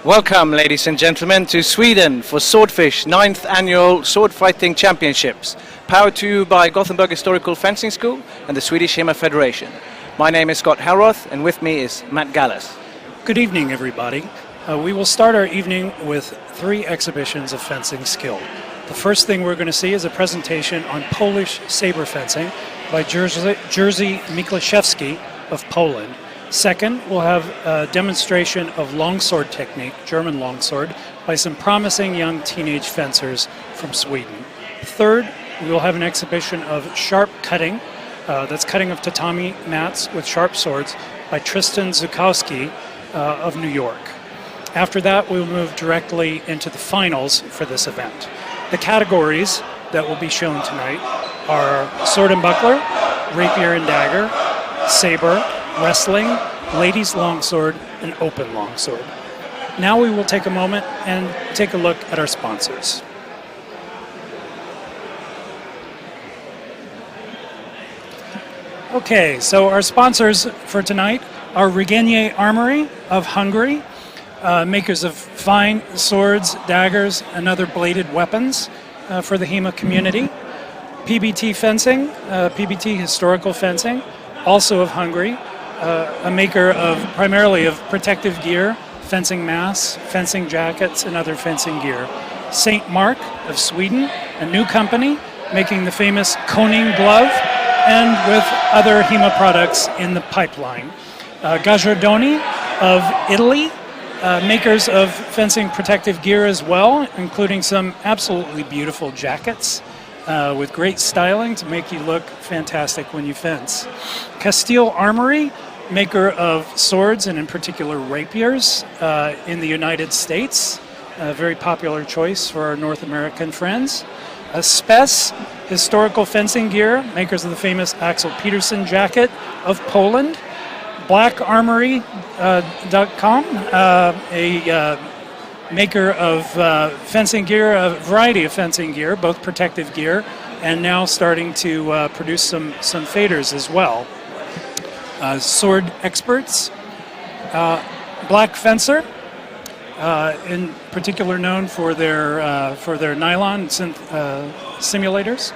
Welcome, ladies and gentlemen, to Sweden for Swordfish 9th Annual Sword Fighting Championships, powered to you by Gothenburg Historical Fencing School and the Swedish HEMA Federation. My name is Scott Halroth, and with me is Matt Gallas. Good evening, everybody. We will start our evening with 3 exhibitions of fencing skill. The first thing we're going to see is a presentation on Polish saber fencing by Jerzy Miklaszewski of Poland. Second, we'll have a demonstration of longsword technique, German longsword, by some promising young teenage fencers from Sweden. Third, we will have an exhibition of sharp cutting, that's cutting of tatami mats with sharp swords, by Tristan Zukowski of New York. After that, we will move directly into the finals for this event. The categories that will be shown tonight are sword and buckler, rapier and dagger, saber, wrestling, ladies longsword, and open longsword. Now we will take a moment and take a look at our sponsors. Okay, so our sponsors for tonight are Regényi Armory of Hungary, makers of fine swords, daggers, and other bladed weapons for the HEMA community. PBT Fencing, PBT Historical Fencing, also of Hungary, a maker of primarily of protective gear, fencing masks, fencing jackets, and other fencing gear. St. Mark of Sweden, a new company making the famous Koning glove, and with other HEMA products in the pipeline. Gagliardoni of Italy, makers of fencing protective gear as well, including some absolutely beautiful jackets with great styling to make you look fantastic when you fence. Castile Armory, maker of swords and in particular rapiers in the United States, a very popular choice for our North American friends. Spes Historical Fencing Gear, makers of the famous Axel Petersen jacket of Poland. BlackArmory.com, a maker of fencing gear, a variety of fencing gear, both protective gear, and now starting to produce some faders as well. Sword Experts, Black Fencer, in particular known for their nylon simulators.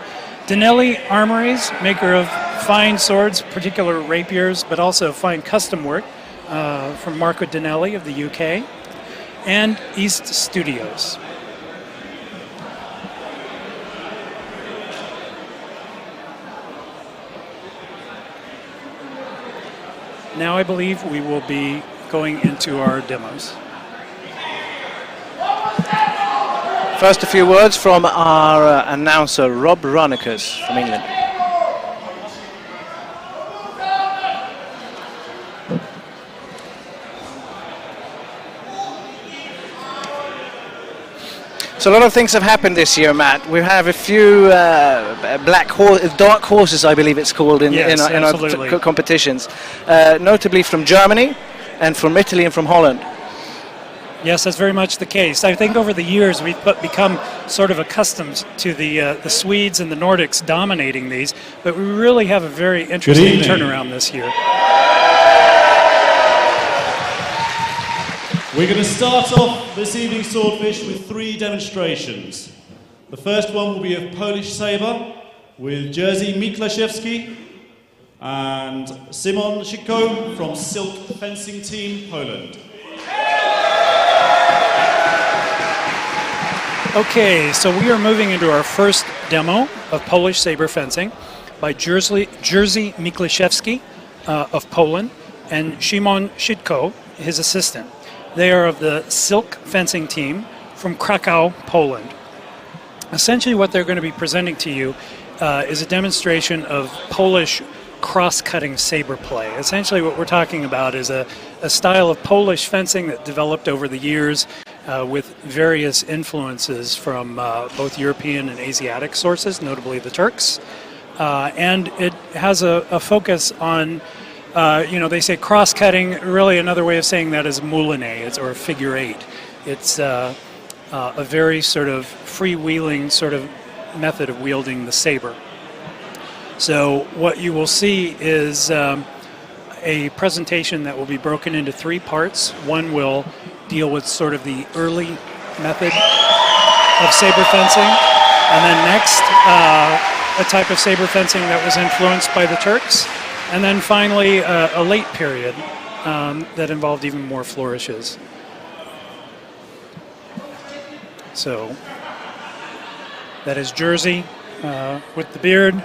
Dinelli Armories, maker of fine swords, particular rapiers, but also fine custom work from Marco Dinelli of the UK. And East Studios. Now I believe we will be going into our demos. First, a few words from our announcer, Rob Ronikus from England. So a lot of things have happened this year, Matt. We have a few dark horses, I believe it's called, in our competitions, notably from Germany and from Italy and from Holland. Yes, that's very much the case. I think over the years we've become sort of accustomed to the Swedes and the Nordics dominating these, but we really have a very interesting turnaround this year. We're going to start off this evening's Swordfish with 3 demonstrations. The first one will be of Polish saber with Jerzy Miklaszewski and Szymon Szyko from Silk Fencing Team, Poland. Okay, so we are moving into our first demo of Polish saber fencing by Jerzy Miklaszewski of Poland and Szymon Szyko, his assistant. They are of the Silk Fencing Team from Krakow, Poland. Essentially what they're going to be presenting to you is a demonstration of Polish cross-cutting saber play. Essentially what we're talking about is a style of Polish fencing that developed over the years with various influences from both European and Asiatic sources, notably the Turks. And it has a focus on they say cross-cutting. Really, another way of saying that is mouliné, or figure 8. It's a very sort of freewheeling sort of method of wielding the saber. So what you will see is a presentation that will be broken into 3 parts. One will deal with sort of the early method of saber fencing. And then next, a type of saber fencing that was influenced by the Turks. And then finally, a late period that involved even more flourishes. So that is Jerzy with the beard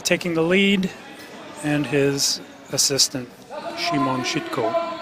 taking the lead, and his assistant, Szymon Sitko.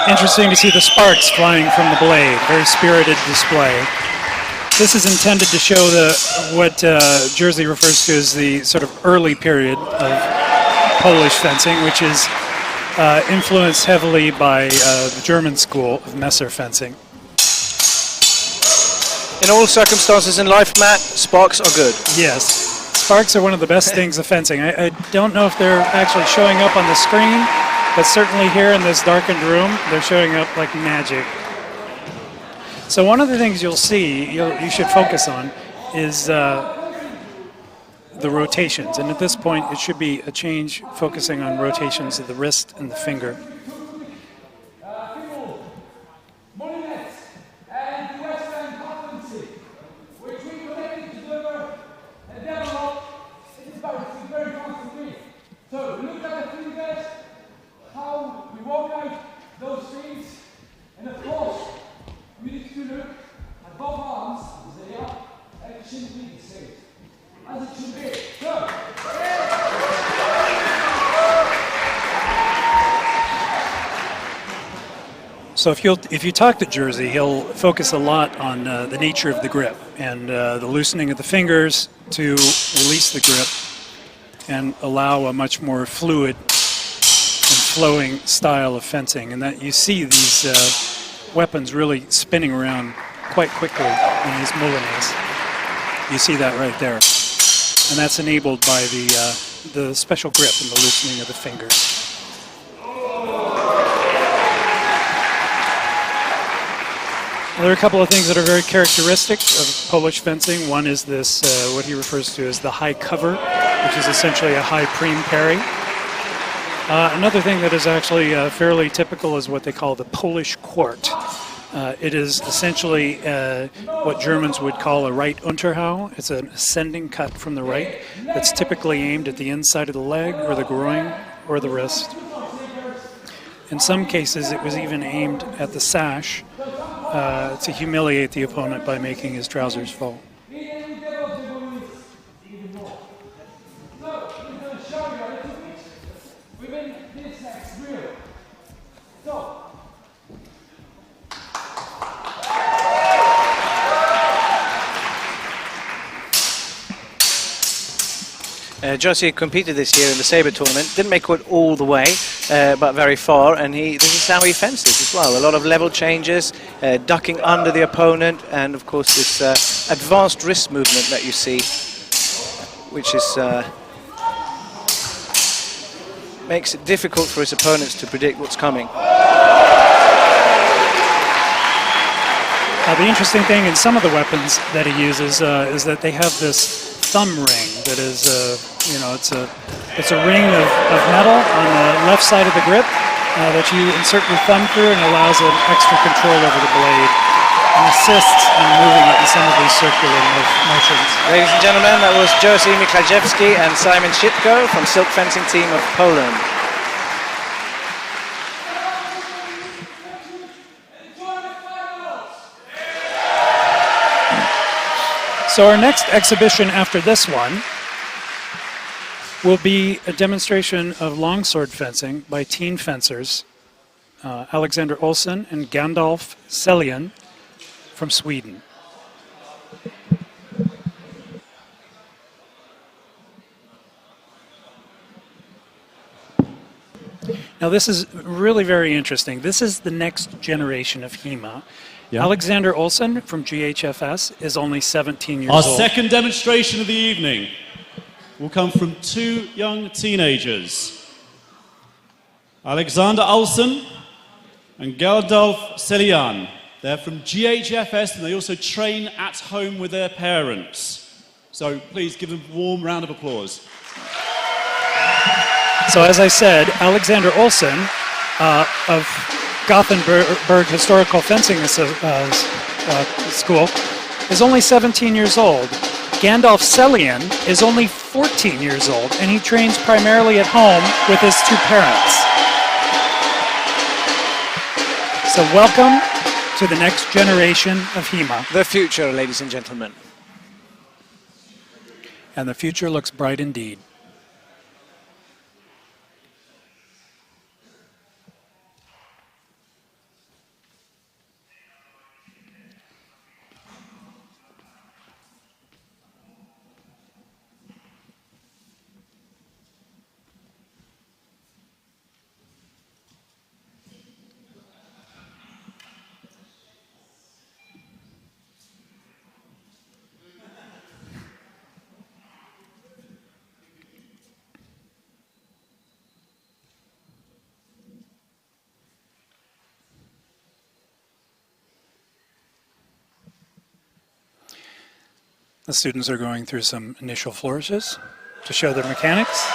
Interesting to see the sparks flying from the blade. Very spirited display. This is intended to show what Jerzy refers to as the sort of early period of Polish fencing, which is influenced heavily by the German school of Messer fencing. In all circumstances in life, Matt, sparks are good. Yes. Sparks are one of the best things of fencing. I don't know if they're actually showing up on the screen, but certainly here in this darkened room, they're showing up like magic. So one of the things you'll see, you should focus on, is the rotations. And at this point, it should be a change focusing on rotations of the wrist and the finger. So if you talk to Jerzy, he'll focus a lot on the nature of the grip and the loosening of the fingers to release the grip and allow a much more fluid and flowing style of fencing. And that you see these weapons really spinning around quite quickly in these moulinets. You see that right there. And that's enabled by the special grip and the loosening of the fingers. There are a couple of things that are very characteristic of Polish fencing. One is this, what he refers to as the high cover, which is essentially a high prime parry. Another thing that is actually fairly typical is what they call the Polish quart. It is essentially what Germans would call a right Unterhau. It's an ascending cut from the right that's typically aimed at the inside of the leg or the groin or the wrist. In some cases, it was even aimed at the sash to humiliate the opponent by making his trousers fall. Jerzy competed this year in the saber tournament, didn't make it all the way, but very far, and this is how he fences as well. A lot of level changes, ducking under the opponent, and of course this advanced wrist movement that you see, which is makes it difficult for his opponents to predict what's coming. The interesting thing in some of the weapons that he uses is that they have this thumb ring that is, it's a ring of metal on the left side of the grip that you insert your thumb through, and allows an extra control over the blade and assists in moving it in some of these circular motions. Ladies and gentlemen, that was Jerzy Miklajewski and Szymon Sitko from Silk Fencing Team of Poland. So our next exhibition after this one will be a demonstration of longsword fencing by teen fencers Alexander Olsson and Gandalf Seljan from Sweden. Now this is really very interesting. This is the next generation of HEMA. Yeah. Alexander Olsson from GHFS is only 17 years old. Our second demonstration of the evening will come from two young teenagers, Alexander Olsson and Gandalf Seljan. They're from GHFS and they also train at home with their parents. So please give them a warm round of applause. So as I said, Alexander Olsson of Gothenburg Historical Fencing School is only 17 years old. Gandalf Seljan is only 14 years old, and he trains primarily at home with his two parents. So welcome to the next generation of HEMA. The future, ladies and gentlemen. And the future looks bright indeed. The students are going through some initial flourishes to show their mechanics.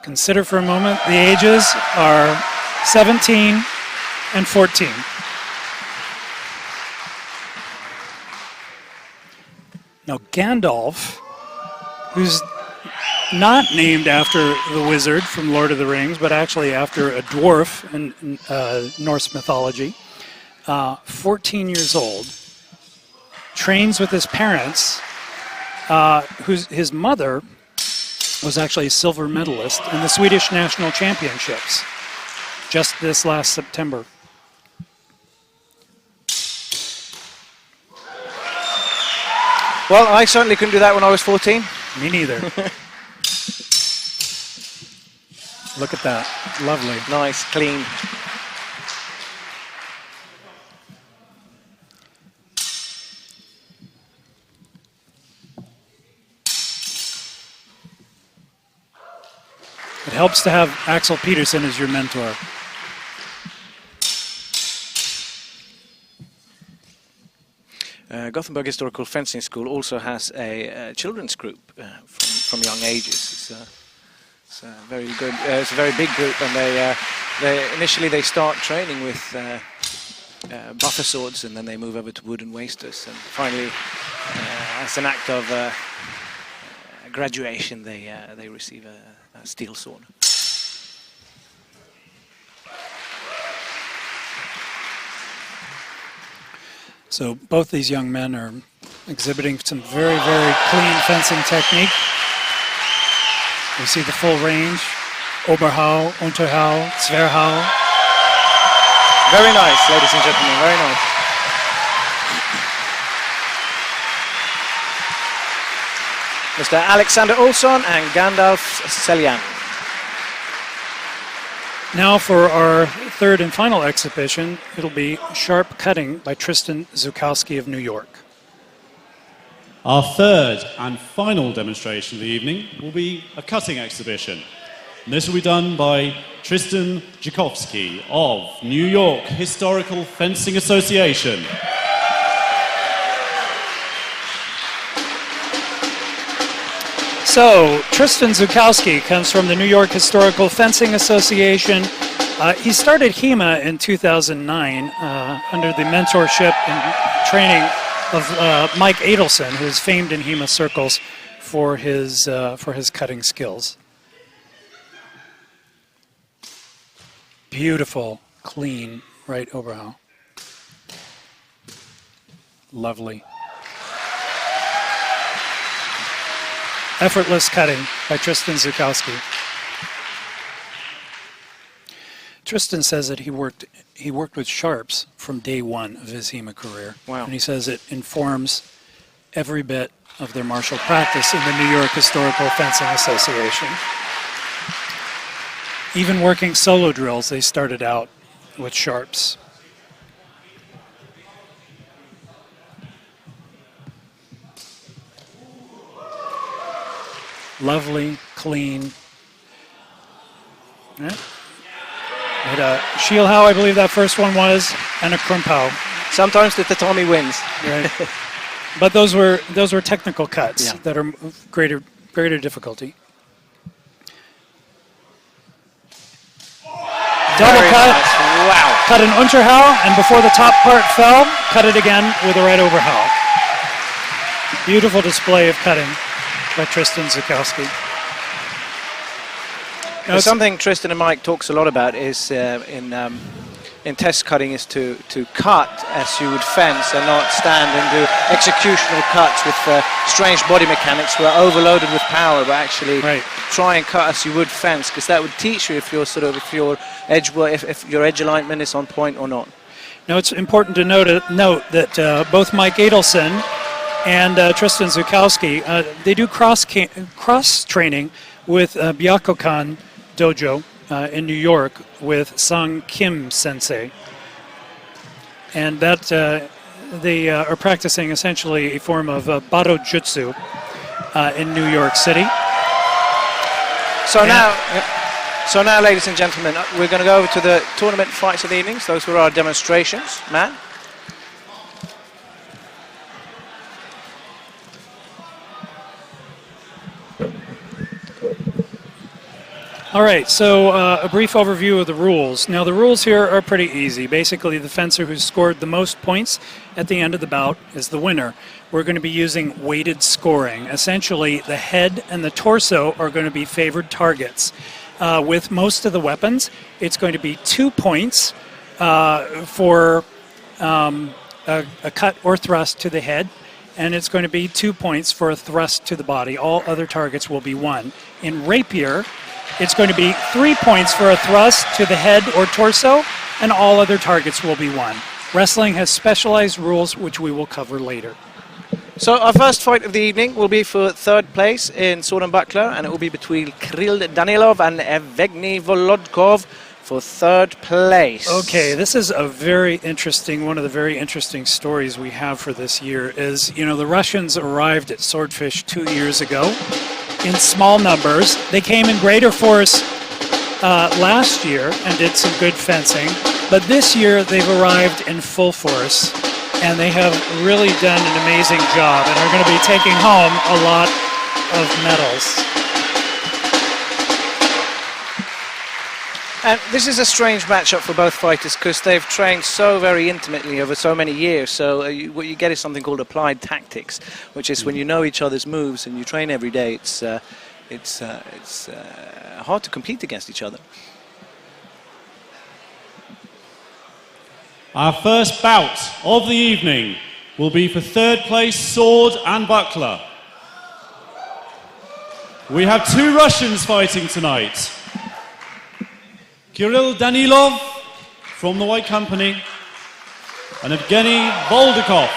Consider for a moment the ages are 17 and 14. Now Gandalf, who's not named after the wizard from Lord of the Rings, but actually after a dwarf in Norse mythology, 14 years old, trains with his parents, his mother was actually a silver medalist in the Swedish national championships just this last September. Well, I certainly couldn't do that when I was 14. Me neither. Look at that. Lovely. Nice, clean. It helps to have Axel Peterson as your mentor. Gothenburg Historical Fencing School also has a children's group from young ages. It's a very good. It's a very big group, and they initially start training with buffer swords, and then they move over to wooden wasters, and finally, as an act of graduation, they receive a steel sword. So both these young men are exhibiting some very, very clean fencing technique. We see the full range, Oberhau, Unterhau, Zwerhau. Very nice, ladies and gentlemen, very nice. Mr. Alexander Olsson and Gandalf Seljan. Now for our third and final exhibition, it'll be Sharp Cutting by Tristan Zukowski of New York. Our third and final demonstration of the evening will be a cutting exhibition. And this will be done by Tristan Zukowski of New York Historical Fencing Association. So, Tristan Zukowski comes from the New York Historical Fencing Association. He started HEMA in 2009 under the mentorship and training of Mike Adelson, who is famed in HEMA circles for his cutting skills. Beautiful, clean right overhaul. Lovely. Effortless cutting by Tristan Zukowski. Tristan says that he worked with sharps from day one of his HEMA career. Wow. And he says it informs every bit of their martial practice in the New York Historical Fencing Association. Even working solo drills, they started out with sharps. Lovely, clean. Yeah. Hit a Shielhao, I believe that first one was, and a Krumpao. Sometimes the tatami wins. Right. But those were technical cuts Yeah. that are greater difficulty. Double Very cut. nice. Wow. Cut an Unterhau, and before the top part fell, cut it again with a right overhau. Beautiful display of cutting by Tristan Zukowski. Something Tristan and Mike talks a lot about is in test cutting is to cut as you would fence and not stand and do executional cuts with strange body mechanics who are overloaded with power, but actually try and cut as you would fence, because that would teach you if your edge alignment is on point or not. Now it's important to note that both Mike Adelson and Tristan Zukowski, they do cross training with Byakukan Dojo in New York with Sang Kim Sensei, and that they are practicing essentially a form of Bado Jutsu in New York City. So now, ladies and gentlemen, we're going to go over to the tournament fights of the evenings. Those were our demonstrations, man. All right, so a brief overview of the rules. Now, the rules here are pretty easy. Basically, the fencer who scored the most points at the end of the bout is the winner. We're going to be using weighted scoring. Essentially, the head and the torso are going to be favored targets. With most of the weapons, it's going to be 2 points for a cut or thrust to the head, and it's going to be 2 points for a thrust to the body. All other targets will be 1. In rapier, it's going to be 3 points for a thrust to the head or torso, and all other targets will be 1. Wrestling has specialized rules, which we will cover later. So our first fight of the evening will be for third place in sword and buckler, and it will be between Kirill Danilov and Evgeny Volodkov for third place. Okay, this is a very interesting, one of the very interesting stories we have for this year is, you know, the Russians arrived at Swordfish 2 years ago in small numbers. They came in greater force last year and did some good fencing, but this year they've arrived in full force, and they have really done an amazing job and are going to be taking home a lot of medals. And this is a strange matchup for both fighters because they've trained so very intimately over so many years. So what you get is something called applied tactics, which is when you know each other's moves and you train every day. It's hard to compete against each other. Our first bout of the evening will be for third place sword and buckler. We have 2 Russians fighting tonight. Kirill Danilov from the White Company and Evgeny Volodkov.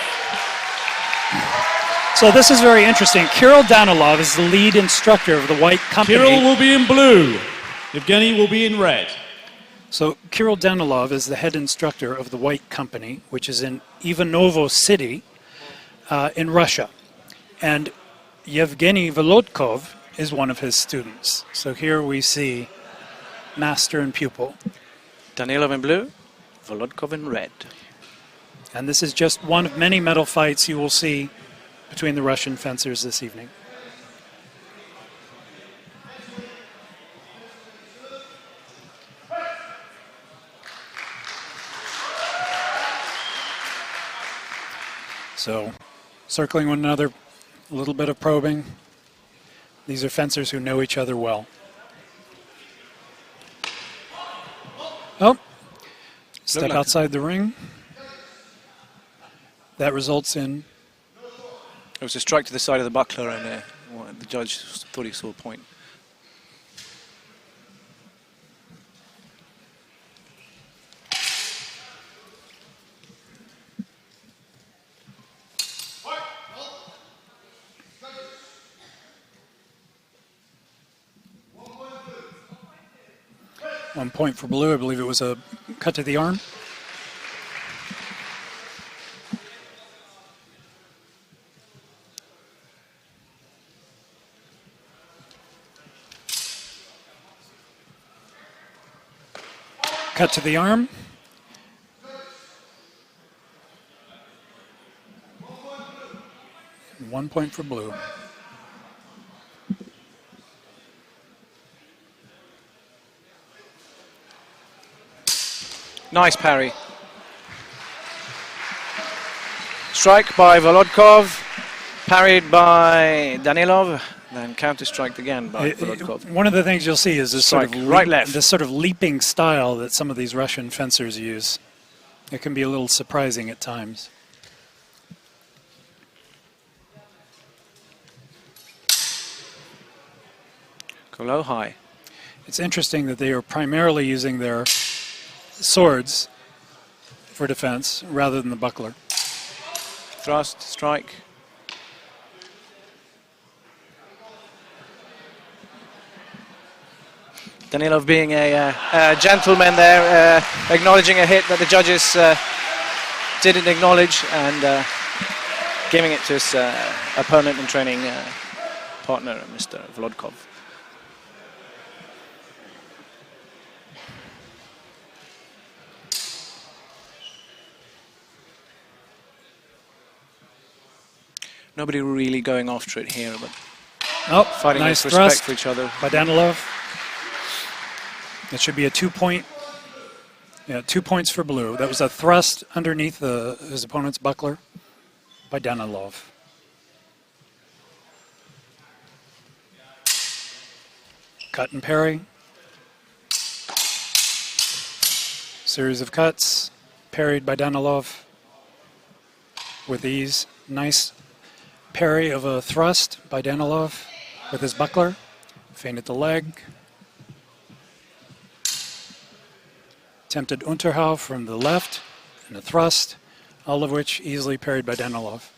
So this is very interesting. Kirill Danilov is the lead instructor of the White Company. Kirill will be in blue. Evgeny will be in red. So Kirill Danilov is the head instructor of the White Company, which is in Ivanovo City in Russia. And Yevgeny Volodkov is one of his students. So here we see master and pupil. Danilov in blue, Volodkov in red. And this is just one of many medal fights you will see between the Russian fencers this evening. So circling one another, a little bit of probing. These are fencers who know each other well. Oh, step outside the ring. That results in... It was a strike to the side of the buckler, and the judge thought he saw a point. One point for blue. I believe it was a cut to the arm. Cut to the arm. One point for blue. Nice parry. Strike by Volodkov, parried by Danilov, then counter strike again by Volodkov. One of the things you'll see is this sort of right-left. This sort of leaping style that some of these Russian fencers use. It can be a little surprising at times. Go low, high. It's interesting that they are primarily using their swords for defense rather than the buckler. Thrust, strike. Danilov being a gentleman there, acknowledging a hit that the judges didn't acknowledge, and giving it to his opponent and training partner, Mr. Volodkov. Nobody really going after it here, but fighting nice with respect thrust for each other. by Danilov. That should be a 2 point. Yeah, 2 points for blue. That was a thrust underneath his opponent's buckler by Danilov. Cut and parry. Series of cuts, parried by Danilov with ease. Nice parry of a thrust by Danilov with his buckler. Feinted the leg. Attempted Unterhau from the left and a thrust, all of which easily parried by Danilov.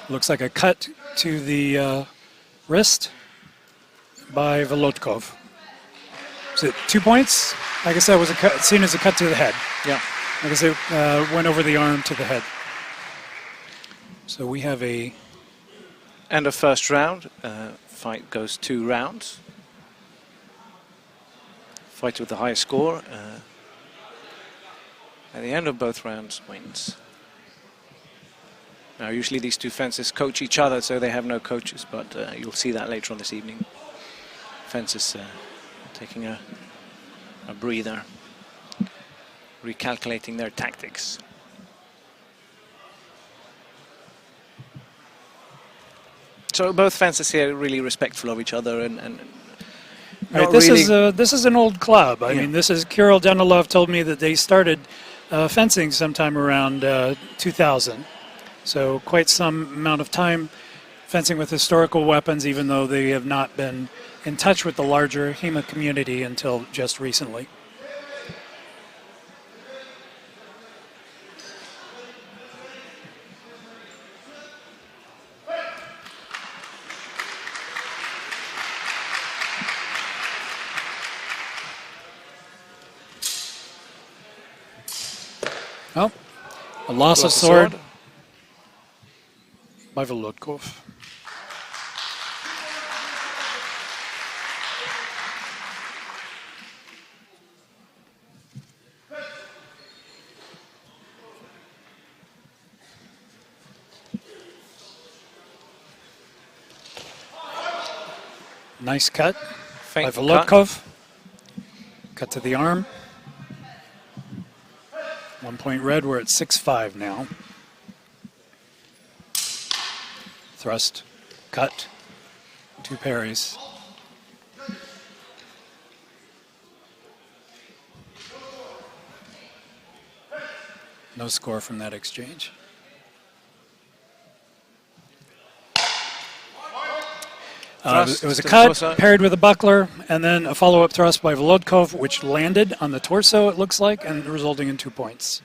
Looks like a cut to the wrist by Volodkov. Is it 2 points? I guess that was a cut, seen as a cut to the head. Yeah. I guess it went over the arm to the head. So we have a... End of first round. Fight goes 2 rounds. Fighter with the highest score at the end of both rounds wins. Now, usually these two fencers coach each other, so they have no coaches, but you'll see that later on this evening. Fencers taking a breather, recalculating their tactics. So both fencers here are really respectful of each other, and right, this is an old club. I mean, this is Kirill Danilov told me that they started fencing sometime around 2000. So quite some amount of time fencing with historical weapons, even though they have not been in touch with the larger HEMA community until just recently. Oh, a loss of sword by Volodkov. Nice cut. by Feint cut. Volodkov. Cut to the arm. 1 point red, we're at 6-5 now. Thrust, cut, 2 parries. No score from that exchange. It was a cut, parried with a buckler, and then a follow-up thrust by Volodkov, which landed on the torso, it looks like, and resulting in 2 points.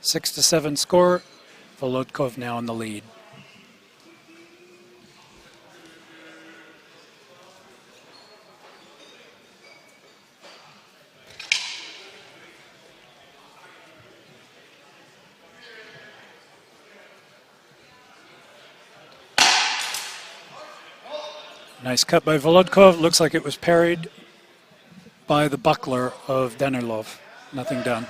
6-7 score. Volodkov now in the lead. Nice cut by Volodkov. Looks like it was parried by the buckler of Danilov. Nothing done.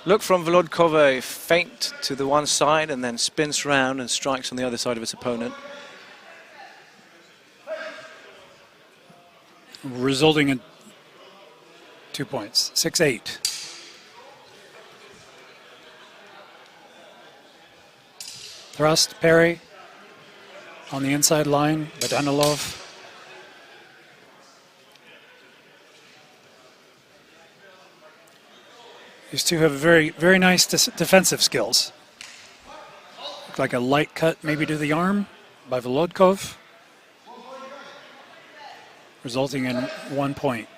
Look from Volodkov, a feint to the one side and then spins round and strikes on the other side of his opponent. Resulting in 2 points. 6-8. Thrust, parry on the inside line by Danilov. These two have very, very nice defensive skills. Look like a light cut maybe to the arm by Volodkov, resulting in 1 point.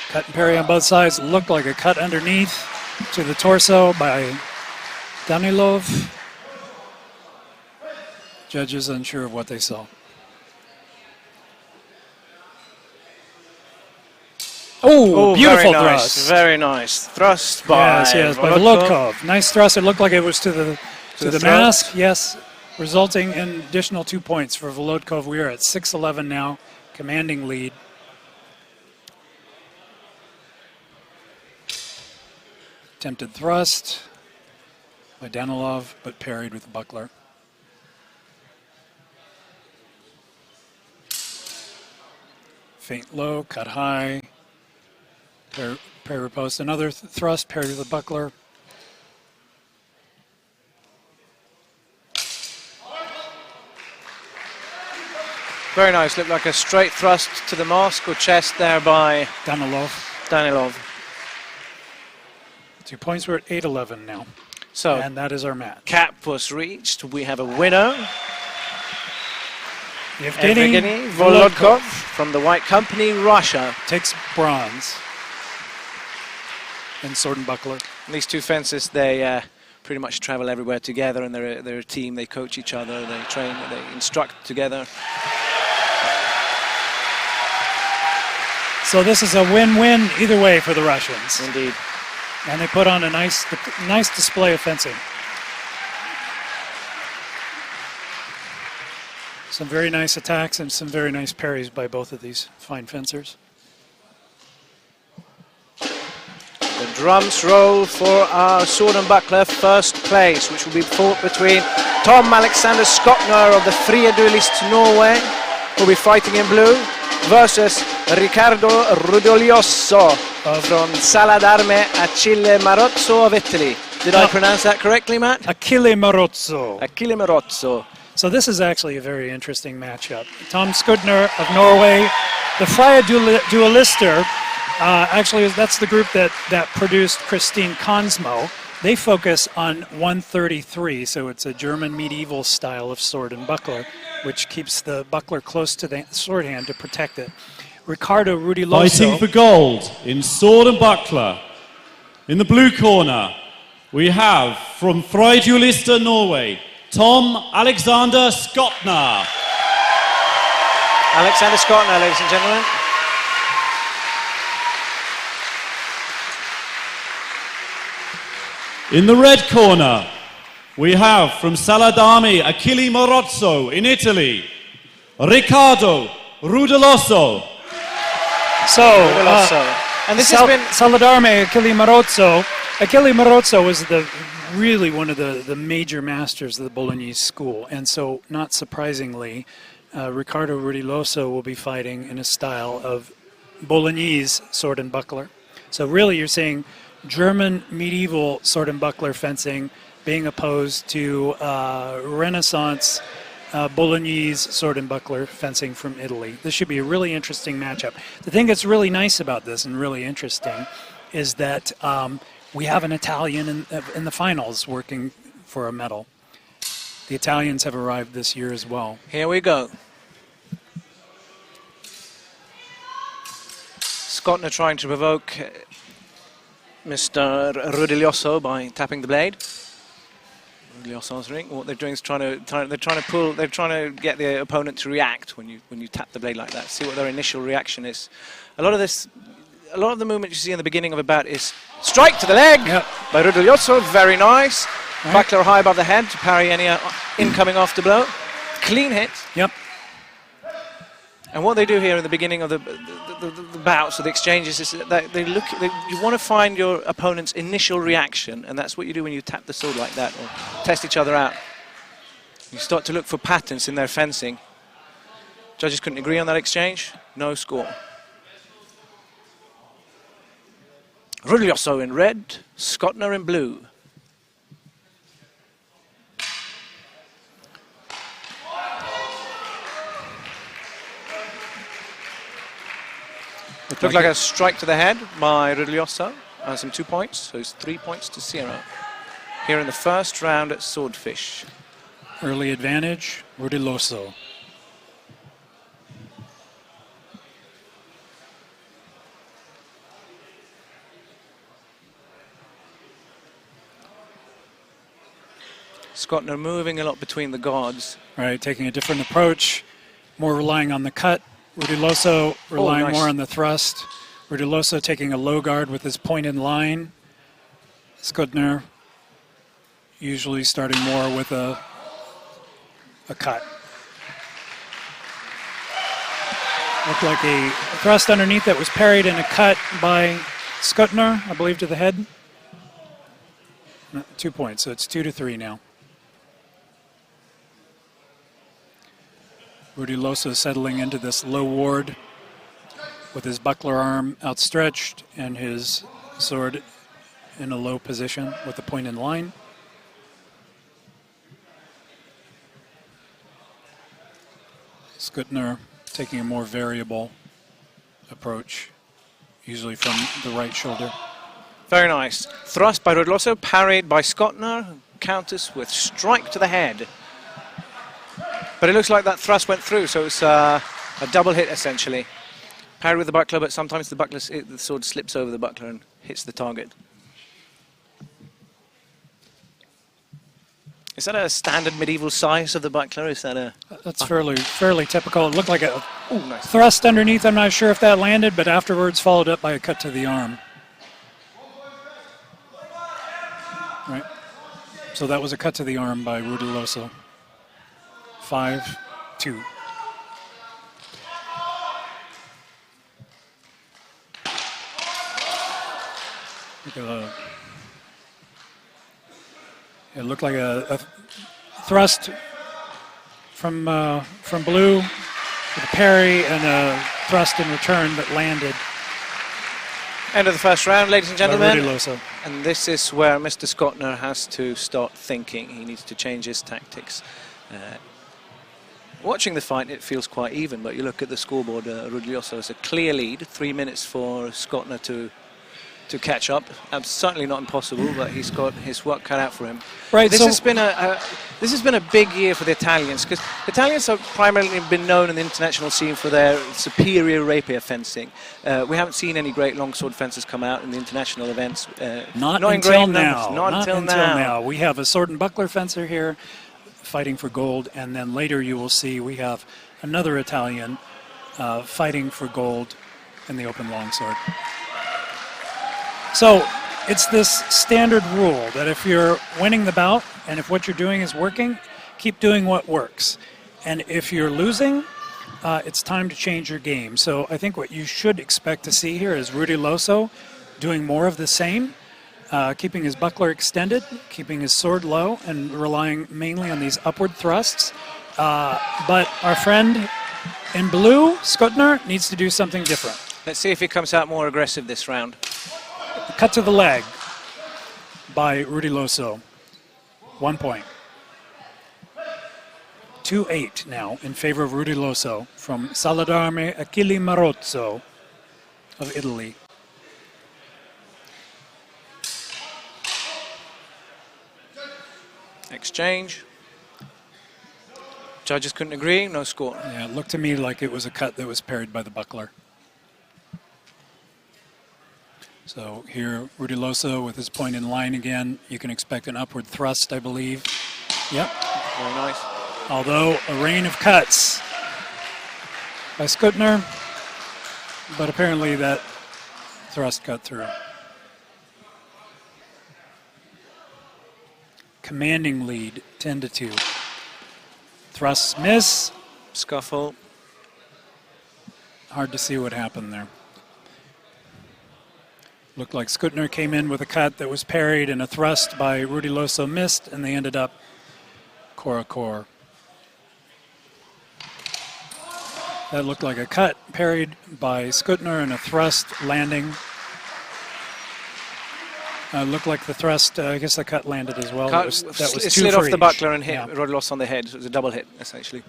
Cut and parry on both sides. Looked like a cut underneath to the torso by Danilov. Judges unsure of what they saw. Oh, beautiful very nice, thrust. Very nice. Thrust by Yes, by Volodkov. Nice thrust. It looked like it was to the mask. Yes, resulting in additional 2 points for Volodkov. We are at 6-11 now, commanding lead. Attempted thrust by Danilov, but parried with the buckler. Feint low, cut high, parry riposte. Another thrust, parried with the buckler. Very nice. Looked like a straight thrust to the mask or chest there by Danilov. 2 points. We're at 8-11 now. So, and that is our match. Cap was reached. We have a winner. Evgeny Volodkov from the White Company, Russia. Takes bronze in sword and buckler. These two fences, they pretty much travel everywhere together, and they're a team. They coach each other, they train, they instruct together. So this is a win-win either way for the Russians. Indeed. And they put on a nice display of fencing. Some very nice attacks and some very nice parries by both of these fine fencers. The drums roll for our sword and buckler first place, which will be fought between Tom Alexander Skotner of the Fria Duelists Norway, who will be fighting in blue, versus Riccardo Rudolioso from Sala d'Arme Achille Marozzo of Italy. Did I pronounce that correctly, Matt? Achille Marozzo. Achille Marozzo. So this is actually a very interesting matchup. Tom Skotner of Norway, the Fria Duelister, actually that's the group that produced Christine Konsmo. They focus on 133, so it's a German medieval style of sword and buckler, which keeps the buckler close to the sword hand to protect it. Riccardo Rudiloso. Fighting for gold in sword and buckler. In the blue corner, we have from Fria Duelister Norway, Tom Alexander Skotner. Alexander Skotner, ladies and gentlemen. In the red corner, we have from Sala d'Arme Achille Marozzo in Italy, Riccardo Rudiloso. So, and this has been Saladarme Achille Marozzo. Achille Marozzo was really one of the major masters of the Bolognese school, and so not surprisingly, Riccardo Rudiloso will be fighting in a style of Bolognese sword and buckler. So really you're seeing German medieval sword and buckler fencing being opposed to Renaissance Bolognese sword and buckler fencing from Italy. This should be a really interesting matchup. The thing that's really nice about this and really interesting is that we have an Italian in the finals working for a medal. The Italians have arrived this year as well. Here we go. Scottner trying to provoke Mr. Rudiloso by tapping the blade. Rudiloso's ring. What they're doing is they're trying to get the opponent to react when you tap the blade like that. See what their initial reaction is. A lot of the movement you see in the beginning of a bout is strike to the leg by Rudiloso. Very nice. Right. Buckler high above the head to parry any incoming after blow. Clean hit. Yep. And what they do here in the beginning of the bouts or the exchanges is that you want to find your opponent's initial reaction, and that's what you do when you tap the sword like that or test each other out. You start to look for patterns in their fencing. Judges couldn't agree on that exchange. No score. Rudiloso in red, Scottner in blue. Looked like a strike to the head by Rudiloso. Some 2 points, so it's 3 points to 0. Here in the first round at Swordfish. Early advantage, Rudiloso. Scottner moving a lot between the guards. Right, taking a different approach, more relying on the cut. Rudiloso relying more on the thrust. Rudiloso taking a low guard with his point in line. Scottner usually starting more with a cut. Looked like a thrust underneath that was parried and a cut by Scottner, I believe, to the head. 2 points, so it's 2-3 now. Rudiloso settling into this low ward with his buckler arm outstretched and his sword in a low position with the point in line. Scottner taking a more variable approach, usually from the right shoulder. Very nice. Thrust by Rudiloso, parried by Scottner, counters with strike to the head. But it looks like that thrust went through, so it's a double hit essentially. Parry with the buckler, but sometimes the sword slips over the buckler and hits the target. Is that a standard medieval size of the buckler? Is that a? That's fairly typical. It looked like a nice thrust underneath. I'm not sure if that landed, but afterwards followed up by a cut to the arm. Right. So that was a cut to the arm by Rudiloso. 5-2. It looked like a thrust from blue with a parry and a thrust in return that landed. End of the first round, ladies and gentlemen. Rudiloso. And this is where Mr. Scottner has to start thinking. He needs to change his tactics. Watching the fight, it feels quite even, but you look at the scoreboard, Rudiloso has a clear lead, 3 minutes for Scottner to catch up. Certainly not impossible, but he's got his work cut out for him. Right. This has been a big year for the Italians, because Italians have primarily been known in the international scene for their superior rapier fencing. We haven't seen any great longsword fencers come out in the international events. Not in until great now. Numbers. Not until now. We have a sword and buckler fencer here fighting for gold, and then later you will see we have another Italian fighting for gold in the open longsword. So it's this standard rule that if you're winning the bout and if what you're doing is working, keep doing what works. And if you're losing, it's time to change your game. So I think what you should expect to see here is Rudy Loso doing more of the same, keeping his buckler extended, keeping his sword low, and relying mainly on these upward thrusts. But our friend in blue, Skutner, needs to do something different. Let's see if he comes out more aggressive this round. Cut to the leg by Rudy Loso. 1 point. 2-8 now in favor of Rudy Loso from Saladarme Achille Marozzo of Italy. Exchange. Judges couldn't agree, no score. Yeah, it looked to me like it was a cut that was parried by the buckler. So here, Rudy Loso with his point in line again. You can expect an upward thrust, I believe. Yep. Very nice. Although a rain of cuts by Skutner, but apparently that thrust cut through. Commanding lead, 10-2. Thrusts miss. Scuffle. Hard to see what happened there. Looked like Skutner came in with a cut that was parried and a thrust by Rudy Loso missed, and they ended up core. That looked like a cut parried by Skutner and a thrust landing. Looked like the thrust, I guess the cut landed as well. That was it two slid for off the each. buckler and hit Yeah. Rudy Loso on the head. So it was a double hit, essentially.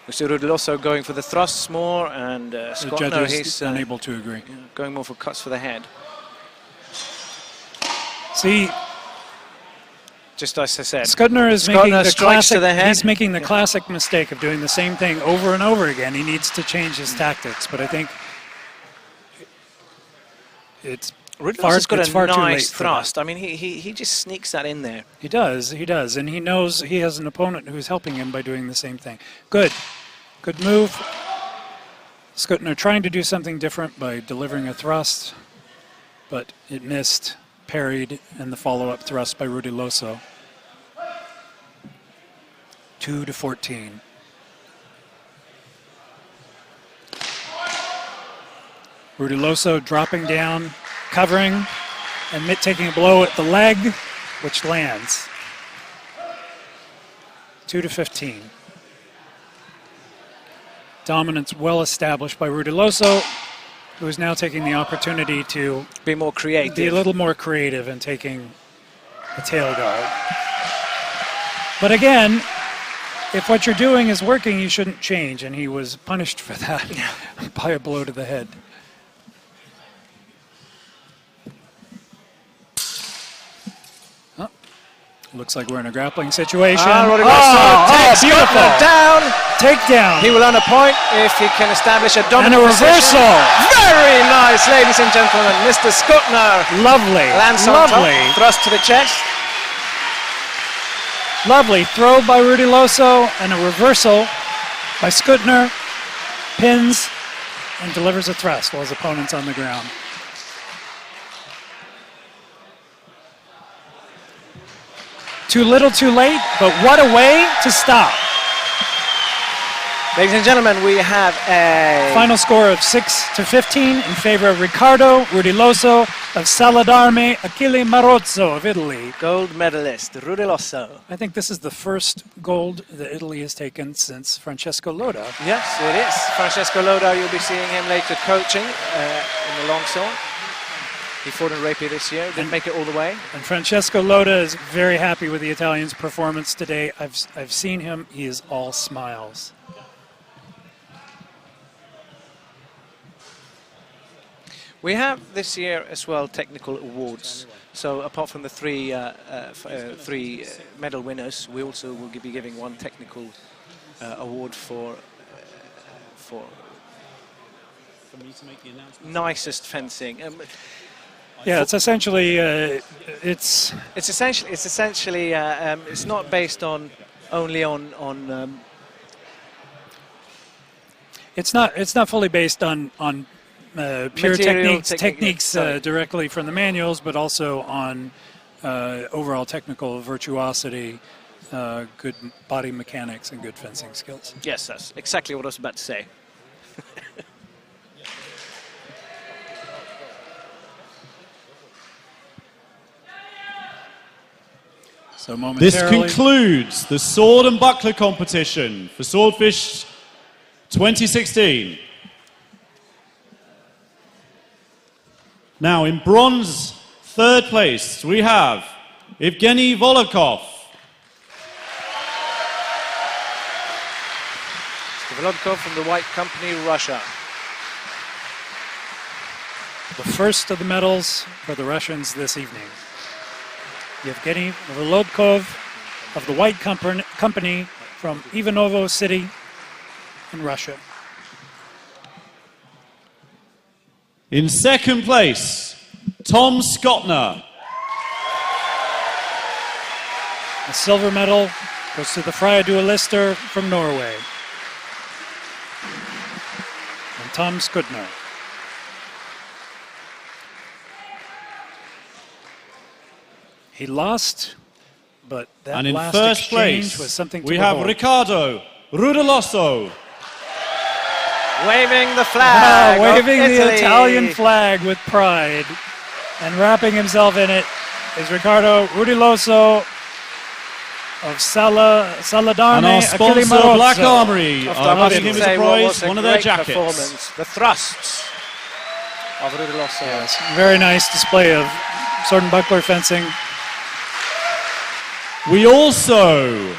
We see Rudy Loso going for the thrusts more, and The Scott, judge no, is he's unable to agree. going more for cuts for the head. See, Just as I said. Skutner is Skutner making the strikes to classic. the head. He's making the classic mistake of doing the same thing over and over again. He needs to change his tactics, but I think it's Rudy far, Loso's got it's a far too late nice for thrust. I mean, he just sneaks that in there. He does, and he knows he has an opponent who's helping him by doing the same thing. Good move. Skutner trying to do something different by delivering a thrust, but it missed, parried, and the follow-up thrust by Rudy Loso. 2-14. Rudy Loso dropping down, covering, and taking a blow at the leg, which lands. 2-15. Dominance well established by Rudy Loso, who is now taking the opportunity to Be more creative. be a little more creative and taking a tail guard. But again, if what you're doing is working, you shouldn't change, and he was punished for that by a blow to the head. Looks like we're in a grappling situation. Rudy Loso takes beautiful. Skutner down. Takedown. He will earn a point if he can establish a And dominant a position. reversal. Very nice, ladies and gentlemen. Mr. Skutner Lovely. lands on Lovely. top, thrust to the chest. Lovely throw by Rudy Loso and a reversal by Skutner. Pins and delivers a thrust while his opponent's on the ground. Too little, too late, but what a way to stop. Ladies and gentlemen, we have a Final score of 6-15 in favor of Riccardo Rudy Loso of Saladarme Achille Marozzo of Italy. gold medalist, Rudy Loso. I think this is the first gold that Italy has taken since Francesco Loda. Yes, it is. Francesco Loda, you'll be seeing him later coaching in the longsword. He fought in Rapier this year, didn't make it all the way. And Francesco Loda is very happy with the Italians' performance today. I've seen him. He is all smiles. We have this year as well technical awards. So apart from the three medal winners, we also will be giving one technical award for me to make the announcement. nicest fencing. Yeah, it's essentially it's It's not based on only on it's not fully based on pure Material, techniques sorry. directly from the manuals, but also on overall technical virtuosity, good body mechanics, and good fencing skills. Yes, that's exactly what I was about to say. So This momentarily, concludes the sword and buckler competition for Swordfish 2016. Now in bronze, third place, we have Evgeny Volokov. Volodkov from the White Company, Russia. the first of the medals for the Russians this evening. Yevgeny Volodkov of the White Company from Ivanovo City in Russia. In second place, Tom Skotner. The silver medal goes to the Freya Duelister from Norway. And Tom Skutner. He lost, but that And in last first exchange place, was something to we have behold. Riccardo Rudeloso. Waving the flag. Waving of the Italy. Italian flag with pride and wrapping himself in it is Riccardo Rudiloso of Saladarne. And our sponsor, Achille Black Marozzo. Armory, After are I must giving him as say a what prize was a one of their great jackets. performance. The thrusts of Rudeloso. Yes, very nice display of sword and buckler fencing. We also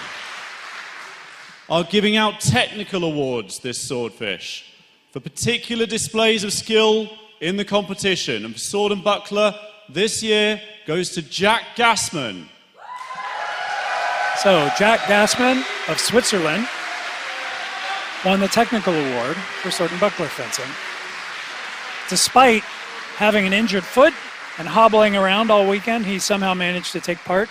are giving out technical awards this Swordfish for particular displays of skill in the competition. And for sword and buckler, this year goes to Jack Gassman. So Jack Gassman of Switzerland won the technical award for sword and buckler fencing. Despite having an injured foot and hobbling around all weekend, he somehow managed to take part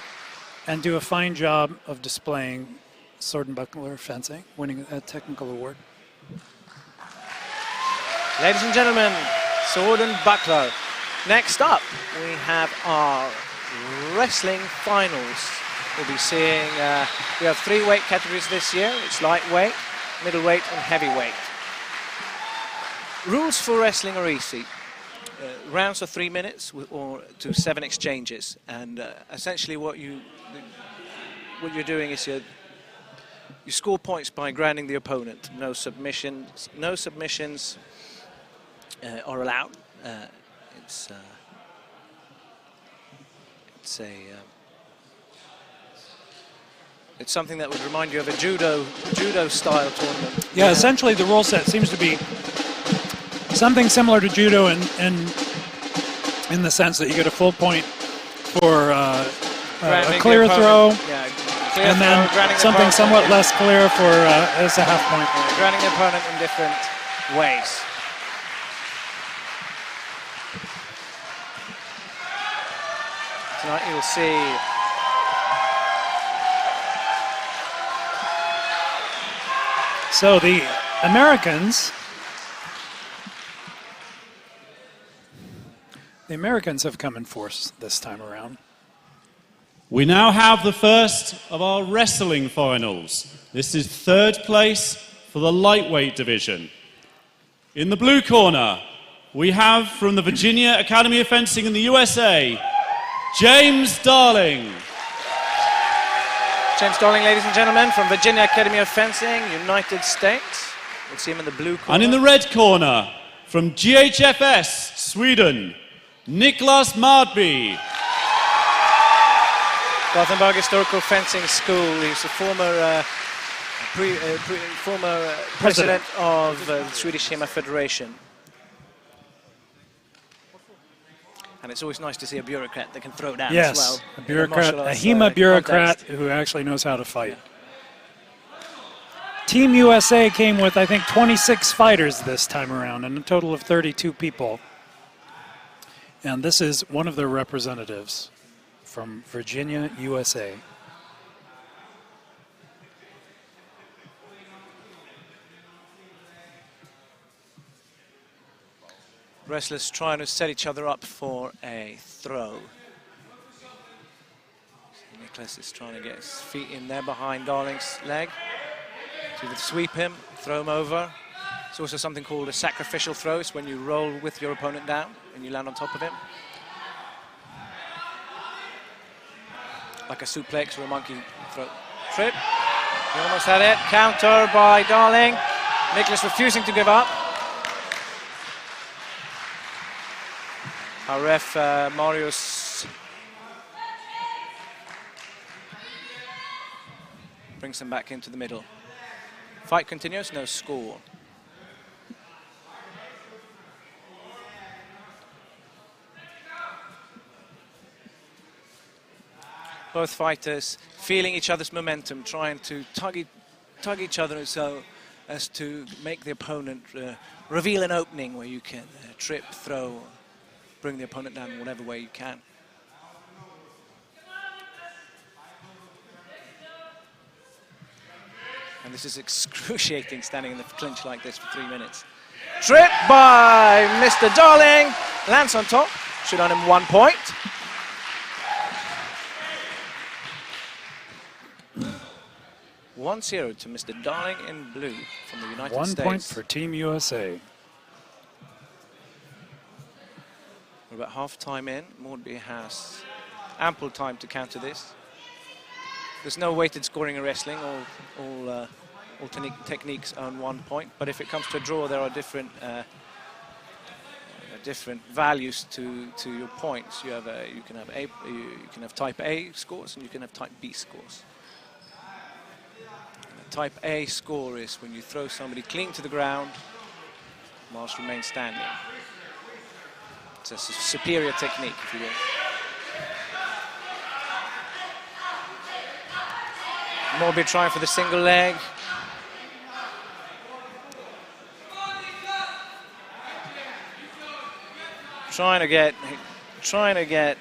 and do a fine job of displaying sword and buckler fencing, winning a technical award. Ladies and gentlemen, sword and buckler. Next up, we have our wrestling finals. We'll be seeing, we have 3 weight categories this year. It's lightweight, middleweight, and heavyweight. Rules for wrestling are easy. Rounds are 3 minutes or to 7 exchanges, and essentially what you're doing is you score points by grounding the opponent. No submissions are allowed. It's something that would remind you of a judo style tournament. Yeah, essentially the rule set seems to be something similar to judo in the sense that you get a full point for a clear throw, and then something somewhat less clear for as a half point. Grounding the opponent in different ways. Tonight you'll see so the Americans have come in force this time around. We now have the first of our wrestling finals. This is third place for the lightweight division. In the blue corner, we have from the Virginia Academy of Fencing in the USA, James Darling. James Darling, ladies and gentlemen, from Virginia Academy of Fencing, United States. We'll see him in the blue corner. And in the red corner, from GHFS, Sweden, Niklas Mardby. Gothenburg Historical Fencing School. He's a former president of the Swedish HEMA Federation. And it's always nice to see a bureaucrat that can throw down as well. Yes, a bureaucrat, a HEMA bureaucrat who actually knows how to fight. Yeah. Team USA came with, I think, 26 fighters this time around, and a total of 32 people. And this is one of their representatives from Virginia, USA. Wrestlers trying to set each other up for a throw. Niklas is trying to get his feet in there behind Darling's leg. To either sweep him, throw him over. It's also something called a sacrificial throw. It's when you roll with your opponent down and you land on top of him. Like a suplex or a monkey throw. Trip. He almost had it. Counter by Darling. Niklas refusing to give up. Our ref, Marius, brings him back into the middle. Fight continues, no score. Both fighters feeling each other's momentum, trying to tug each other so as to make the opponent reveal an opening where you can trip, throw, bring the opponent down in whatever way you can. And this is excruciating, standing in the clinch like this for 3 minutes. Trip by Mr. Darling, lands on top, should earn him 1 point. (1-0 to Mr. Darling in blue from the United States. 1 point for Team USA. We're about half time in. Mordby has ample time to counter this. There's no weighted scoring in wrestling. All techniques earn 1 point. But if it comes to a draw, there are different values to your points. You can have type A scores and you can have type B scores. Type A score is when you throw somebody clean to the ground whilst remain standing. It's a superior technique, if you will. Morby trying for the single leg. Trying to get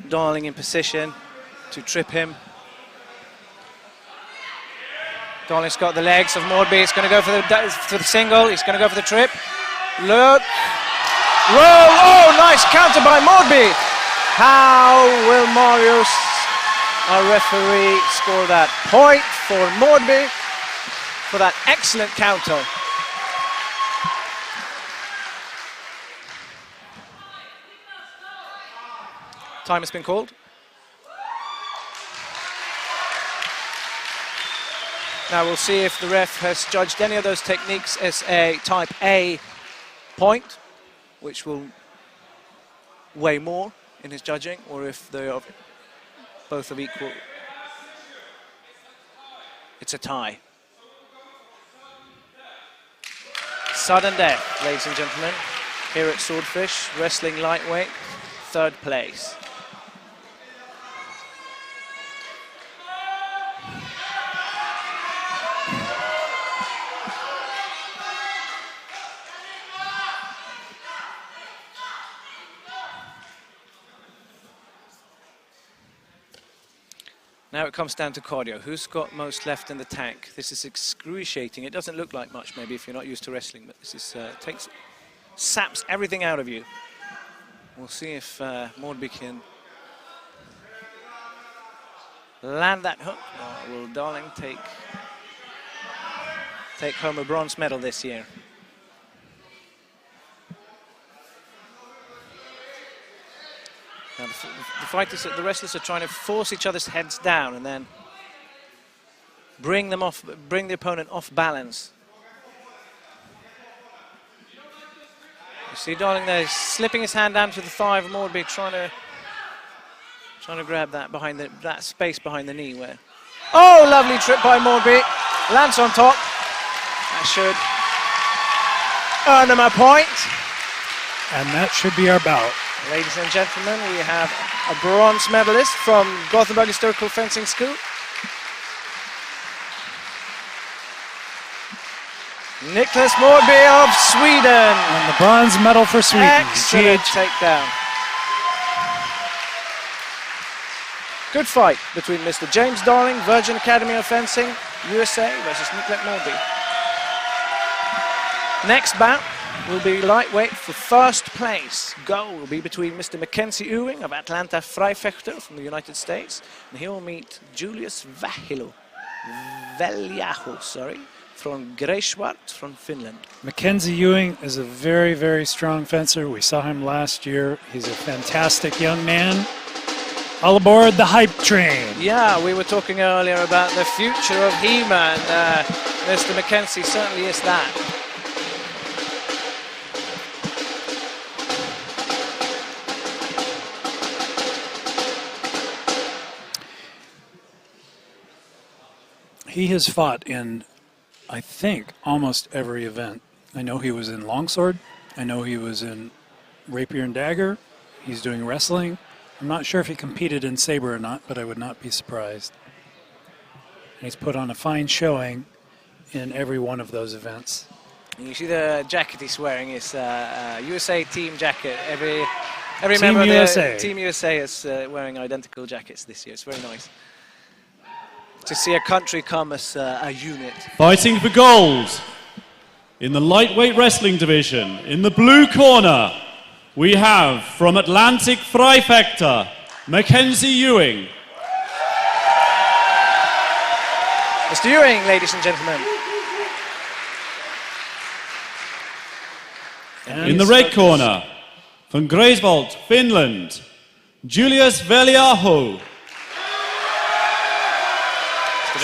Darling in position to trip him. Darling's got the legs of Mordby. He's going to go for the single. He's going to go for the trip. Look. Roll. Oh, nice counter by Mordby. How will Marius, our referee, score that point for Mordby for that excellent counter? Time has been called. Now we'll see if the ref has judged any of those techniques as a type A point, which will weigh more in his judging, or if they are both of equal. It's a tie. Sudden death, ladies and gentlemen, here at Swordfish, wrestling lightweight, 3rd place. Now it comes down to cardio. Who's got most left in the tank? This is excruciating. It doesn't look like much, maybe, if you're not used to wrestling, but this is saps everything out of you. We'll see if Mordby can land that hook. Or will Darling take home a bronze medal this year? Now the wrestlers are trying to force each other's heads down and then bring the opponent off balance. You see Darling there slipping his hand down to the thigh of Mordby, trying to grab that that space behind the knee where. Oh, lovely trip by Mordby. Lands on top. That should earn him a point. And that should be our bout. Ladies and gentlemen, we have a bronze medalist from Gothenburg Historical Fencing School. Niklas Mordby of Sweden. And the bronze medal for Sweden. Excellent takedown. Good fight between Mr. James Darling, Virgin Academy of Fencing, USA versus Niklas Mordby. Next bout will be lightweight for first place. Goal will be between Mr. Mackenzie Ewing of Atlanta Freifechter from the United States, and he will meet Julius Veljaho, from Greifswald from Finland. Mackenzie Ewing is a very, very strong fencer. We saw him last year. He's a fantastic young man. All aboard the hype train. Yeah, we were talking earlier about the future of HEMA, and Mr. Mackenzie certainly is that. He has fought in, I think, almost every event. I know he was in longsword. I know he was in rapier and dagger. He's doing wrestling. I'm not sure if he competed in saber or not, but I would not be surprised. And he's put on a fine showing in every one of those events. You see the jacket he's wearing is USA team jacket. Every Team member USA. of the Team USA is wearing identical jackets this year. It's very nice to see a country come as a unit. Fighting for gold in the lightweight wrestling division. In the blue corner, we have from Atlantic Freifechter, Mackenzie Ewing. Mr. Ewing, ladies and gentlemen. And In the red corner, from Greifswald, Finland, Julius Veljaho.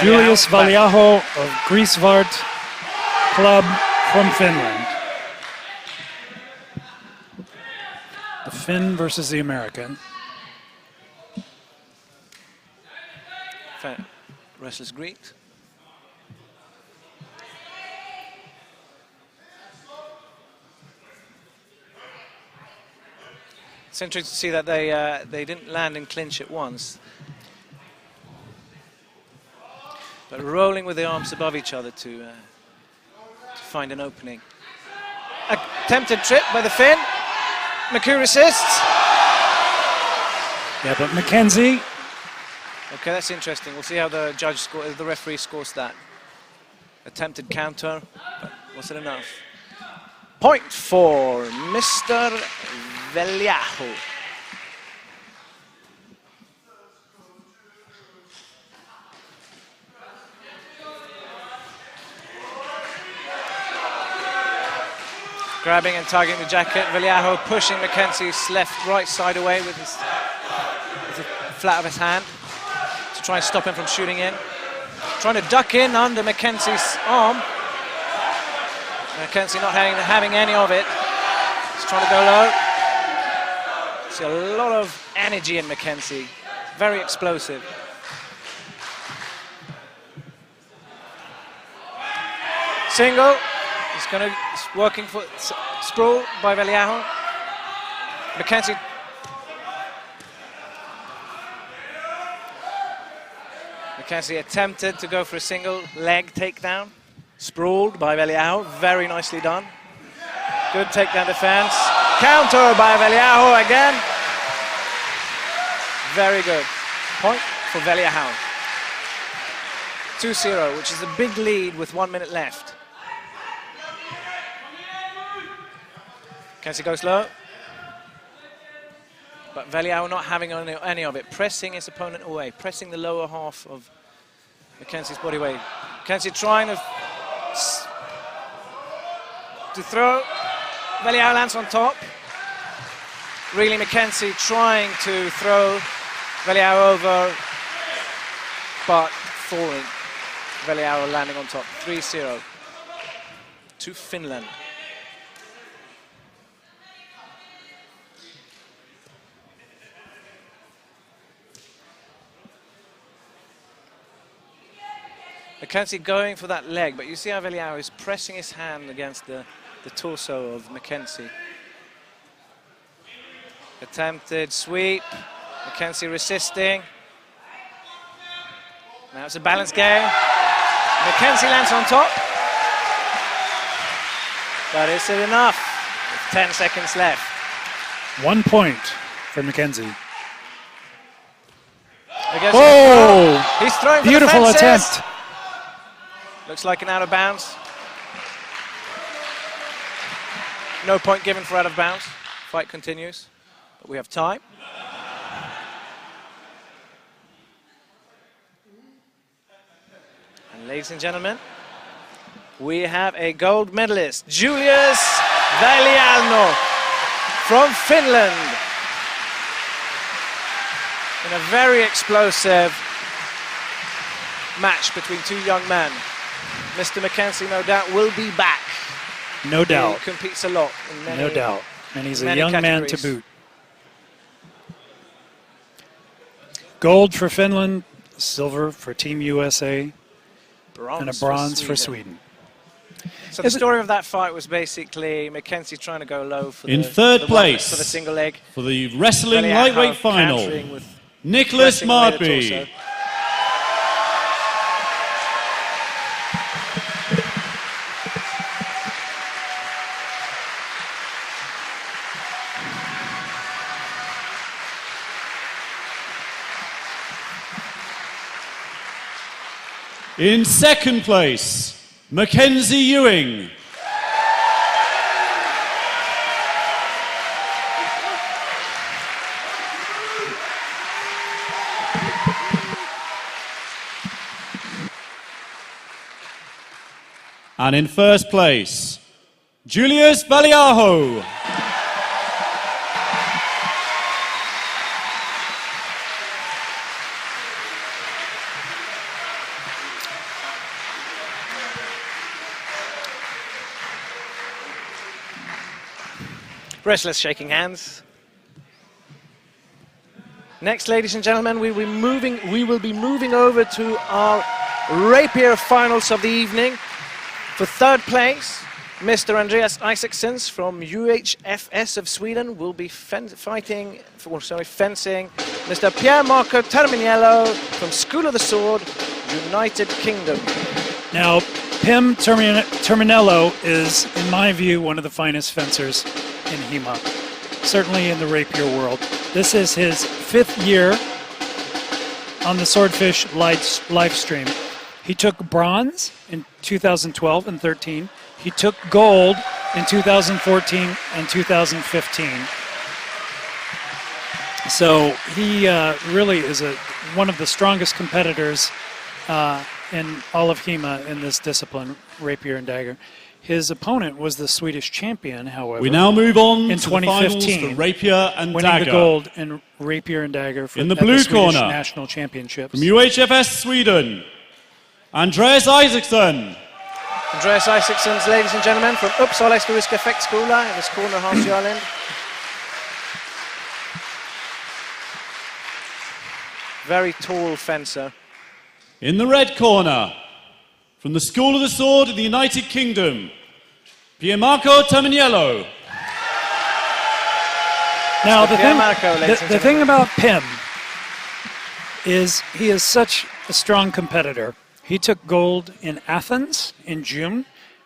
Julius Veljaho of Greifswald Club from Finland. The Finn versus the American. Wrestlers greet. It's interesting to see that they didn't land in clinch at once, but rolling with the arms above each other to find an opening. Attempted trip by the Finn. McHugh resists. Yeah, but Mackenzie. Okay, that's interesting. We'll see how the the referee scores that. Attempted counter, but was it enough? Point for Mr. Veljaho. Grabbing and tugging the jacket, Veljaho pushing Mackenzie's right side away with the flat of his hand to try and stop him from shooting in. Trying to duck in under Mackenzie's arm. Mackenzie not having any of it. He's trying to go low. See a lot of energy in Mackenzie. Very explosive. Single. He's working for sprawl by Veljaho. Mackenzie. Mackenzie attempted to go for a single leg takedown. Sprawled by Veljaho. Very nicely done. Good takedown defense. Counter by Veljaho again. Very good. Point for Veljaho. 2-0, which is a big lead with 1 minute left. Mackenzie goes low, but Veljaho not having any of it, pressing his opponent away, pressing the lower half of Mackenzie's body weight. Mackenzie trying to throw. Veljaho lands on top. Really, Mackenzie trying to throw Veljaho over, but falling. Veljaho landing on top. 3-0 to Finland. Mackenzie going for that leg, but you see how Veljaho is pressing his hand against the torso of Mackenzie. Attempted sweep, Mackenzie resisting. Now it's a balance game. Mackenzie lands on top. But is it enough? With 10 seconds left. 1 point for Mackenzie. Oh! He's throwing for Beautiful the fences. attempt. Looks like an out of bounds. No point given for out of bounds. Fight continues, but we have time. And ladies and gentlemen, we have a gold medalist, Julius Väliaho from Finland. In a very explosive match between two young men. Mr. Mackenzie, no doubt, will be back. No doubt. He competes a lot in many, no doubt. And he's a many young man categories. to boot. Gold for Finland, silver for Team USA, and a bronze for Sweden. So the story of that fight was basically Mackenzie trying to go low for in the, third for the place for the single leg. for the wrestling Väliaho lightweight final, countering with Nicholas pressing away the Martby. torso. In second place, Mackenzie Ewing. And in first place, Julius Väliaho. Wrestlers shaking hands. Next, ladies and gentlemen, we will be moving over to our rapier finals of the evening. For third place, Mr. Andreas Isaacsons from UHFS of Sweden will be fencing Mr. Pier Marco Terminiello from School of the Sword, United Kingdom. Now, Pim Terminello is, in my view, one of the finest fencers in HEMA, certainly in the rapier world. This is his 5th year on the Swordfish Livestream. He took bronze in 2012 and 13. He took gold in 2014 and 2015. So he really is one of the strongest competitors in all of HEMA in this discipline, rapier and dagger. His opponent was the Swedish champion, however. We now move on in to the finals 2015, for rapier and winning dagger. the gold in rapier and dagger In the at blue the Swedish corner, national championships. from UHFS Sweden, Andreas Isaksson. Andreas Isaacsons, ladies and gentlemen, from Uppsala Historiska Fäktskola in this corner, Hans Jarlind. Very tall fencer. In the red corner, from the School of the Sword in the United Kingdom, Pier Marco Terminiello. Now, the Pier Marco, ladies and thing gentlemen. about Pim is he is such a strong competitor. He took gold in Athens in June,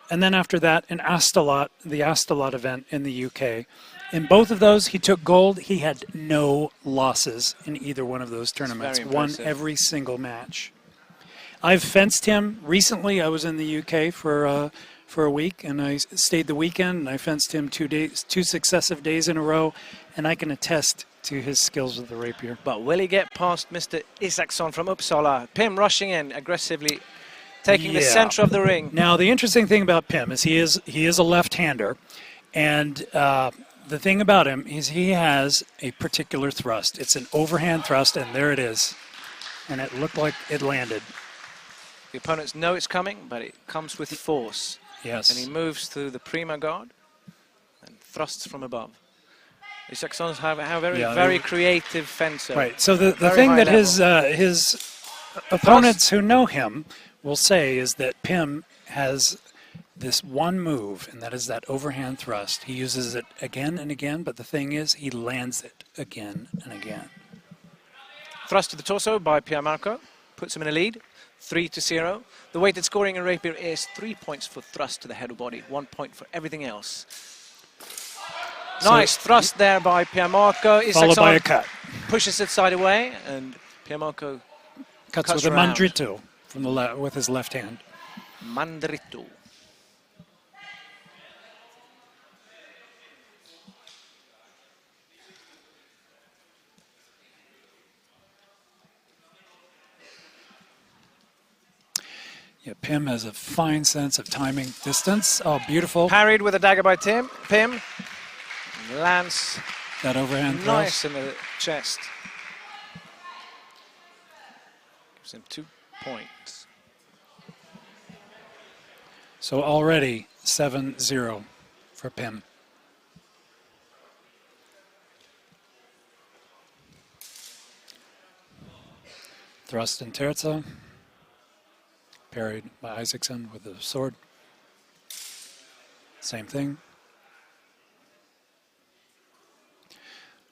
and then after that in Astolat, the Astolat event in the UK. In both of those, he took gold. He had no losses in either one of those tournaments. very Won impressive. every single match. I've fenced him recently. I was in the UK for a week, and I stayed the weekend, and I fenced him 2 successive days in a row, and I can attest to his skills with the rapier. But will he get past Mr. Isaksson from Uppsala? Pim rushing in aggressively, taking the center of the ring. Now, the interesting thing about Pim is he is a left-hander, and the thing about him is he has a particular thrust. It's an overhand thrust, and there it is. And it looked like it landed. The opponents know it's coming, but it comes with force. Yes. And he moves through the prima guard and thrusts from above. Isakssons have a very creative fencer. Right. So the Very thing high that his opponents who know him will say is that Pim has this one move, and that is that overhand thrust. He uses it again and again, but the thing is he lands it again and again. Thrust to the torso by Pier Marco. Puts him in a lead. 3-0. The weighted scoring in rapier is 3 points for thrust to the head or body, 1 point for everything else. Nice thrust there by Pier Marco. Followed by a cut. Pushes it side away, and Pier Marco Cuts with a around. mandrito from the with his left hand. Mandrito. Yeah, Pim has a fine sense of timing, distance. Oh, beautiful. Parried with a dagger by Pim. Lands That overhand nice thrust. in the chest. Gives him 2 points. So already 7-0 for Pim. Thrust and terza. Parried by Isaacson with the sword. Same thing.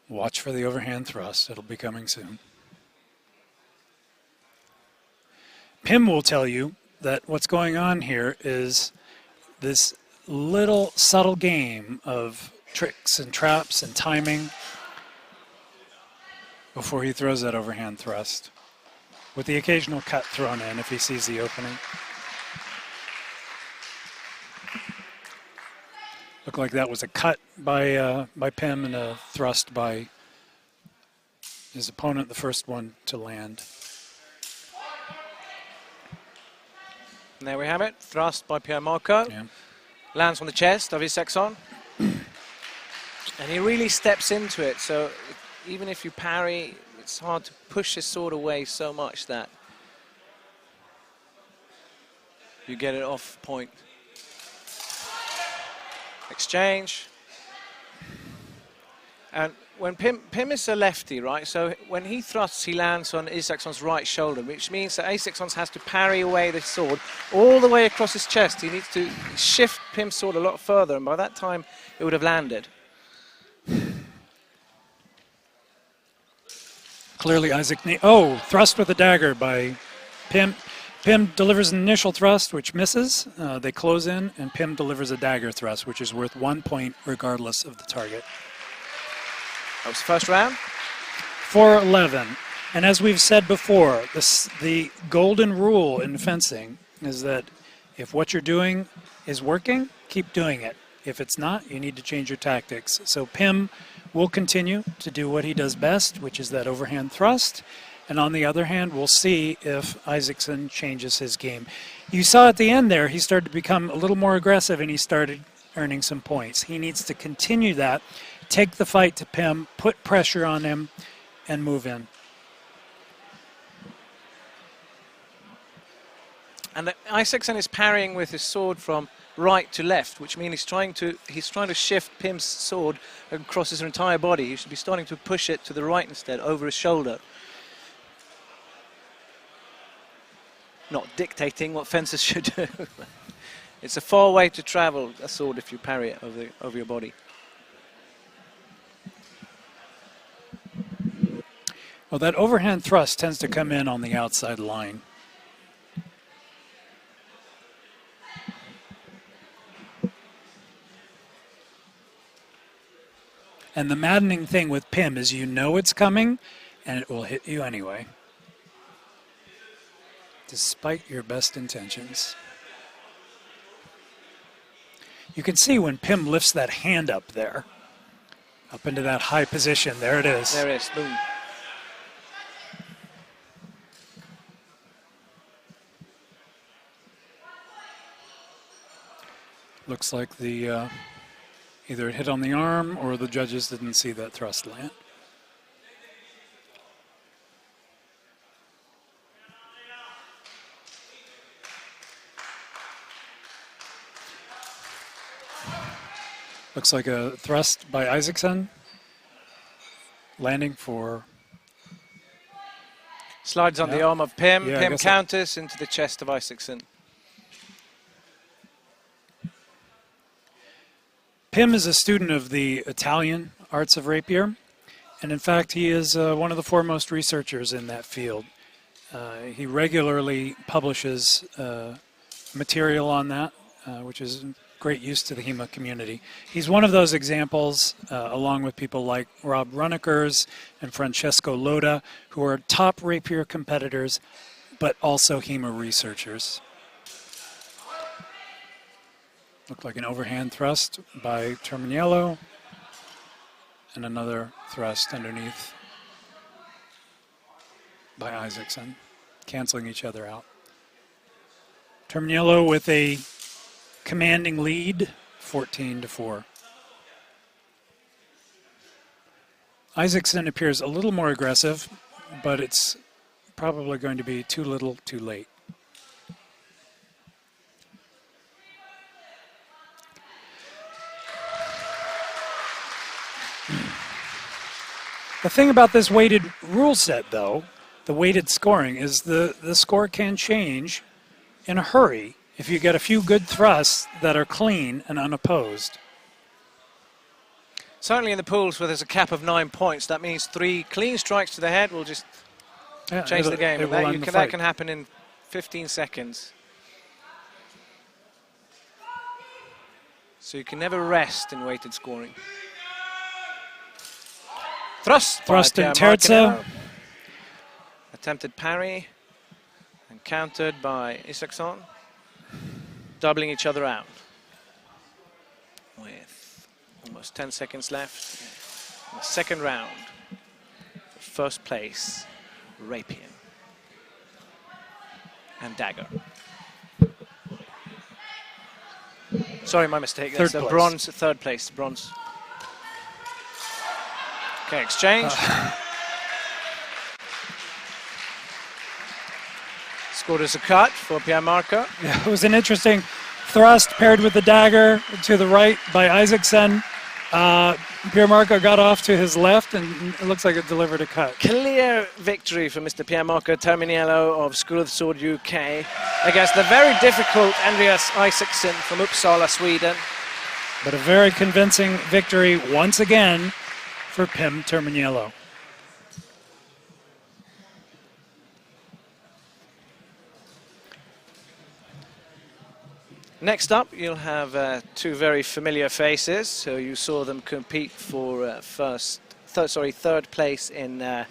Watch for the overhand thrust. It'll be coming soon. Pim will tell you that what's going on here is this little subtle game of tricks and traps and timing before he throws that overhand thrust, with the occasional cut thrown in if he sees the opening. Looked like that was a cut by Pim and a thrust by his opponent, the first one to land. And there we have it. Thrust by Pierre Marco. Yeah. Lands on the chest of Isaacson. And he really steps into it. So even if you parry, it's hard to push his sword away so much that you get it off point. Exchange. And when Pim is a lefty, right? So when he thrusts, he lands on Isaacson's right shoulder, which means that Isaacson has to parry away the sword all the way across his chest. He needs to shift Pim's sword a lot further, and by that time, it would have landed. Clearly Isaac, thrust with a dagger by Pim. Pim delivers an initial thrust, which misses. They close in, and Pim delivers a dagger thrust, which is worth 1 point regardless of the target. That was the first round. 4-11. And as we've said before, the golden rule in fencing is that if what you're doing is working, keep doing it. If it's not, you need to change your tactics. So Pim will continue to do what he does best, which is that overhand thrust. And on the other hand, we'll see if Isaacson changes his game. You saw at the end there, he started to become a little more aggressive and he started earning some points. He needs to continue that, take the fight to Pim, put pressure on him, and move in. And Isaacson is parrying with his sword from right to left, which means he's trying to shift Pim's sword across his entire body. He should be starting to push it to the right instead, over his shoulder. Not dictating what fencers should do. It's a far way to travel a sword if you parry it over your body. Well, that overhand thrust tends to come in on the outside line. And the maddening thing with Pim is you know it's coming, and it will hit you anyway, despite your best intentions. You can see when Pim lifts that hand up there, up into that high position. There it is. There it is. Boom. Looks like the either it hit on the arm or the judges didn't see that thrust land. Looks like a thrust by Isaacson, landing for... Slides on the arm of Pim. Yeah, Pim counters into the chest of Isaacson. Pim is a student of the Italian arts of rapier, and in fact he is one of the foremost researchers in that field. He regularly publishes material on that, which is great use to the HEMA community. He's one of those examples, along with people like Rob Runekers and Francesco Loda, who are top rapier competitors, but also HEMA researchers. Looked like an overhand thrust by Terminiello, and another thrust underneath by Isaacson, canceling each other out. Terminiello with a commanding lead, 14-4. Isaacson appears a little more aggressive, but it's probably going to be too little, too late. The thing about this weighted rule set, though, the weighted scoring, is the score can change in a hurry if you get a few good thrusts that are clean and unopposed. Certainly in the pools where there's a cap of 9 points, that means 3 clean strikes to the head will just change the game. That can happen in 15 seconds. So you can never rest in weighted scoring. Thrust and terza. Attempted parry and countered by Isaacson. Doubling each other out. With almost 10 seconds left. In the second round. First place, rapier and dagger. Sorry, my mistake. That's a bronze, third place, bronze. Okay, exchange. Scored as a cut for Pierre Marco. Yeah, it was an interesting thrust paired with the dagger to the right by Isaacson. Pierre Marco got off to his left, and it looks like it delivered a cut. Clear victory for Mr. Pierre Marco Terminiello of School of Sword UK against the very difficult Andreas Isaacson from Uppsala, Sweden. But a very convincing victory once again for Pim Terminiello. Next up, you'll have 2 very familiar faces. So you saw them compete for third place in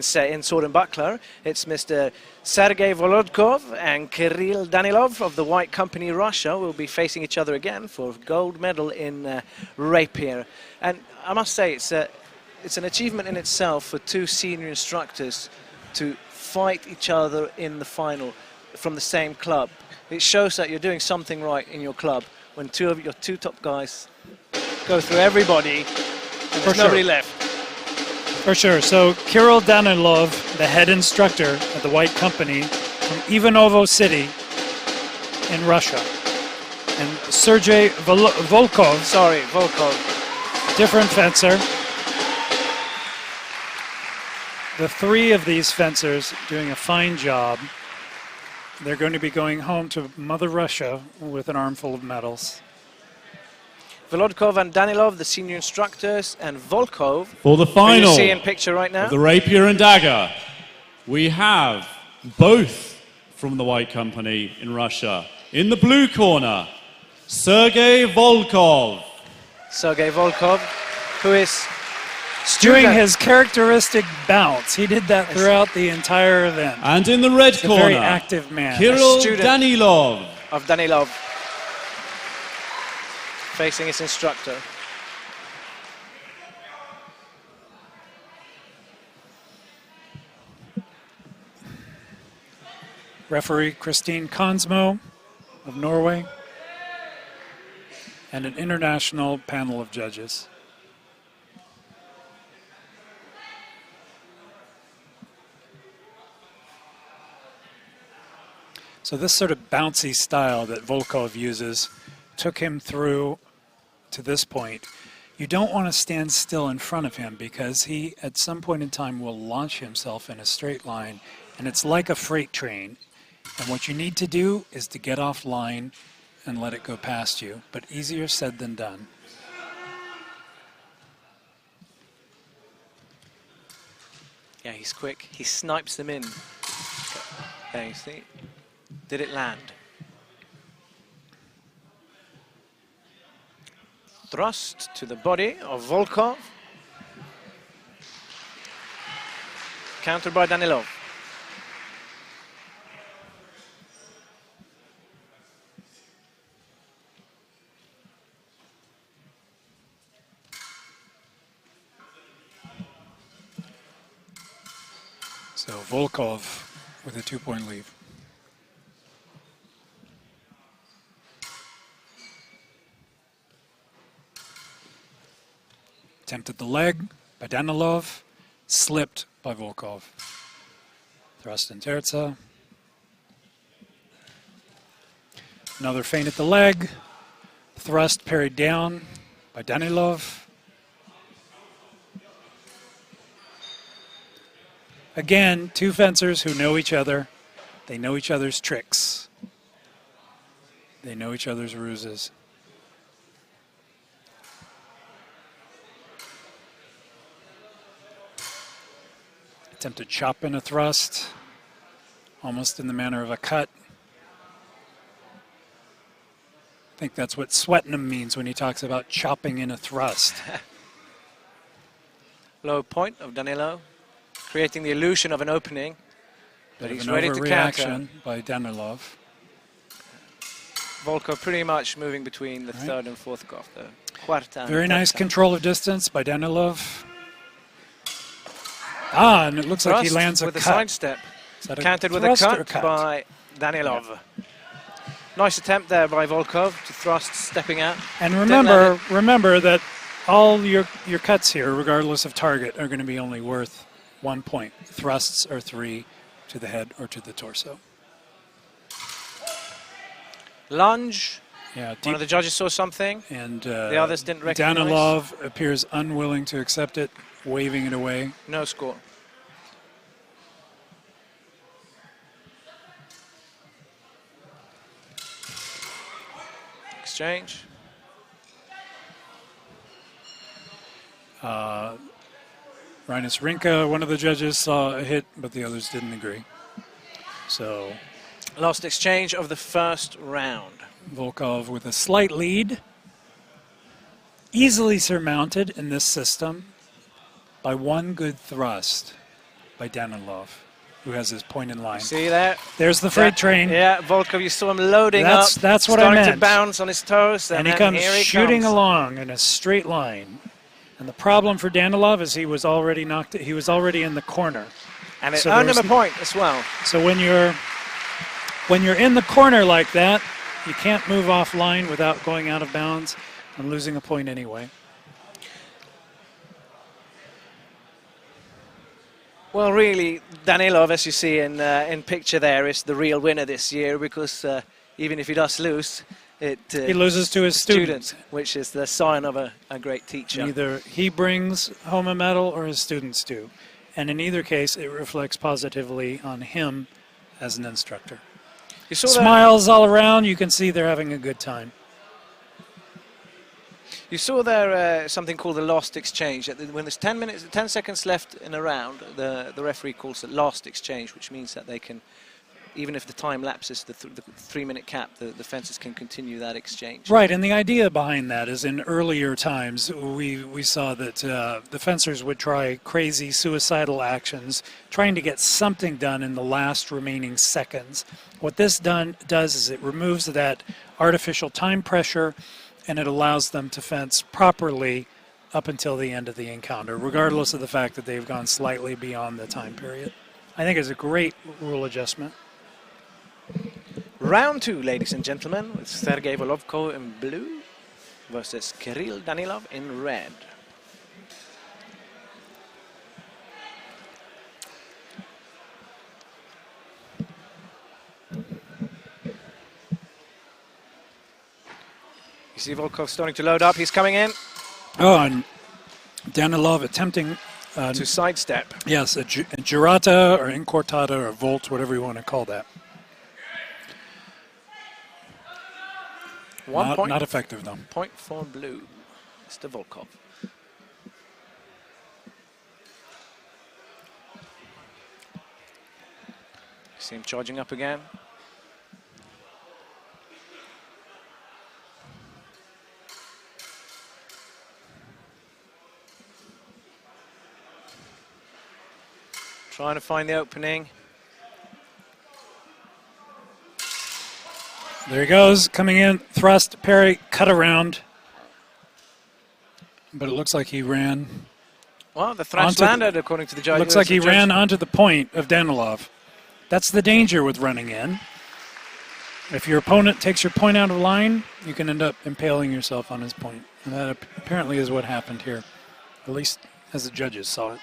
Sword and Buckler. It's Mr. Sergei Volodkov and Kirill Danilov of the White Company Russia will be facing each other again for gold medal in rapier. And I must say, it's an achievement in itself for 2 senior instructors to fight each other in the final from the same club. It shows that you're doing something right in your club when your two top guys go through everybody and there's nobody left. For sure. So Kirill Danilov, the head instructor at the White Company from Ivanovo City in Russia. And Sergei Volkov. Different fencer. The 3 of these fencers doing a fine job. They're going to be going home to Mother Russia with an armful of medals. Volodkov and Danilov, the senior instructors, and Volkov, for the final, who you see in picture right now, of the rapier and dagger, we have both from the White Company in Russia. In the blue corner, Sergei Volkov. Sergei Volkov, who is doing his characteristic bounce. He did that throughout the entire event. And in the red corner, a very active man. Kirill Danilov. Of Danilov, facing his instructor. Referee Christine Konsmo of Norway. And an international panel of judges. So this sort of bouncy style that Volkov uses took him through to this point. You don't want to stand still in front of him because he, at some point in time, will launch himself in a straight line, and it's like a freight train. And what you need to do is to get off line and let it go past you, but easier said than done. Yeah, he's quick. He snipes them in. There you see. Did it land? Thrust to the body of Volkov. Countered by Danilov. So Volkov with a 2-point lead. Attempted the leg by Danilov, slipped by Volkov. Thrust and terza. Another feint at the leg. Thrust parried down by Danilov. Again, two fencers who know each other. They know each other's tricks. They know each other's ruses. Attempted chop in a thrust, almost in the manner of a cut. I think that's what Swetnam means when he talks about chopping in a thrust. Low point of Danilo, creating the illusion of an opening, but he's ready to counter. By Danilov. Volkov pretty much moving between the third and fourth Goth. The very nice control of distance by Danilov. Ah, and it looks like he lands a with cut. a sidestep. Countered with a cut by Danilov. Nice attempt there by Volkov to thrust, stepping out. And remember that all your cuts here, regardless of target, are going to be only worth 1 point. Thrusts are 3 to the head or to the torso. Lunge. Yeah, one of the judges saw something, and the others didn't recognize. Danilov appears unwilling to accept it, waving it away. No score. Exchange. Rinus Rinka, one of the judges, saw a hit, but the others didn't agree. So, last exchange of the first round. Volkov with a slight lead, easily surmounted in this system by one good thrust by Danilov, who has his point in line. See that? There's the freight train. Yeah, Volkov, you saw him loading up. That's what I meant. Starting to bounce on his toes. And he comes shooting along in a straight line. And the problem for Danilov is he was already in the corner. And it earned him a point as well. So when you're in the corner like that, you can't move offline without going out of bounds and losing a point anyway. Well, really, Danilov, as you see in picture there, is the real winner this year because even if he does lose, he loses to his students, which is the sign of a great teacher. Either he brings home a medal or his students do. And in either case, it reflects positively on him as an instructor. You saw Smiles all around. You can see they're having a good time. You saw there something called the last exchange. When there's 10 seconds left in a round, the referee calls it last exchange, which means that they can, even if the time lapses the 3-minute cap, the fencers can continue that exchange. Right, and the idea behind that is in earlier times we saw that the fencers would try crazy suicidal actions, trying to get something done in the last remaining seconds. What this does is it removes that artificial time pressure, and it allows them to fence properly up until the end of the encounter, regardless of the fact that they've gone slightly beyond the time period. I think it's a great rule adjustment. Round 2, ladies and gentlemen, with Sergei Volovko in blue versus Kirill Danilov in red. You see Volkov starting to load up. He's coming in. Oh, and Danilov attempting to sidestep. Yes, a girata or incortada or volt, whatever you want to call that. Not effective, though. Point for blue, Mr. Volkov. See him charging up again. Trying to find the opening. There he goes, coming in, thrust, parry, cut around. But it looks like he ran. Well, the thrust landed, according to the judge. Looks like he ran onto the point of Danilov. That's the danger with running in. If your opponent takes your point out of line, you can end up impaling yourself on his point. And that apparently is what happened here at least as the judges saw it.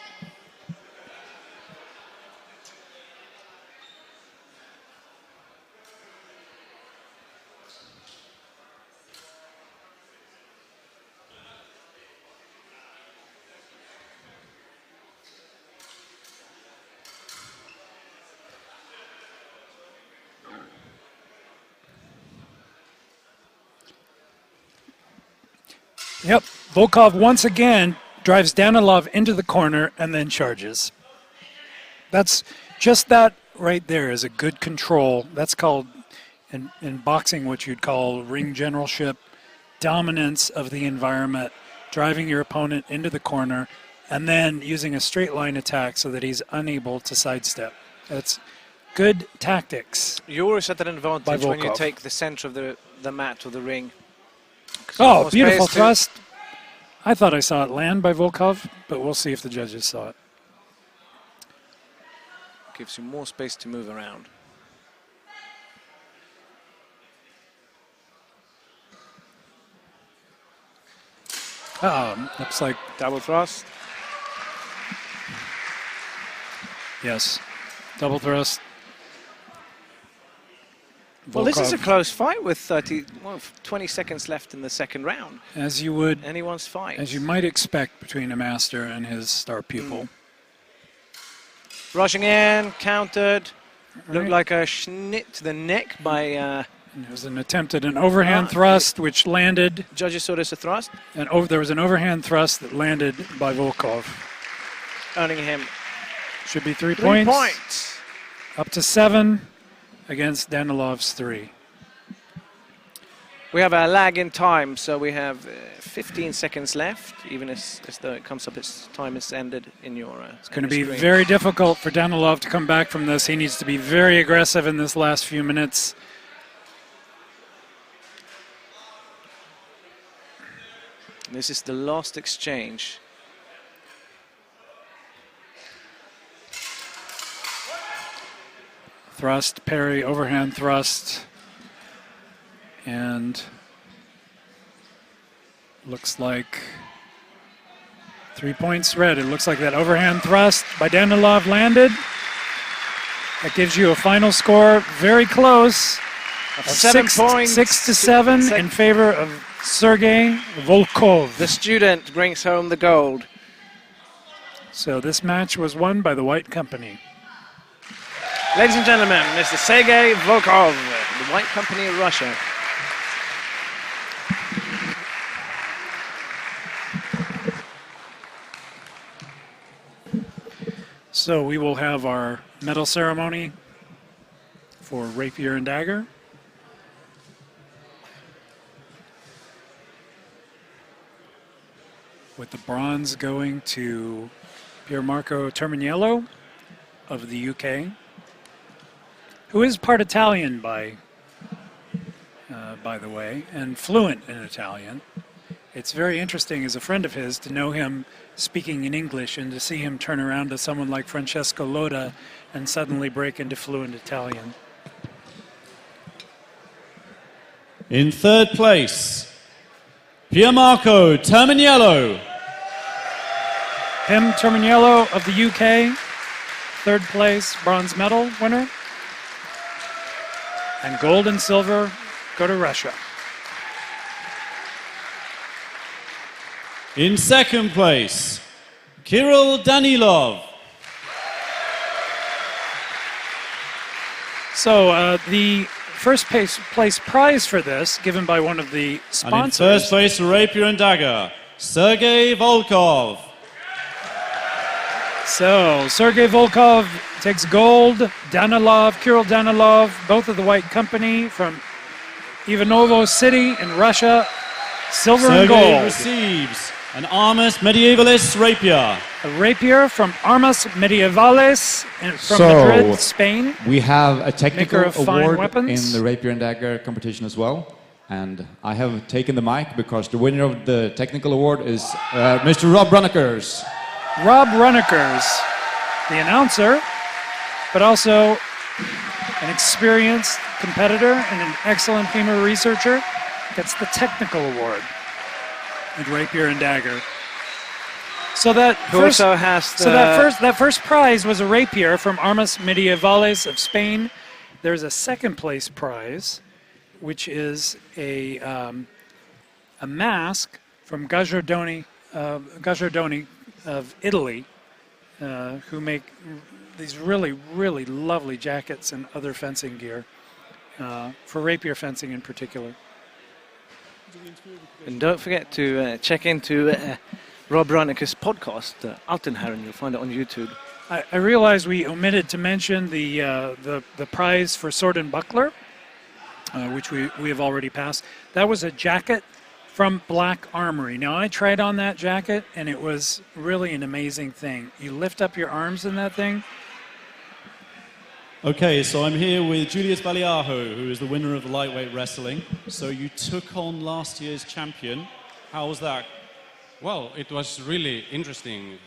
Yep, Volkov once again drives Danilov into the corner and then charges. That's just that right there is a good control. That's called, in boxing, what you'd call ring generalship, dominance of the environment, driving your opponent into the corner and then using a straight line attack so that he's unable to sidestep. That's good tactics. You always at an advantage when you Volkov. take the center of the mat or the ring. Oh, beautiful thrust. I thought I saw it land by Volkov, but we'll see if the judges saw it. Gives you more space to move around. Looks like, Double thrust. yes, double thrust. Well, this is a Volkov, close fight with 20 seconds left in the second round. as you would, Anyone's fight. as you might expect between a master and his star pupil. Rushing in, countered. Looked Right. like a schnit to the neck by It was an attempt at an overhand thrust, which landed, judges saw this a thrust, and there was an overhand thrust that landed by Volkov. earning him Should be 3 3 points. points. Up to 7 against Danilov's 3. We have a lag in time, so we have 15 seconds left, even as though it comes up as time is ended in your It's going to be very difficult for Danilov to come back from this. He needs to be very aggressive in this last few minutes. This is the last exchange. Thrust, parry, overhand thrust. And looks like 3 points red. It looks like that overhand thrust by Danilov landed. That gives you a final score very close. Of 7 points. 6 to 7 in favor of Sergei Volkov. The student brings home the gold. So this match was won by the White Company. Ladies and gentlemen, Mr. Sergei Volkov, the White Company of Russia. So we will have our medal ceremony for Rapier and Dagger. With the bronze going to Piermarco Terminiello of the UK, who is part Italian by the way, and fluent in Italian. It's very interesting as a friend of his to know him speaking in English and to see him turn around to someone like Francesco Loda and suddenly break into fluent Italian. In third place, Piermarco Terminiello. Pim Terminiello of the UK, third place bronze medal winner. And gold and silver go to Russia. In second place, Kirill Danilov. So the first place prize for this, given by one of the And in sponsors. first place, Rapier and Dagger, Sergei Volkov. So Sergei Volkov takes gold. Danilov, Kirill Danilov, both of the White Company from Ivanovo City in Russia, silver and Sergei gold. receives an Armus Medievalis Rapier. A rapier from Armas Medievales from So, Madrid, Spain. We have a technical Maker of fine award weapons. in the Rapier and Dagger competition as well. And I have taken the mic because the winner of the technical award is Mr. Rob Runnekers. Rob Runnekers, the announcer, but also an experienced competitor and an excellent HEMA researcher, gets the technical award at Rapier and Dagger. So that Who first, also has the... so that first prize was a rapier from Armas Medievales of Spain. There's a second place prize, which is a mask from Gagliardoni of Italy, who make these really, really lovely jackets and other fencing gear, for rapier fencing in particular. And don't forget to check into Rob Ronica's podcast, Altenherren. You'll find it on YouTube. I realize we omitted to mention the prize for sword and buckler, which we have already passed. That was a jacket from Black Armory. Now, I tried on that jacket, and it was really an amazing thing. You lift up your arms in that thing. Okay, so I'm here with Julius Baliaho, who is the winner of the lightweight wrestling. So you took on last year's champion. How was that? Well, it was really interesting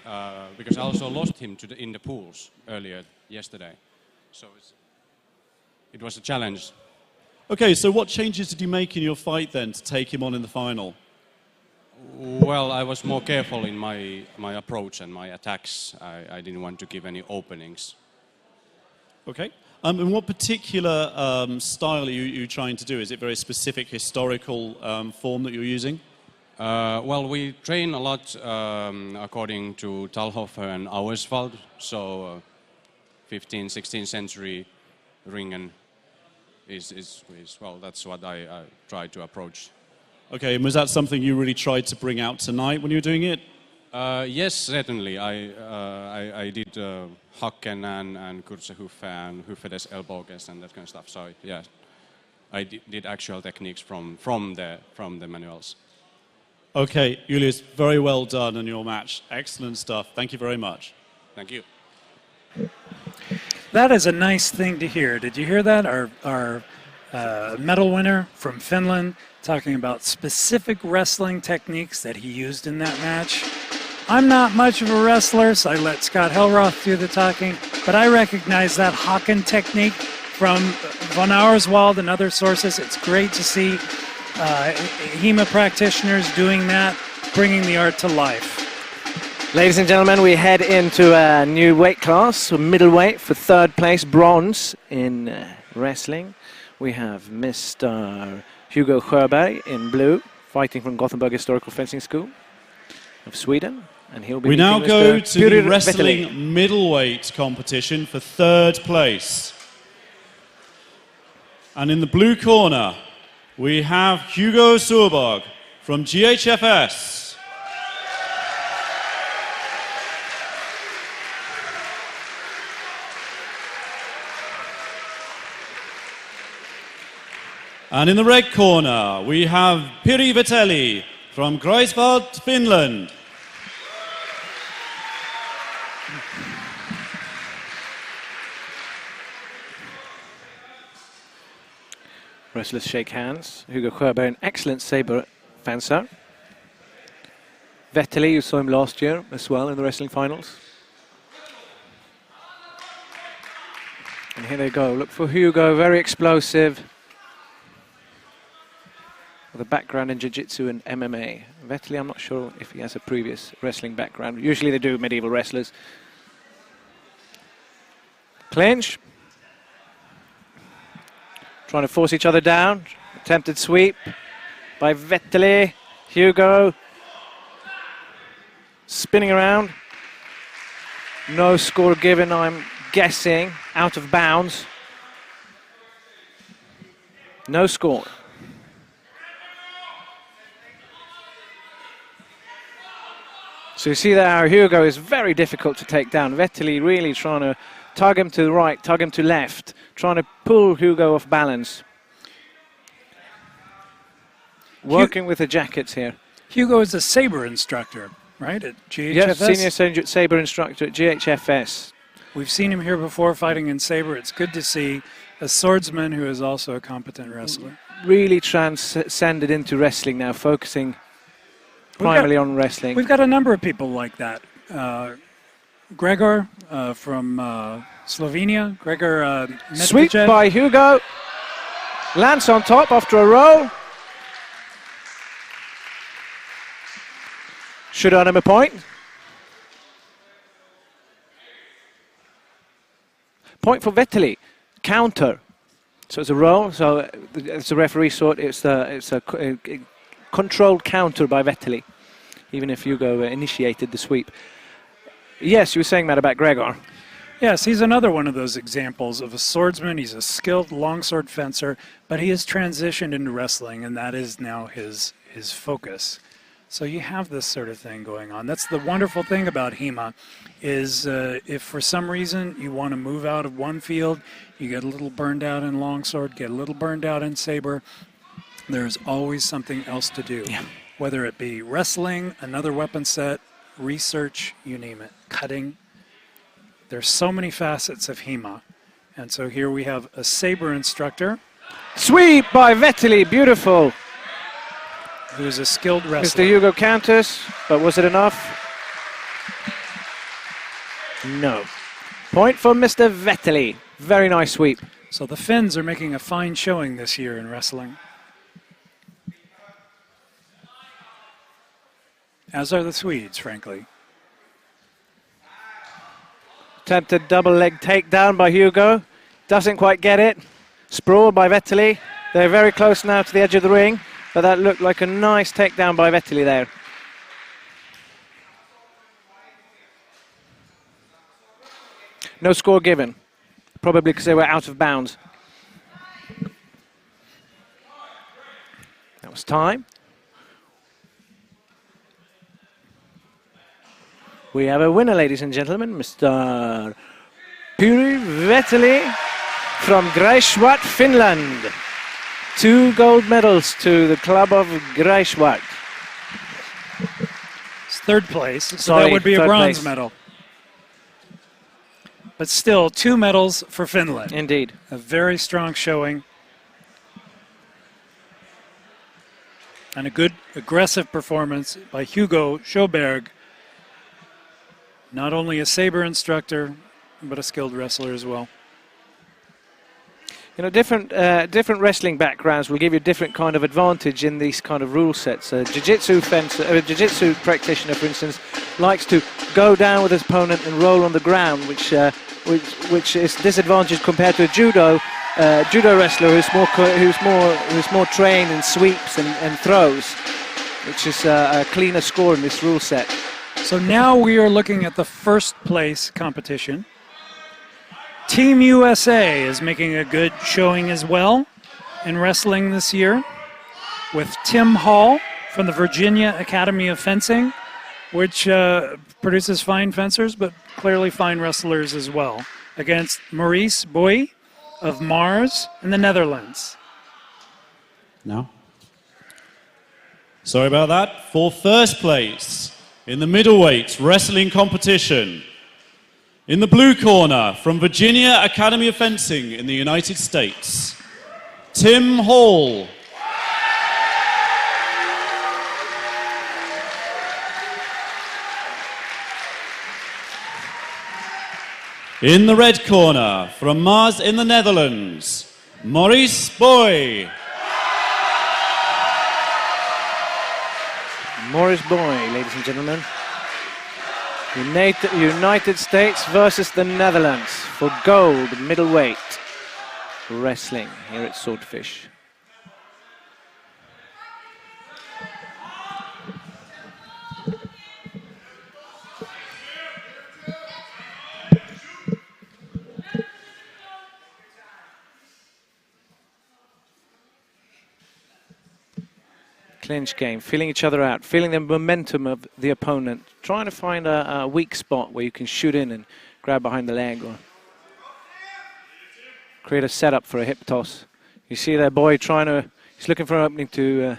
because I also lost him in the pools earlier yesterday. So it was a challenge. Okay, so what changes did you make in your fight then to take him on in the final? Well, I was more careful in my approach and my attacks. I didn't want to give any openings. Okay. And what particular style are you trying to do? Is it very specific historical form that you're using? Well, we train a lot according to Talhofer and Auerswald, so 15th, 16th century ringen is well, that's what I try to approach. Okay, and was that something you really tried to bring out tonight when you were doing it? Yes, certainly. I did Hacken and Kurzehuffe and Huffedes elbowguess and that kind of stuff. So yeah, I did actual techniques from the manuals. Okay, Julius, very well done on your match. Excellent stuff. Thank you very much. Thank you. That is a nice thing to hear. Did you hear that? Our medal winner from Finland talking about specific wrestling techniques that he used in that match. I'm not much of a wrestler, so I let Scott Hellroth do the talking, but I recognize that Haken technique from von Auerswald and other sources. It's great to see HEMA practitioners doing that, bringing the art to life. Ladies and gentlemen, we head into a new weight class, middleweight, for third place, bronze in wrestling. We have Mr. Hugo Sjöberg in blue, fighting from Gothenburg Historical Fencing School of Sweden. And he'll be we now go Mr. to the Pyrir wrestling Vetteli. middleweight competition for third place. And in the blue corner, we have Hugo Sjöberg from GHFS. And in the red corner, we have Pyrir Vetteli from Greifswald, Finland. Wrestlers shake hands. Hugo Sjöberg, an excellent saber fencer. Vetteli, you saw him last year as well in the wrestling finals. And here they go. Look for Hugo, very explosive. With a background in jiu-jitsu and MMA. Vetteli, I'm not sure if he has a previous wrestling background. Usually they do, medieval wrestlers. Clinch. Trying to force each other down. Attempted sweep by Vetteli. Hugo spinning around. No score given, I'm guessing. Out of bounds. No score. So you see that how Hugo is very difficult to take down. Vetteli really trying to tug him to the right, tug him to left, trying to pull Hugo off balance. Working with the jackets here. Hugo is a saber instructor, right, at GHFS? Yes, senior saber instructor at GHFS. We've seen him here before fighting in saber. It's good to see a swordsman who is also a competent wrestler. Really transcended into wrestling now, focusing primarily on wrestling. We've got a number of people like that. Gregor from Slovenia. Gregor Medvedev. Sweep by Hugo. Lands on top after a roll. Should earn him a point. Point for Vetteli. Counter. So it's a roll. So it's a referee sort. It's a controlled counter by Vetteli, even if Hugo initiated the sweep. Yes, you were saying, Matt, about Gregor. Yes, he's another one of those examples of a swordsman. He's a skilled longsword fencer, but he has transitioned into wrestling, and that is now his focus. So you have this sort of thing going on. That's the wonderful thing about HEMA, is if for some reason you want to move out of one field, you get a little burned out in longsword, get a little burned out in saber, there's always something else to do. Yeah. Whether it be wrestling, another weapon set, research, you name it, cutting. There's so many facets of HEMA. And so here we have a saber instructor. Sweep by Vetteli, beautiful. Who's a skilled wrestler. Mr. Hugo counters, but was it enough? No. Point for Mr. Vetteli. Very nice sweep. So the Finns are making a fine showing this year in wrestling. As are the Swedes, frankly. Attempted double leg takedown by Hugo. Doesn't quite get it. Sprawled by Vetteli. They're very close now to the edge of the ring, but that looked like a nice takedown by Vetteli there. No score given. Probably because they were out of bounds. That was time. We have a winner, ladies and gentlemen, Mr. Pyry Vetteli from Greifswald, Finland. 2 gold medals to the club of Greifswald. It's third place, so Sorry, that would be a third bronze place. medal. But still, 2 medals for Finland. Indeed. A very strong showing. And a good aggressive performance by Hugo Sjöberg. Not only a saber instructor, but a skilled wrestler as well. You know, different wrestling backgrounds will give you different kind of advantage in these kind of rule sets. A jiu-jitsu practitioner, for instance, likes to go down with his opponent and roll on the ground, which is disadvantaged compared to a judo wrestler who's more trained in sweeps and throws, which is a cleaner score in this rule set. So now we are looking at the first place competition. Team USA is making a good showing as well in wrestling this year, with Tim Hall from the Virginia Academy of Fencing, which produces fine fencers, but clearly fine wrestlers as well, against Maurice Boy of Mars in the Netherlands. No. Sorry about that. For first place in the middleweight wrestling competition, in the blue corner from Virginia Academy of Fencing in the United States, Tim Hall. In the red corner from Mars in the Netherlands, Maurice Boy. Maurice Boy, ladies and gentlemen. United States versus the Netherlands for gold middleweight wrestling here at Swordfish. Clinch game, feeling each other out, feeling the momentum of the opponent, trying to find a weak spot where you can shoot in and grab behind the leg or create a setup for a hip toss. You see that Boy he's looking for an opening to...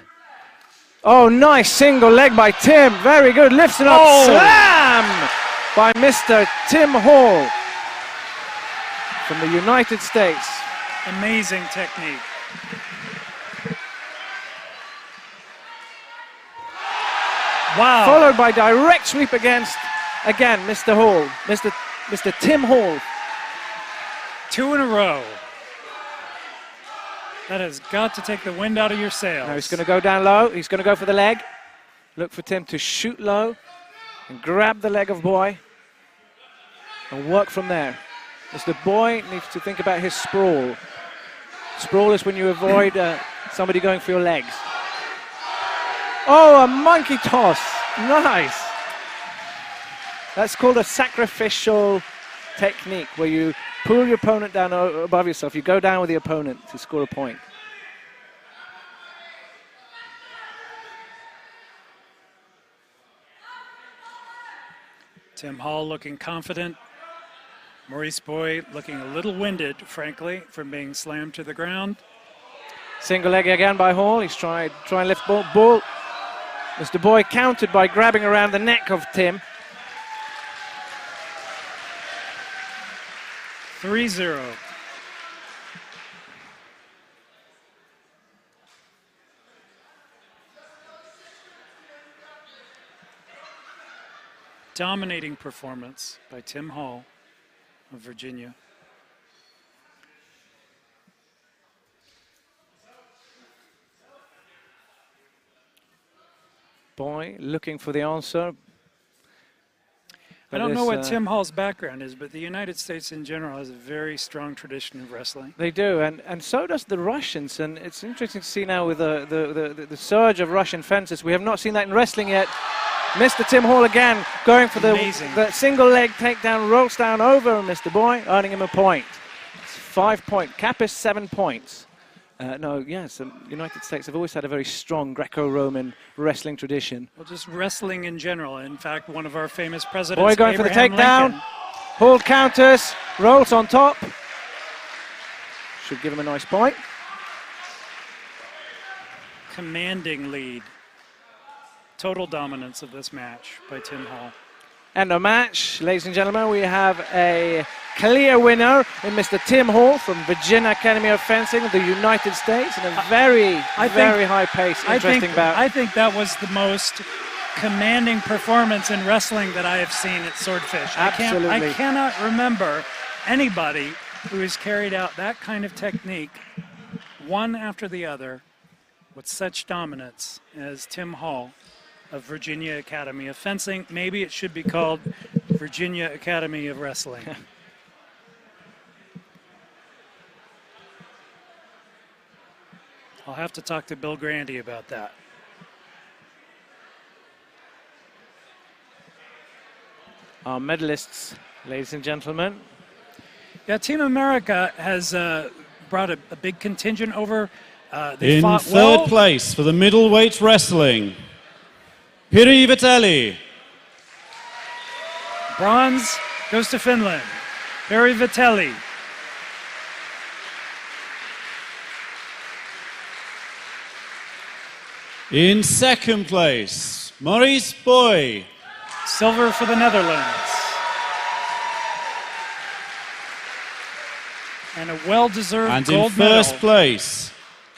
oh, nice single leg by Tim, very good, lifts it up, slam by Mr. Tim Hall from the United States. Amazing technique. Wow. Followed by direct sweep against, again, Mr. Hall, Mr. Tim Hall. 2 in a row. That has got to take the wind out of your sails. Now he's going to go down low. He's going to go for the leg. Look for Tim to shoot low and grab the leg of Boy and work from there. Mr. Boy needs to think about his sprawl. Sprawl is when you avoid somebody going for your legs. Oh, a monkey toss. Nice. That's called a sacrificial technique, where you pull your opponent down above yourself. You go down with the opponent to score a point. Tim Hall looking confident. Maurice Boy looking a little winded, frankly, from being slammed to the ground. Single leg again by Hall. He's trying to lift ball. Mr. Boy countered by grabbing around the neck of Tim. 3-0. Dominating performance by Tim Hall of Virginia. Boy looking for the answer. I don't know what Tim Hall's background is, but the United States in general has a very strong tradition of wrestling. They do, and so does the Russians. And it's interesting to see now with the surge of Russian fencers. We have not seen that in wrestling yet. Mr. Tim Hall again going for the single leg takedown, rolls down over Mr. Boy, earning him a point. It's 5 point. Cap is 7 points. The United States have always had a very strong Greco-Roman wrestling tradition. Well, just wrestling in general. In fact, one of our famous presidents, Boy going Abraham for the takedown. Lincoln. Hall counters, rolls on top. Should give him a nice point. Commanding lead. Total dominance of this match by Tim Hall. And a match, ladies and gentlemen, we have a clear winner in Mr. Tim Hall from Virginia Academy of Fencing of the United States in a very high pace, interesting bout. I think that was the most commanding performance in wrestling that I have seen at Swordfish. Absolutely. I cannot remember anybody who has carried out that kind of technique, one after the other, with such dominance as Tim Hall of Virginia Academy of Fencing. Maybe it should be called Virginia Academy of Wrestling. I'll have to talk to Bill Grandy about that. Our medalists, ladies and gentlemen. Yeah, Team America has brought a big contingent over. In third place for the middleweight wrestling, Piri Vitelli. Bronze goes to Finland, Piri Vitelli. In second place, Maurice Boy. Silver for the Netherlands. And a well-deserved And gold in first place,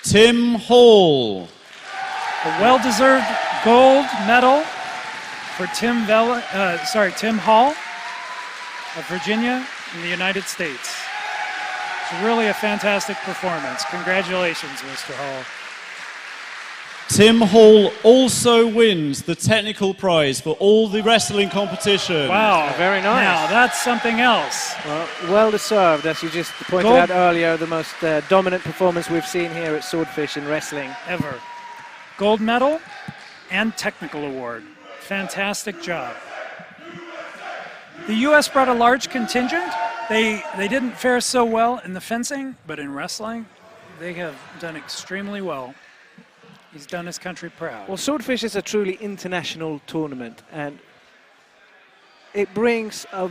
Tim Hall. A well-deserved gold medal for Tim Hall of Virginia in the United States. It's really a fantastic performance. Congratulations, Mr. Hall. Tim Hall also wins the technical prize for all the wrestling competition. Wow. Very nice. Now, that's something else. Well deserved, as you just pointed out earlier, the most dominant performance we've seen here at Swordfish in wrestling. Ever. Gold medal and technical award. Fantastic job. The U.S. brought a large contingent. They didn't fare so well in the fencing, but in wrestling, they have done extremely well. He's done his country proud. Well, Swordfish is a truly international tournament, and it brings a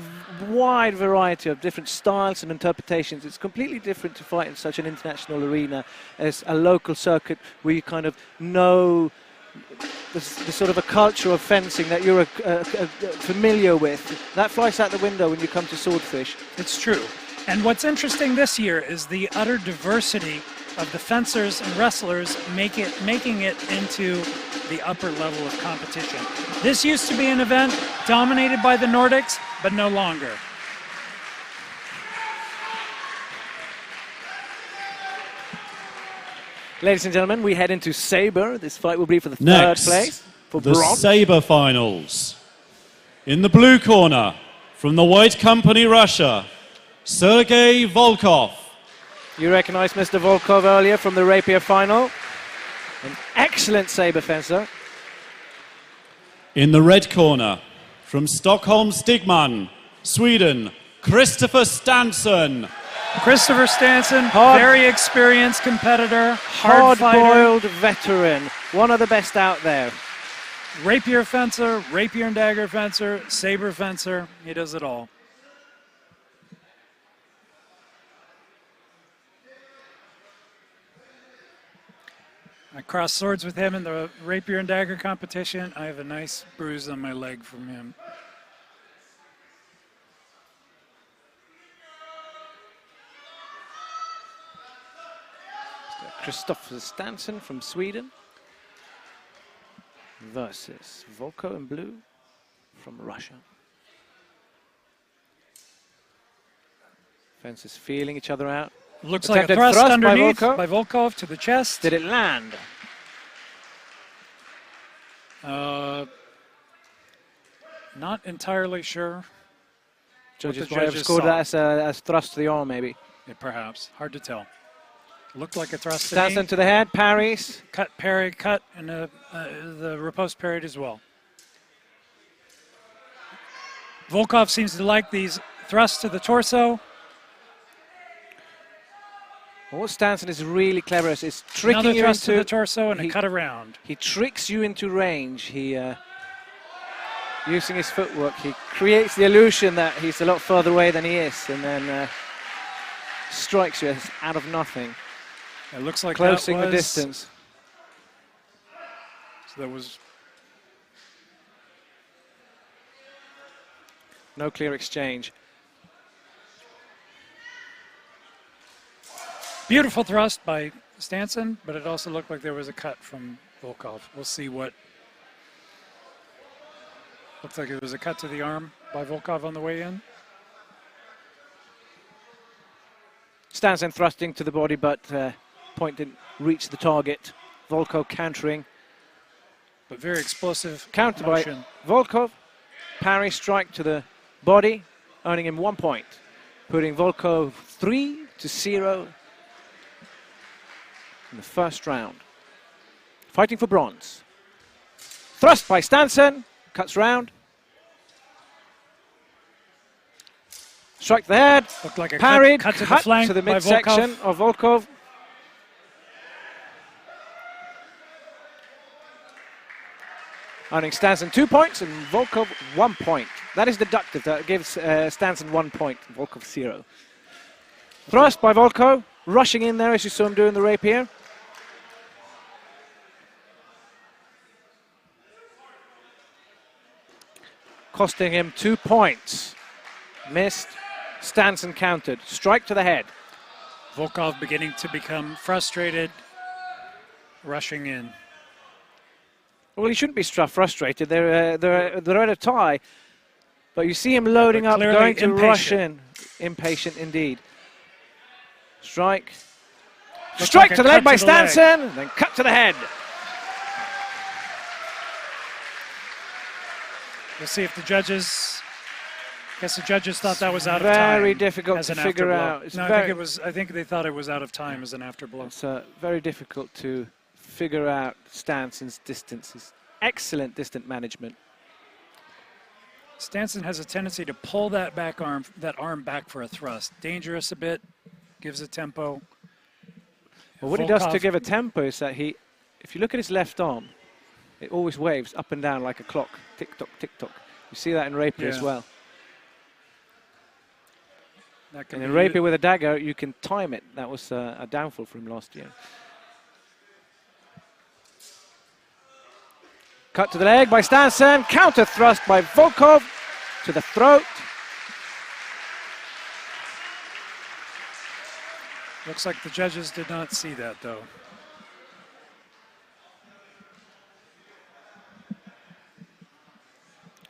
wide variety of different styles and interpretations. It's completely different to fight in such an international arena as a local circuit where you kind of know the sort of a culture of fencing that you're familiar with. That flies out the window when you come to Swordfish. It's true. And what's interesting this year is the utter diversity of the fencers and wrestlers making it into the upper level of competition. This used to be an event dominated by the Nordics, but no longer. Ladies and gentlemen, we head into Sabre. This fight will be for the third place. For the bronze. Sabre finals. In the blue corner, from the White Company, Russia, Sergei Volkov. You recognise Mr. Volkov earlier from the rapier final. An excellent saber fencer. In the red corner, from Stockholm Stigman, Sweden, Christopher Stansson. Christopher Stansson, very experienced competitor, hard-boiled veteran, one of the best out there. Rapier fencer, rapier and dagger fencer, saber fencer, he does it all. I crossed swords with him in the rapier and dagger competition. I have a nice bruise on my leg from him. Christopher Stansson from Sweden versus Volkov in blue from Russia. Fences feeling each other out. Looks like a thrust underneath by Volkov to the chest. Did it land? Not entirely sure. Judges might have scored that as thrust to the arm, maybe. Yeah, perhaps. Hard to tell. Looked like a thrust. Stansson to the head, parries. Cut, parry, cut, and the riposte parried as well. Volkov seems to like these thrusts to the torso. What Stansson is really clever is tricking Another you thrust into to the torso and a cut around. He tricks you into range. He, using his footwork, he creates the illusion that he's a lot further away than he is, and then strikes you out of nothing. It looks like closing the distance. So that was no clear exchange. Beautiful thrust by Stansson, but it also looked like there was a cut from Volkov. We'll see what. Looks like it was a cut to the arm by Volkov on the way in. Stansson thrusting to the body, but point didn't reach the target. Volkov countering. But very explosive counter motion by Volkov. Parry strike to the body, earning him 1 point. Putting Volkov 3-0 in the first round. Fighting for bronze. Thrust by Stansson, cuts round. Strike the head, looked like a parried, cut to the flank to the midsection of Volkov. Earning Stansson 2 points and Volkov 1 point. That is deductive, that gives Stansson 1 point, Volkov 0. Thrust by Volkov, rushing in there as you saw him doing the rapier. Costing him 2 points. Missed. Stansson countered. Strike to the head. Volkov beginning to become frustrated, rushing in. Well, he shouldn't be frustrated. They're at a tie. But you see him loading up, going to rush in. Impatient indeed. Strike. Strike to the leg by Stansson, then cut to the head. We'll see if the judges. I guess the judges thought that was out of time. Very difficult to figure out. No, I think they thought it was out of time as an afterblow. It's very difficult to figure out Stansson's distances. Excellent distant management. Stansson has a tendency to pull that arm back for a thrust. Dangerous a bit, gives a tempo. Well, what he does to give a tempo is that if you look at his left arm, it always waves up and down like a clock. Tick-tock, tick-tock. You see that in rapier as well. And in rapier with a dagger, you can time it. That was a downfall for him last year. Cut to the leg by Stansson. Counter thrust by Volkov to the throat. Looks like the judges did not see that, though.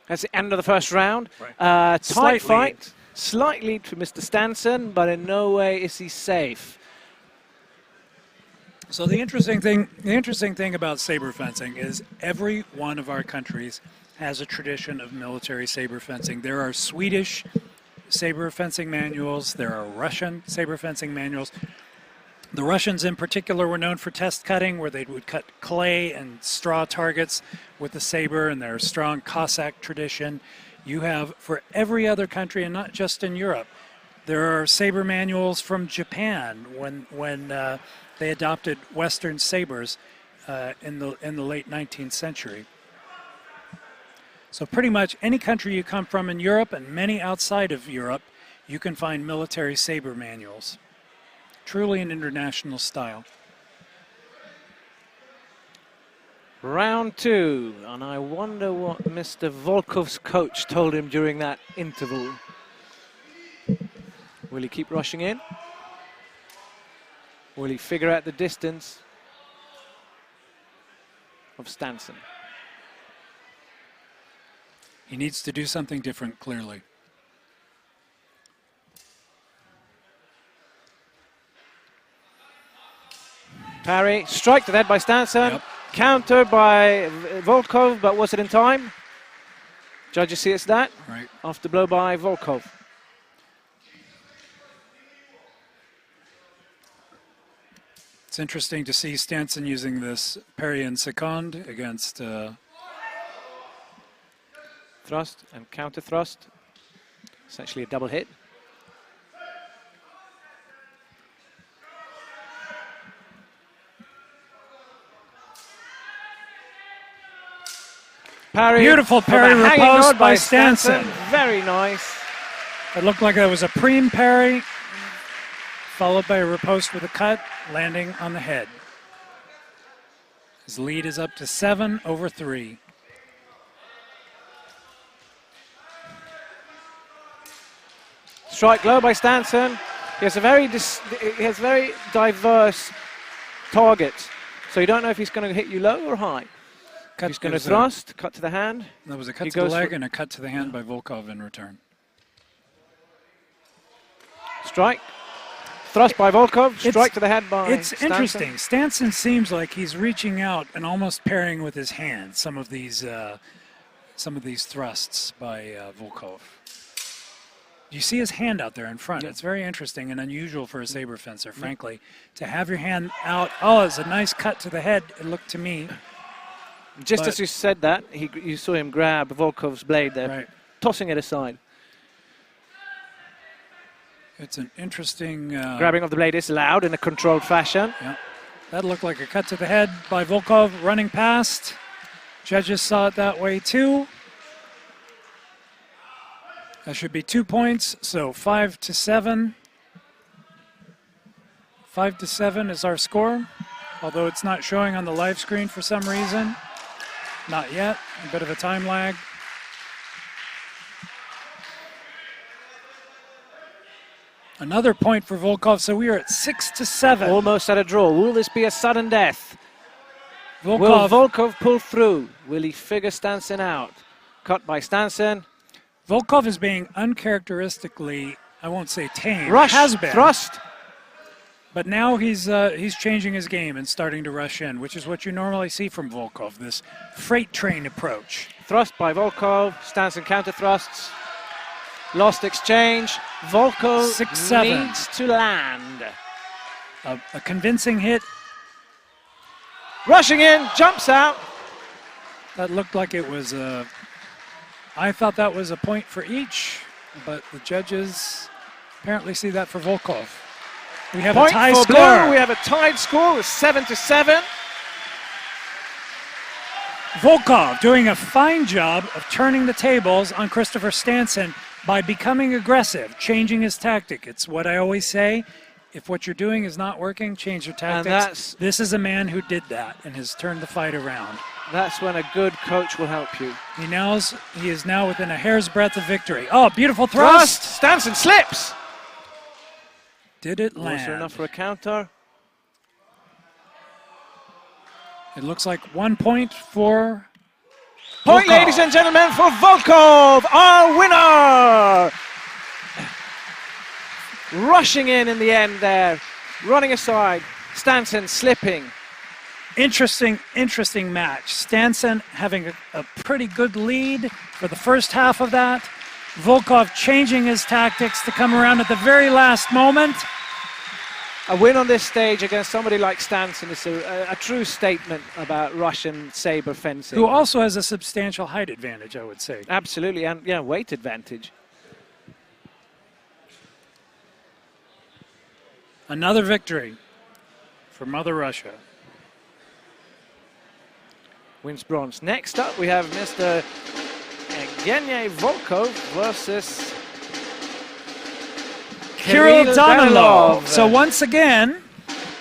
That's the end of the first round. Right. Tight fight. Slight lead for Mr. Stansson, but in no way is he safe. So the interesting thing about saber fencing is every one of our countries has a tradition of military saber fencing. There are Swedish saber fencing manuals. There are Russian saber fencing manuals. The Russians in particular were known for test cutting, where they would cut clay and straw targets with the saber, and their strong Cossack tradition. You have, for every other country, and not just in Europe, there are saber manuals from Japan when they adopted Western sabers in the late 19th century. So pretty much any country you come from in Europe and many outside of Europe, you can find military saber manuals. Truly an international style. Round 2, and I wonder what Mr. Volkov's coach told him during that interval. Will he keep rushing in? Will he figure out the distance of Stanson? He needs to do something different, clearly. Parry, strike to the head by Stanson. Yep. Counter by Volkov, but was it in time? Judges see it's that. Right. After blow by Volkov. It's interesting to see Stanson using this parry and second against Thrust and counter thrust. Essentially a double hit. Parry. Beautiful parry from a hanging riposte rod by Stanson. Very nice. It looked like that was a preem parry, followed by a riposte with a cut, landing on the head. His lead is up to 7/3. Strike low by Stanson. He has a very diverse target, so you don't know if he's going to hit you low or high. He's going to thrust, cut to the hand. That was a cut to the leg and a cut to the hand by Volkov in return. Strike. Thrust by Volkov. Strike to the head by It's Stanson. interesting. Stanson seems like he's reaching out and almost parrying with his hand some of these thrusts by Volkov. You see his hand out there in front. Yeah. It's very interesting and unusual for a saber fencer, frankly, to have your hand out. Oh, it's a nice cut to the head, it looked to me. Just as you said that, you saw him grab Volkov's blade there, Right. tossing it aside. It's an interesting... Grabbing of the blade is allowed in a controlled fashion. Yeah. That looked like a cut to the head by Volkov running past. Judges saw it that way too. That should be 2 points, so 5-7. 5-7 is our score, although it's not showing on the live screen for some reason. Not yet, a bit of a time lag. Another point for Volkov, so we are at 6-7. Almost at a draw. Will this be a sudden death? Volkov, Will Volkov pull through? Will he figure Stanson out? Cut by Stanson. Volkov is being uncharacteristically, I won't say tame, Rush, has been. thrust. But now he's changing his game and starting to rush in, which is what you normally see from Volkov, this freight train approach. Thrust by Volkov. Stanson counter thrusts. Lost exchange. Volkov 6-7. needs to land. A convincing hit. Rushing in, jumps out. That looked like it was I thought that was a point for each, but the judges apparently see that for Volkov. We have Point a tie for score. Blue. We have a tied score with 7-7. Volkov doing a fine job of turning the tables on Christopher Stanson by becoming aggressive, changing his tactic. It's what I always say. If what you're doing is not working, change your tactics. This is a man who did that and has turned the fight around. That's when a good coach will help you. He is now within a hair's breadth of victory. Oh, beautiful thrust. Stanson slips. Did it land? Was there enough for a counter? It looks like 1 point for Point, Volkov. ladies and gentlemen, for Volkov, our winner! Rushing in the end there, running aside, Stanson slipping. Interesting match. Stanson having a pretty good lead for the first half of that. Volkov changing his tactics to come around at the very last moment. A win on this stage against somebody like Stanson is a true statement about Russian saber fencing. Who also has a substantial height advantage, I would say. Absolutely, and yeah, weight advantage. Another victory for Mother Russia. Wins bronze. Next up, we have Mr. Evgeny Volkov versus Kirill Danilov. So once again,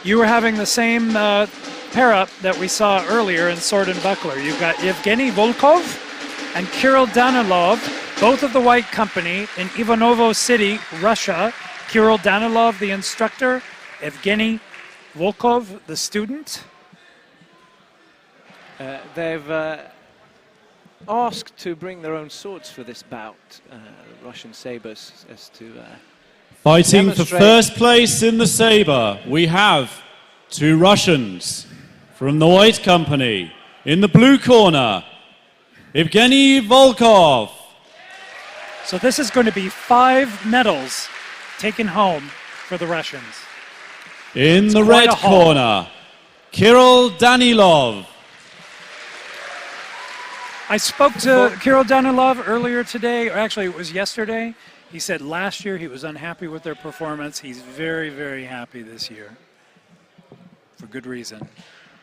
you were having the same pair-up that we saw earlier in Sword and Buckler. You've got Evgeny Volkov and Kirill Danilov, both of the White Company in Ivanovo City, Russia. Kirill Danilov, the instructor, Evgeny Volkov, the student. They've asked to bring their own swords for this bout, Russian sabers, as to Fighting for demonstrate. first place in the saber, we have two Russians from the White Company. In the blue corner, Evgeny Volkov. So this is going to be 5 medals taken home for the Russians. In the quite red a haul. corner, Kirill Danilov. I spoke to Kirill Danilov earlier today, or actually it was yesterday. He said last year he was unhappy with their performance. He's very, very happy this year, for good reason.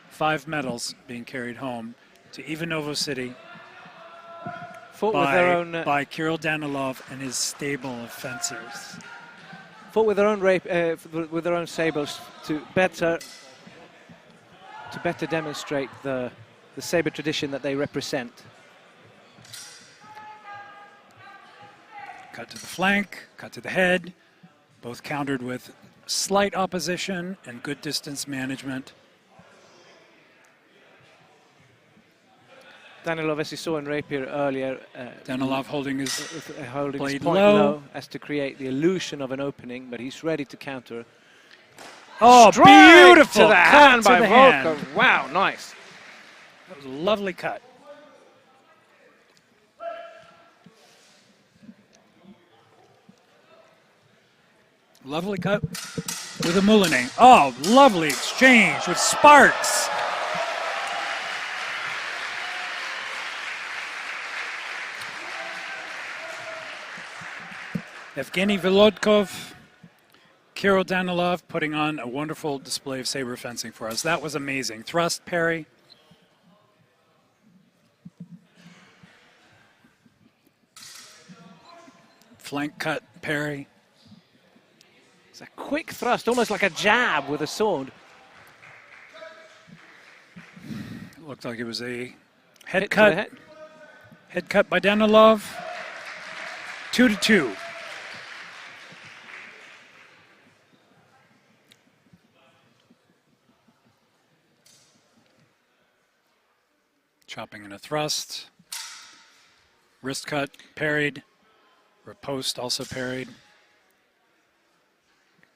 5 medals being carried home to Ivanovo City fought with their own by Kirill Danilov and his stable of fencers. fought with their own sabers to better demonstrate the saber tradition that they represent. Cut to the flank, cut to the head, both countered with slight opposition and good distance management. Danilov, as you saw in rapier earlier, Danilov holding his holding his blade point low. as to create the illusion of an opening, but he's ready to counter. Oh, Straight beautiful! to the cut hand to by the Volkov. hand. Wow, nice. That was a lovely cut. Lovely cut with a moulinet. Oh, lovely exchange with sparks. Evgeny Volodkov, Kirill Danilov putting on a wonderful display of saber fencing for us. That was amazing. Thrust, parry. Flank cut, parry. It's a quick thrust, almost like a jab with a sword. It looked like it was a Hit head to the cut. head. Head cut by Danilov. 2-2. Chopping in a thrust. Wrist cut, parried. Riposte also parried.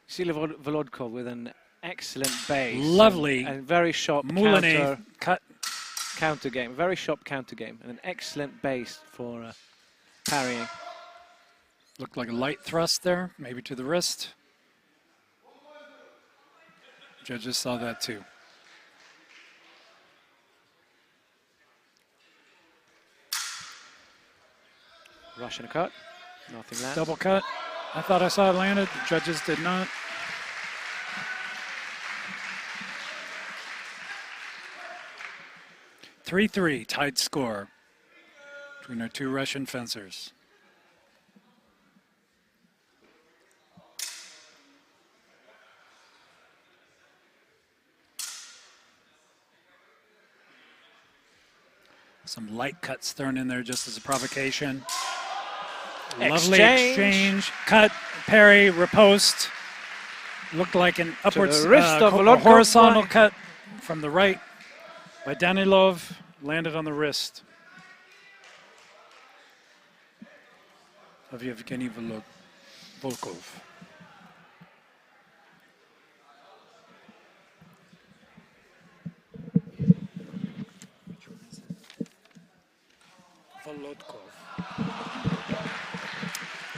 Volodkov with an excellent base. Lovely and very sharp moulinet cut. counter game. Very sharp counter game and an excellent base for parrying. Looked like a light thrust there, maybe to the wrist. Judges saw that too. Russian cut. Nothing lands. Double cut. I thought I saw it landed. The judges did not. (3-3) tied score between our two Russian fencers. Some light cuts thrown in there just as a provocation. Lovely exchange. Cut, parry, riposte. Looked like an upwards, the wrist of a horizontal cut from the right by Danilov. Landed on the wrist of Evgeny Volkov. Volodkov.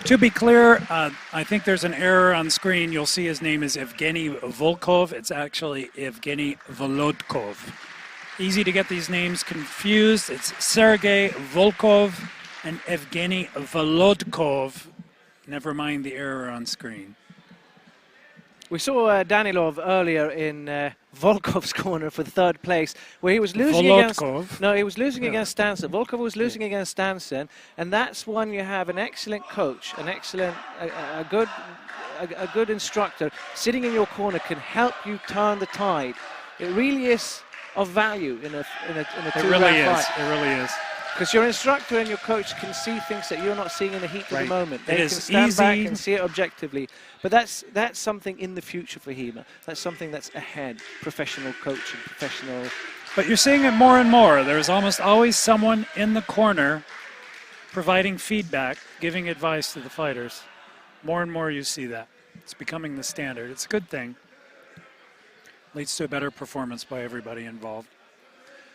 To be clear, I think there's an error on screen. You'll see his name is Evgeny Volkov. It's actually Evgeny Volodkov. Easy to get these names confused. It's Sergei Volkov and Evgeny Volodkov. Never mind the error on screen. We saw Danilov earlier in Volkov's corner for third place, where he was losing against... No, he was losing against Stanson. Volkov was losing against Stanson, and that's when you have an excellent coach, an excellent, a good instructor sitting in your corner can help you turn the tide. It really is of value in a two-round fight. It really is. Because your instructor and your coach can see things that you're not seeing in the heat of the moment. They can stand easy. back and see it objectively. But that's something in the future for HEMA. That's something that's ahead. Professional coaching, professional... But you're seeing it more and more. There's almost always someone in the corner providing feedback, giving advice to the fighters. More and more you see that. It's becoming the standard. It's a good thing. Leads to a better performance by everybody involved.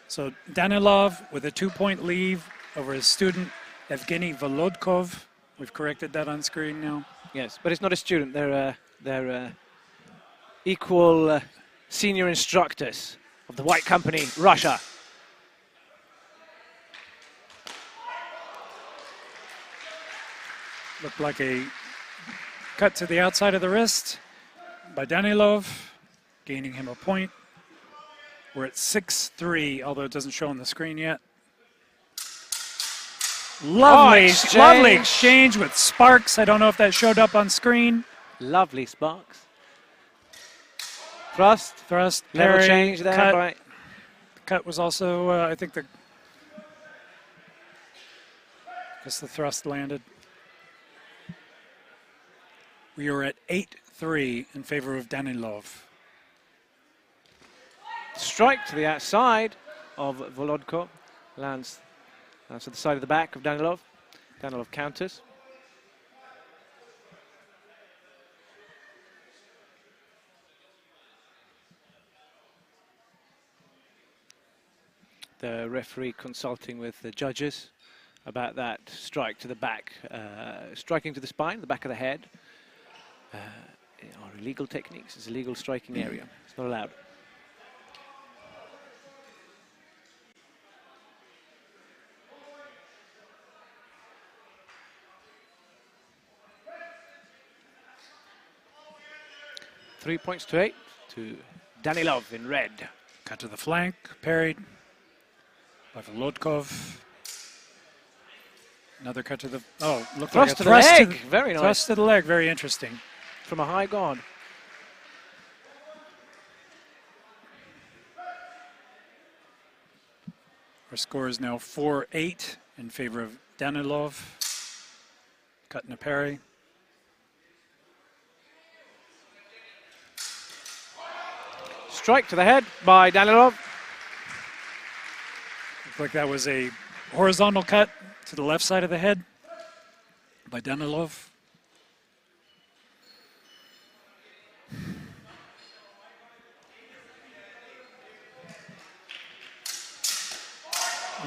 So Danilov with a 2-point lead over his student Evgeny Volodkov. We've corrected that on screen now. Yes, but it's not a student. They're equal senior instructors of the White Company, Russia. Looked like a cut to the outside of the wrist by Danilov, gaining him a point. We're at 6-3, although it doesn't show on the screen yet. Lovely exchange with sparks. I don't know if that showed up on screen. Lovely sparks. Thrust, parry, never change there. Cut. Right. The cut was also, I think the thrust landed. We are at 8-3 in favor of Danilov. Strike to the outside of Volodkov. Lands to the side of the back of Danilov. Danilov counters. The referee consulting with the judges about that strike to the back. Striking to the spine, the back of the head. Are illegal techniques. It's a legal striking area. It's not allowed. Three points to 8 to Danilov in red. Cut to the flank, parried by Volodkov. Another cut to the, looked like a thrust to the leg. Very nice. Thrust to the leg, very interesting. From a high guard. Our score is now 4-8 in favor of Danilov. Cut and a parry. Strike to the head by Danilov. Looked like that was a horizontal cut to the left side of the head by Danilov.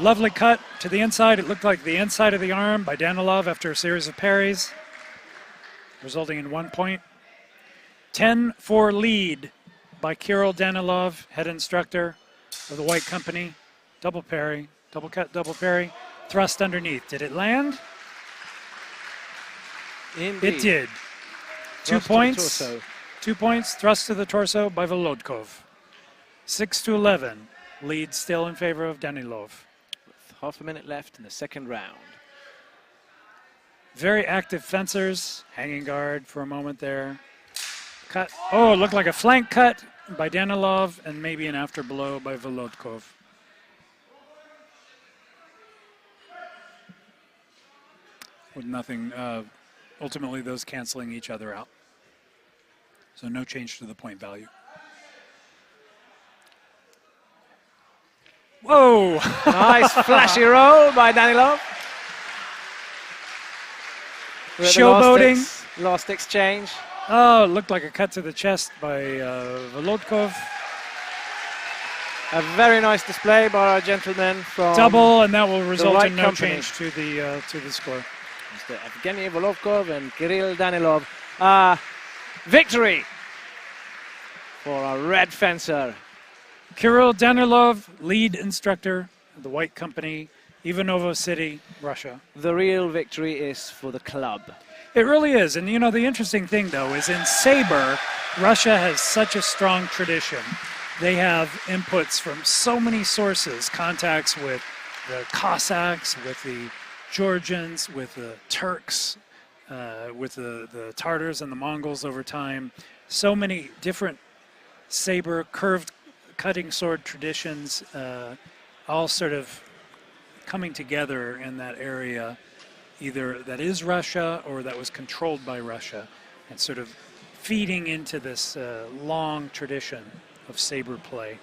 Lovely cut to the inside. It looked like the inside of the arm by Danilov after a series of parries, resulting in 1 point. 10-4 lead by Kirill Danilov, head instructor of the White Company. Double parry, double cut, double parry, thrust underneath. Did it land? Indeed. It did. Thrust 2 points. to the torso. 2 points, thrust to the torso by Volodkov. 6-11, lead still in favor of Danilov. With half a minute left in the second round. Very active fencers, hanging guard for a moment there. Cut. Oh, it looked like a flank cut by Danilov and maybe an after blow by Volodkov. With nothing, ultimately those canceling each other out. So no change to the point value. Whoa! Nice flashy roll by Danilov. Showboating. Last exchange. Oh, it looked like a cut to the chest by Volodkov. A very nice display by our gentleman from Double, and that will result White in no Company. change to the score. Mr. Evgeny Volokov and Kirill Danilov. Victory for our red fencer. Kirill Danilov, lead instructor of the White Company, Ivanovo City, Russia. The real victory is for the club. It really is. And you know, the interesting thing though is in saber, Russia has such a strong tradition. They have inputs from so many sources, contacts with the Cossacks, with the Georgians, with the Turks, with the Tartars and the Mongols over time. So many different saber, curved cutting sword traditions, all sort of coming together in that area, either that is Russia or that was controlled by Russia, and sort of feeding into this long tradition of saber play.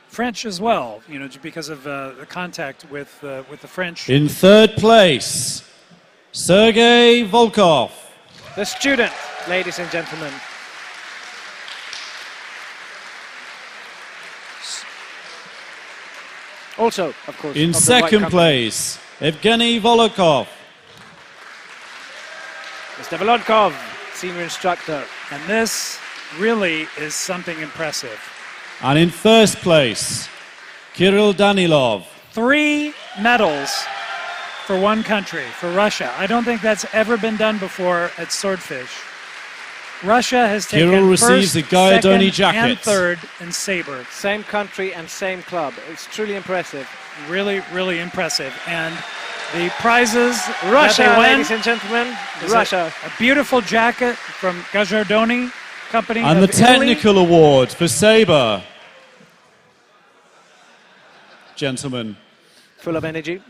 French as well, you know, just because of the contact with the French. In third place, Sergei Volkov. The student, ladies and gentlemen. Also, of course, In of the White second Company. place, Evgeny Volokov. Mr. Volodkov, senior instructor. And this really is something impressive. And in first place, Kirill Danilov. 3 medals for one country, for Russia. I don't think that's ever been done before at Swordfish. Russia has taken Kirill receives first, the Gaiadoni second, jacket. and third in saber. Same country and same club. It's truly impressive. Really, really impressive. And the prizes Russia, that they win ladies and gentlemen. is Russia. a beautiful jacket from Gajardoni Company And of the technical award for saber. Gentlemen, Full of energy.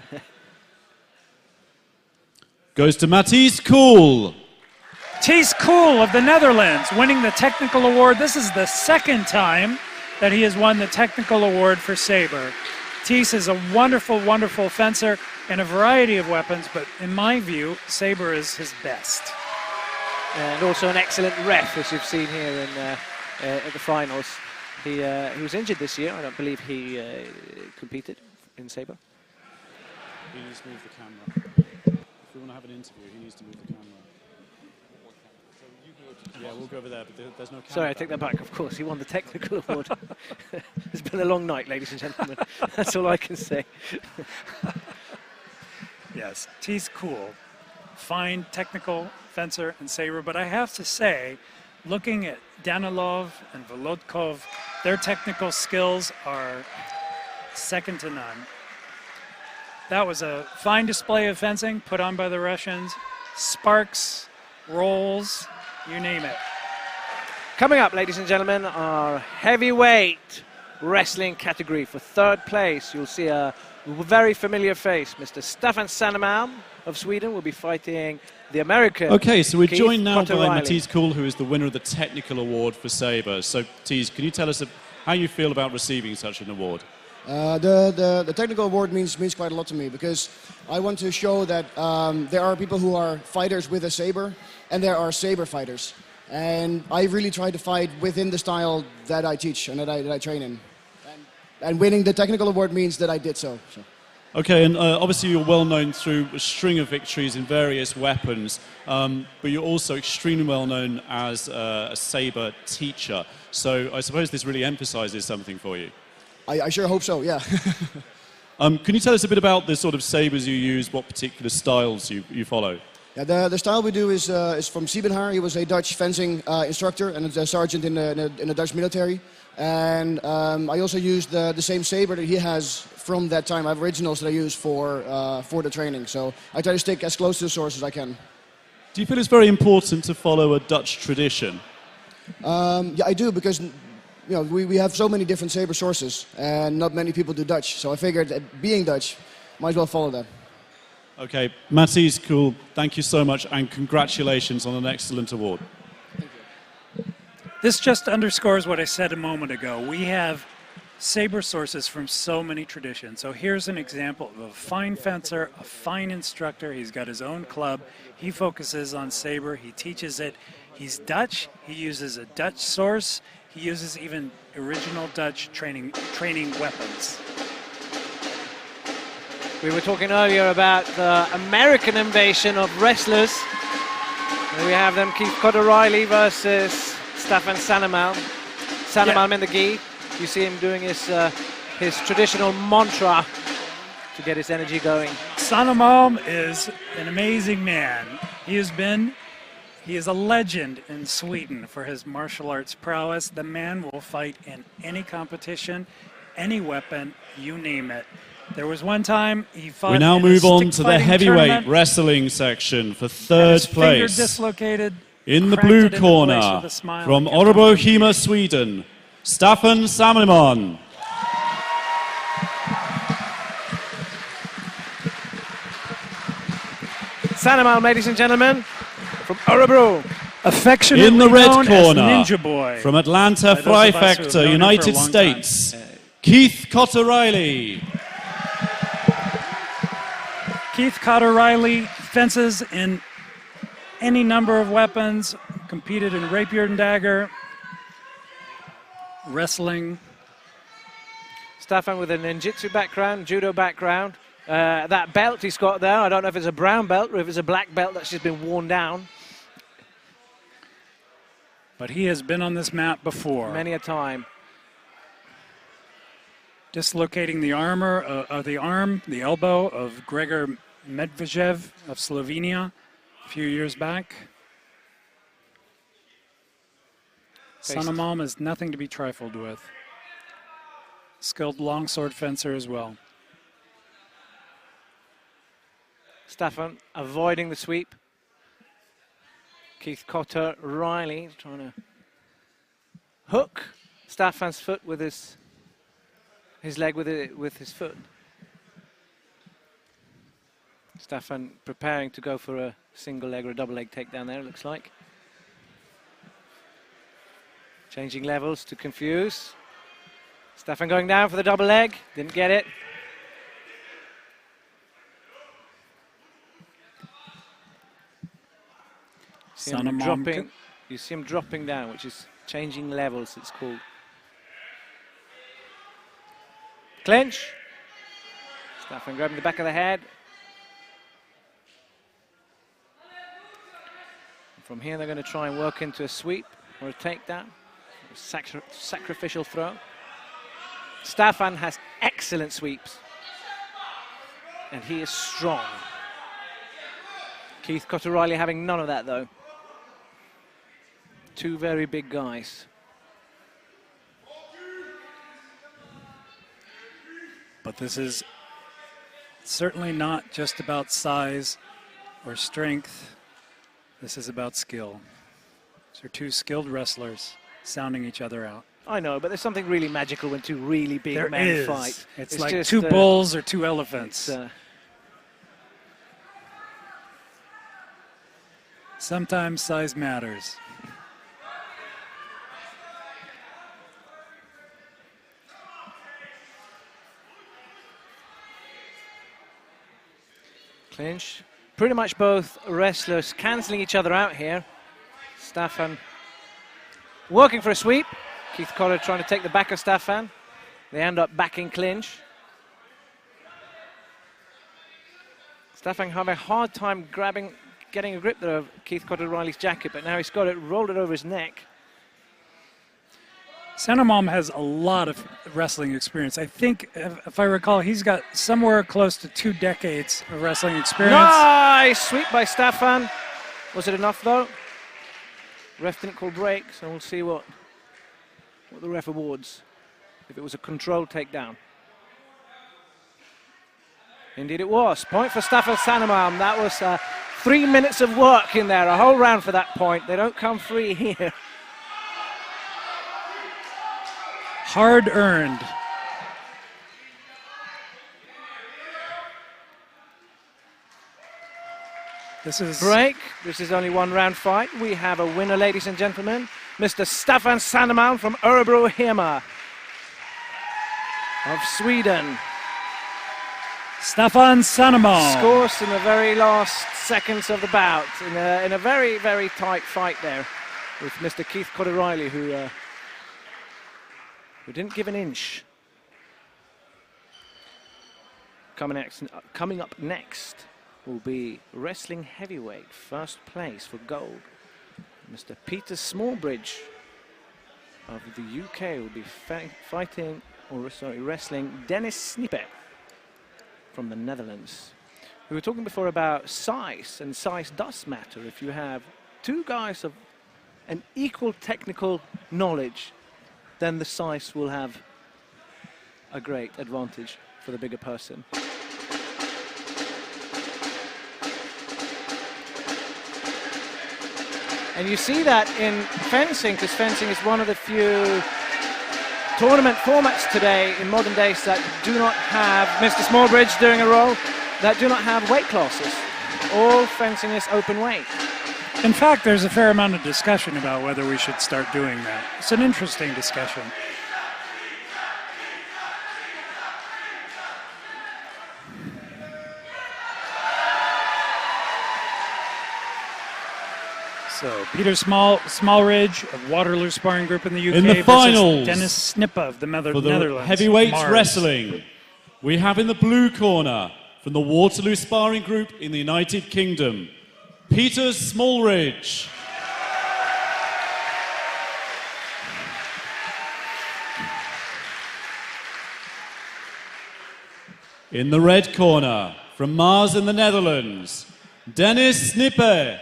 goes to Matthijs Kool. Thies Kool of the Netherlands winning the technical award. This is the second time that he has won the technical award for saber. Thies is a wonderful, wonderful fencer in a variety of weapons, but in my view, saber is his best. And also an excellent ref, as you've seen here in at the finals. He was injured this year. I don't believe he competed in saber. He needs to move the camera. If we want to have an interview, he needs to move the camera. Yeah, we'll go over there, but there's no camera. Sorry, I take that back. Of course, he won the technical award. It's been a long night, ladies and gentlemen. That's all I can say. Yes, Thies Kool, fine technical fencer and saber, but I have to say, looking at Danilov and Volodkov, their technical skills are second to none. That was a fine display of fencing put on by the Russians. Sparks, rolls, you name it. Coming up, ladies and gentlemen, our heavyweight wrestling category. For third place, you'll see a very familiar face. Mr. Staffan Sannemalm of Sweden will be fighting the American. Okay, so we're Keith joined now by Potteriley. Matthijs Kool, who is the winner of the technical award for saber. So, Thies, can you tell us how you feel about receiving such an award? The technical award means quite a lot to me, because I want to show that there are people who are fighters with a saber and there are saber fighters, and I really try to fight within the style that I teach and that I train in, and winning the technical award means that I did so. Okay, and obviously you're well known through a string of victories in various weapons, but you're also extremely well known as a saber teacher, so I suppose this really emphasizes something for you. I sure hope so, yeah. Can you tell us a bit about the sort of sabers you use, what particular styles you follow? Yeah, the style we do is from Siebenhaar. He was a Dutch fencing instructor and a sergeant in the Dutch military. And I also use the same saber that he has from that time. I have originals that I use for the training. So I try to stick as close to the source as I can. Do you feel it's very important to follow a Dutch tradition? Yeah, I do, because we have so many different saber sources and not many people do Dutch. So I figured that being Dutch, might as well follow that. Okay, Matthijs Kool, thank you so much and congratulations on an excellent award. This just underscores what I said a moment ago. We have saber sources from so many traditions. So here's an example of a fine fencer, a fine instructor. He's got his own club. He focuses on saber. He teaches it. He's Dutch. He uses a Dutch source. He uses even original Dutch training weapons. We were talking earlier about the American invasion of wrestlers. Here we have them, Keith Cotter-Riley versus Staffan Sannemalm. Sannemalm in the gi. You see him doing his traditional mantra to get his energy going. Sannemalm is an amazing man. He is a legend in Sweden for his martial arts prowess. The man will fight in any competition, any weapon, you name it. There was one time he fought. We now in move a on stick to the fighting heavyweight tournament, wrestling section for had third his finger place. dislocated, In the cracked blue it into place corner, with a smile from and kept on Örebro, moving. HEMA, Sweden, Staffan Sannemalm. Sannemalm, ladies and gentlemen, from Örebro. Affectionately In the red known corner, as Ninja Boy. from Atlanta, By those of us who have Freifactor, known him for a United long States, time. Keith Cotter-Riley. Keith Cotter-Riley fences in any number of weapons, competed in rapier and dagger, wrestling. Staffan with a ninjutsu background, judo background. That belt he's got there, I don't know if it's a brown belt or if it's a black belt that's just been worn down. But he has been on this mat before. Many a time. Dislocating the the elbow of Gregor Medvedev of Slovenia a few years back. Sannemalm is nothing to be trifled with. Skilled longsword fencer as well. Staffan avoiding the sweep. Keith Cotter-Riley trying to hook Staffan's foot with his leg with his foot. Staffan preparing to go for a single leg or a double leg takedown there, it looks like. Changing levels to confuse. Staffan going down for the double leg, didn't get it. You see him dropping down, which is changing levels, it's called. Clinch. Staffan grabbing the back of the head. And from here they're going to try and work into a sweep or a takedown. A sacrificial throw. Staffan has excellent sweeps. And he is strong. Keith Cotter-Riley having none of that though. Two very big guys. But this is certainly not just about size or strength. This is about skill. These are two skilled wrestlers sounding each other out. I know, but there's something really magical when two really big men fight. It's like just, two bulls or two elephants. Sometimes size matters. Clinch. Pretty much both wrestlers cancelling each other out here. Staffan working for a sweep. Keith Cotter trying to take the back of Staffan. They end up back in clinch. Staffan having a hard time getting a grip there of Keith Cotter-Riley's jacket, but now he's got it, rolled it over his neck. Sannemalm has a lot of wrestling experience. I think, if I recall, he's got somewhere close to 2 decades of wrestling experience. Nice sweep by Staffan. Was it enough though? Ref didn't call break, so we'll see what the ref awards. If it was a controlled takedown. Indeed it was. Point for Staffan Sannemalm. That was 3 minutes of work in there, a whole round for that point. They don't come free here. Hard earned. This is break. This is only 1 round fight. We have a winner, ladies and gentlemen. Mr. Staffan Sannemalm from Örebro HEMA of Sweden. Staffan Sannemalm scores in the very last seconds of the bout in a very, very tight fight there with Mr. Keith Cotter-Riley, who didn't give an inch. Coming up next will be wrestling heavyweight. First place for gold, Mr. Peter Smallbridge of the UK will be wrestling Dennis Snippe from the Netherlands. We were talking before about size, and size does matter. If you have two guys of an equal technical knowledge, then the size will have a great advantage for the bigger person. And you see that in fencing, because fencing is one of the few tournament formats today in modern days that do not have, Mr. Smallbridge doing a roll, that do not have weight classes. All fencing is open weight. In fact, there's a fair amount of discussion about whether we should start doing that. It's an interesting discussion. So, Peter Smallridge of Waterloo Sparring Group in the UK in the finals, Dennis Snippe of the for the Netherlands. Heavyweight Mars. wrestling, we have in the blue corner, from the Waterloo Sparring Group in the United Kingdom, Peter Smallridge. In the red corner, from Mars in the Netherlands, Dennis Snippe.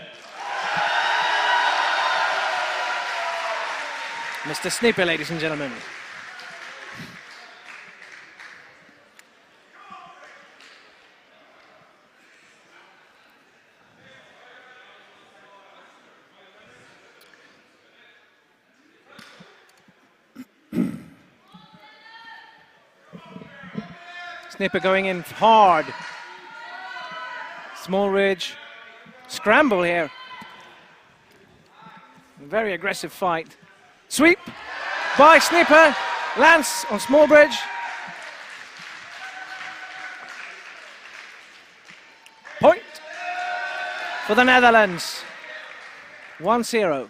Mr. Snippe, ladies and gentlemen. Snippe going in hard. Smallridge, scramble here. Very aggressive fight. Sweep by Snippe, lands on Smallbridge. Point for the Netherlands. 1-0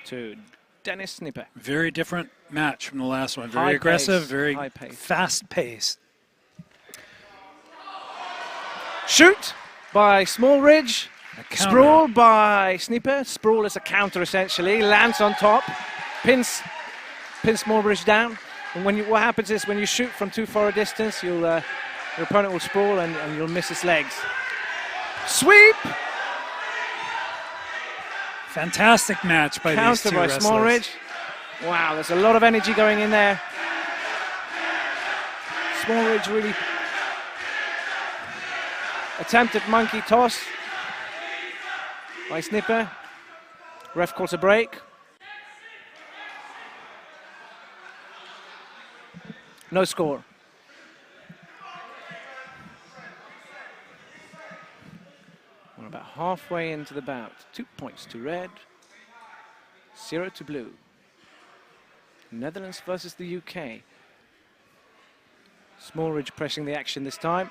to Dennis Snippe. Very different match from the last one. Very High aggressive, pace, very high pace. fast-paced. Shoot by Smallridge. Sprawl by Snippe. Sprawl is a counter essentially. Lands on top. Pins Smallbridge down. And what happens is when you shoot from too far a distance, your opponent will sprawl and you'll miss his legs. Sweep! Fantastic match by these two Counter by wrestlers. Smallridge. Wow, there's a lot of energy going in there. Smallridge really attempted monkey toss by Snippe. Ref calls a break. No score. We're about halfway into the bout. 2 points to red, 0 to blue. Netherlands versus the UK. Smallridge pressing the action this time.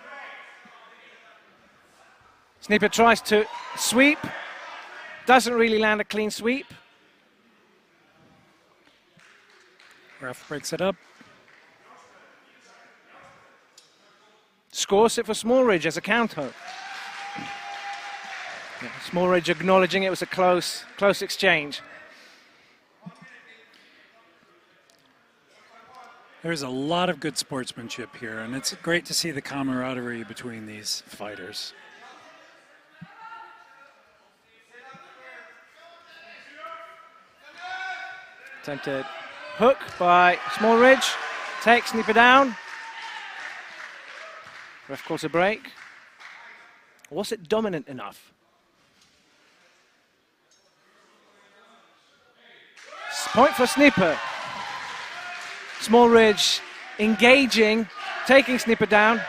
Snippe tries to sweep. Doesn't really land a clean sweep. Ref breaks it up. Scores it for Smallridge as a counter. Yeah, Smallridge acknowledging it was a close exchange. There's a lot of good sportsmanship here, and it's great to see the camaraderie between these fighters. Attempted hook by Smallridge. Takes Snippe down. Ref calls a break. Was it dominant enough? Point for Snippe. Smallridge engaging, taking Snippe down,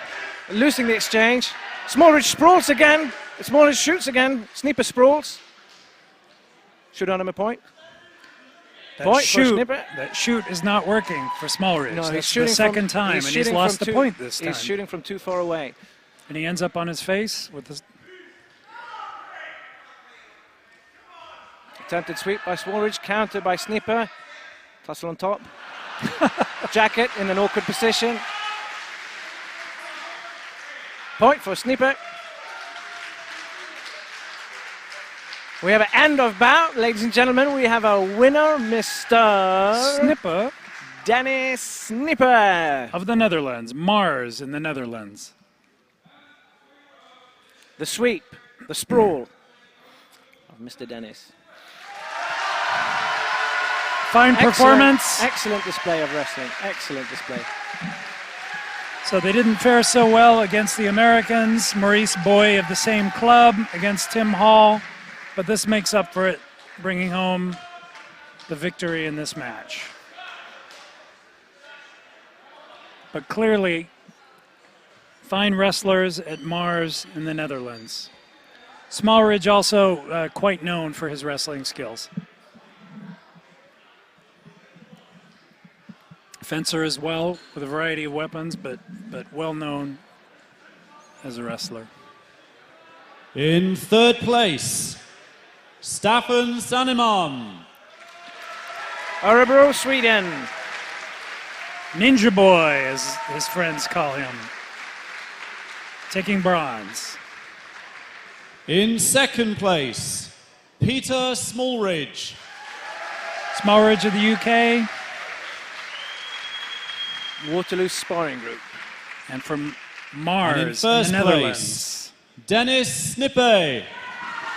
losing the exchange. Smallridge sprawls again. Smallridge shoots again. Snippe sprawls. Should earn him a point. That shoot is not working for Smallridge. No, That's the second time, and he's lost the point this time. He's shooting from too far away. And he ends up on his face with the... Attempted sweep by Smallridge, countered by Snippe. Tussle on top. Jacket in an awkward position. Point for Snipper. We have an end of bout, ladies and gentlemen. We have a winner, Mr. Snipper Dennis Snipper of the Netherlands, Mars in the Netherlands. The sweep, the sprawl of Mr. Dennis. Fine performance. Excellent display of wrestling. Excellent display. So they didn't fare so well against the Americans. Maurice Boy of the same club against Tim Hall. But this makes up for it, bringing home the victory in this match. But clearly, fine wrestlers at Mars in the Netherlands. Smallridge also quite known for his wrestling skills. Fencer as well, with a variety of weapons, but well known as a wrestler. In third place, Staffan Sanneman. Örebro, Sweden. Ninja Boy, as his friends call him. Taking bronze. In second place, Peter Smallridge. Smallridge of the UK. Waterloo Sparring Group. And from And Mars in first the Netherlands. place, Dennis Snipper.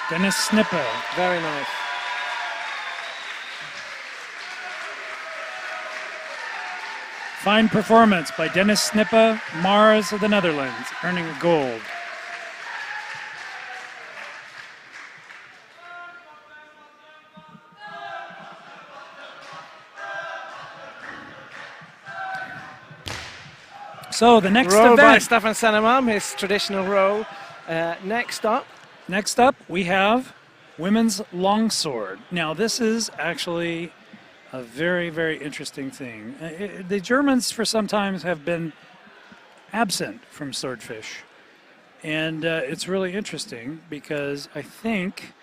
Dennis Snipper. Very nice. Fine performance by Dennis Snipper, Mars of the Netherlands, earning a gold. So the next Roll by event. Staffan Sanneman, his traditional roll. Next up, we have women's longsword. Now this is actually a very, very interesting thing. The Germans for some time have been absent from Swordfish. And it's really interesting because I think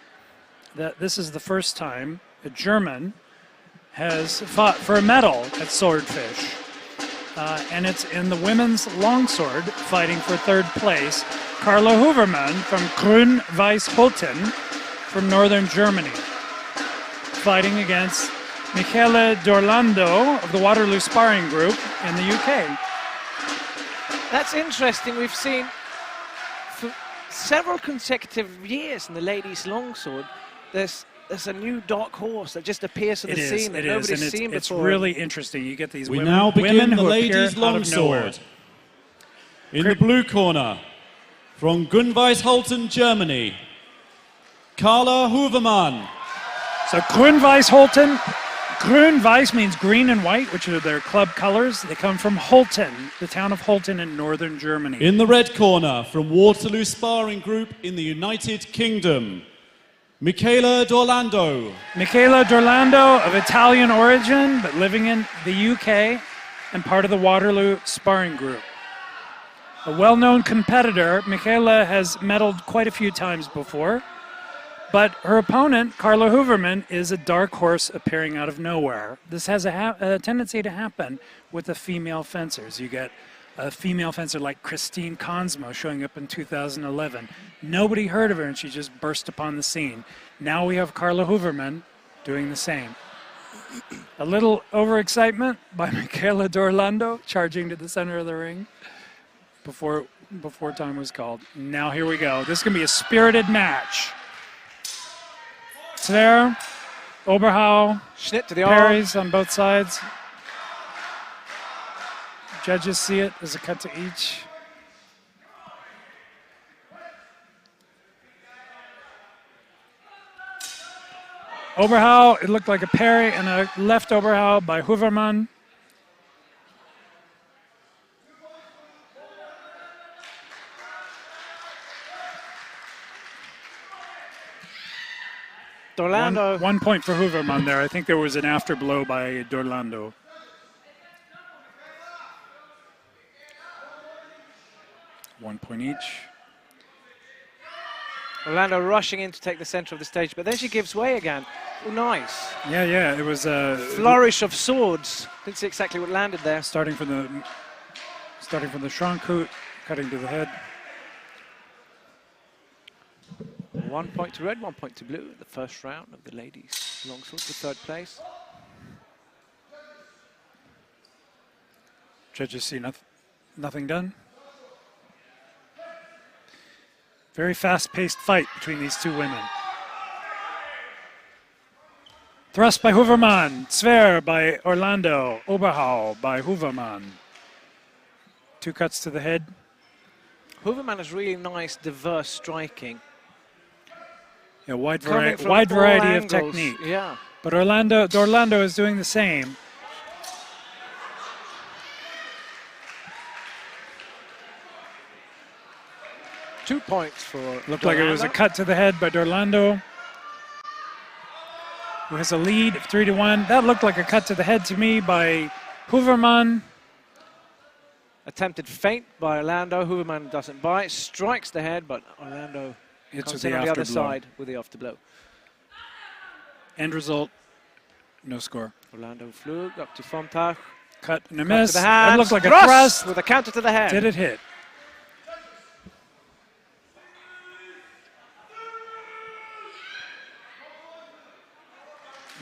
that this is the first time a German has fought for a medal at Swordfish. And it's in the women's longsword, fighting for third place, Carla Hooverman from Grün-Weiß-Holten from northern Germany, fighting against Michele Dorlando of the Waterloo Sparring Group in the UK. That's interesting. We've seen for several consecutive years in the ladies' longsword, there's a new dark horse that just appears on the scene that nobody's seen before. It's really interesting. You get these We women, now begin women the who ladies' appear out of nowhere. longsword. In the blue corner, from Grün-Weiß-Holten, Germany, Carla Hooverman. So Grün-Weiß-Holten, Grün-Weiß means green and white, which are their club colors. They come from Holten, the town of Holten in northern Germany. In the red corner, from Waterloo Sparring Group in the United Kingdom, Michele Dorlando. Michele Dorlando, of Italian origin, but living in the UK and part of the Waterloo Sparring Group. A well-known competitor, Michele has medaled quite a few times before, but her opponent, Carla Hooverman, is a dark horse appearing out of nowhere. This has a tendency to happen with the female fencers. You get a female fencer like Christine Konsmo showing up in 2011. Nobody heard of her and she just burst upon the scene. Now we have Carla Hooverman doing the same. A little overexcitement by Michele Dorlando charging to the center of the ring before time was called. Now here we go. This is going to be a spirited match. Sver, Oberhau, Schnitt to the arm. parries on both sides. Judges see it as a cut to each. Oberhau, it looked like a parry and a left Oberhau by Hooverman. Dorlando. One point for Hooverman there. I think there was an afterblow by Dorlando. One point each. Orlando rushing in to take the center of the stage, but then she gives way again. Oh, nice. Yeah, it was a Flourish of swords. Didn't see exactly what landed there. starting from the Schrankhoot, cutting to the head. 1 point to red, 1 point to blue. The first round of the ladies longsword for third place. Judges see nothing done. Very fast-paced fight between these two women. Thrust by Hooverman, Sver by Orlando, Oberhau by Hooverman. 2 cuts to the head. Hooverman has really nice, diverse striking. Yeah, wide Coming from variety all of angles. technique. Yeah. But Orlando is doing the same. Two points for Looked like it was a cut to the head by Dorlando, who has a lead of 3-1. That looked like a cut to the head to me by Hooverman. Attempted feint by Orlando. Hooverman doesn't bite. Strikes the head, but Orlando Hits comes with in the on the other afterblow. side with the afterblow. End result, no score. Orlando Flug up to Fontach. Cut and a Cut miss. to the hands. That looked like a thrust. with a counter to the head. Did it hit?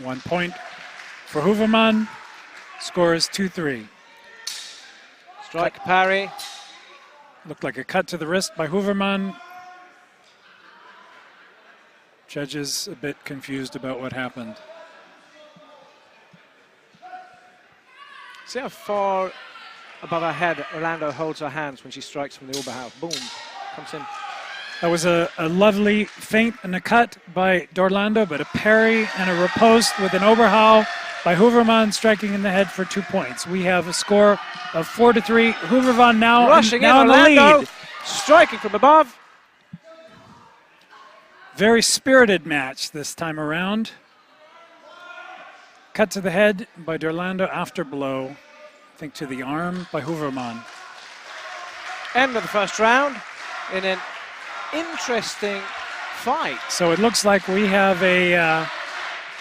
One point for Hooverman. Score is 2-3. Strike parry. Looked like a cut to the wrist by Hooverman. Judges a bit confused about what happened. See how far above her head Orlando holds her hands when she strikes from the Oberhau. Boom. Comes in. That was a lovely feint and a cut by Dorlando, but a parry and a riposte with an Oberhau by Hooverman, striking in the head for 2 points. We have a score of 4-3. Hooverman now Rushing in the Orlando. lead. Striking from above. Very spirited match this time around. Cut to the head by Dorlando, after blow, I think to the arm by Hooverman. End of the first round in an interesting fight. So it looks like we have a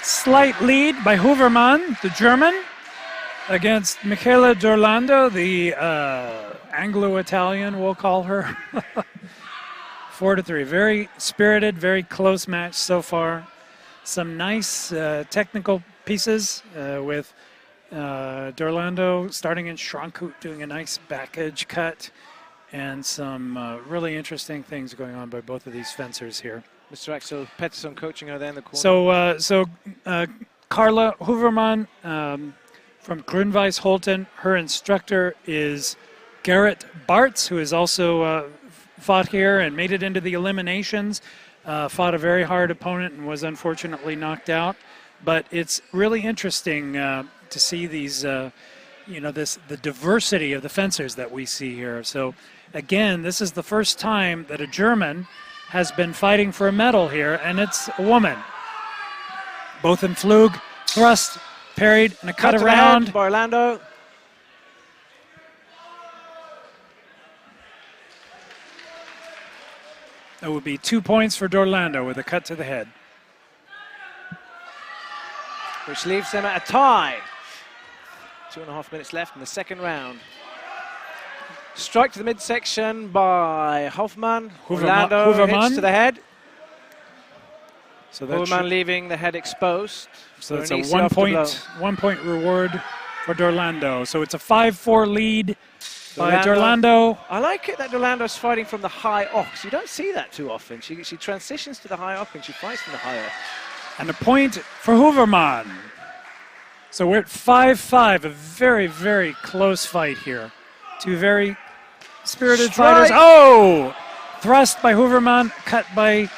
slight lead by Hooverman, the German, against Michela Dorlando, the Anglo-Italian, we'll call her. 4-3. Very spirited, very close match so far. Some nice technical pieces with Dorlando starting in Schrankhout, doing a nice back edge cut, and some really interesting things going on by both of these fencers here. Mr. Axel Pettersson coaching her there in the corner. So Carla Hooverman from Grunweiss Holten, her instructor is Garrett Bartz, who has also fought here and made it into the eliminations, fought a very hard opponent and was unfortunately knocked out. But it's really interesting to see these, the diversity of the fencers that we see here. So again, this is the first time that a German has been fighting for a medal here, and it's a woman. Both in Flug, thrust, parried, and a cut to the around. head by Orlando. That would be 2 points for Dorlando with a cut to the head. Which leaves them at a tie. 2.5 minutes left in the second round. Strike to the midsection by Hoffman. Orlando hits to the head. So Hooverman leaving the head exposed. So it's an a easy afterblow. 1 point reward for Dorlando. So it's a 5-4 lead by Dorlando. Dorlando. I like it that Dorlando's fighting from the high ox. You don't see that too often. She transitions to the high ox and she fights from the high ox. And a point for Hooverman. So we're at 5-5, a very, very close fight here. Two very spirited fighters. Oh! Thrust by Hooverman, cut by...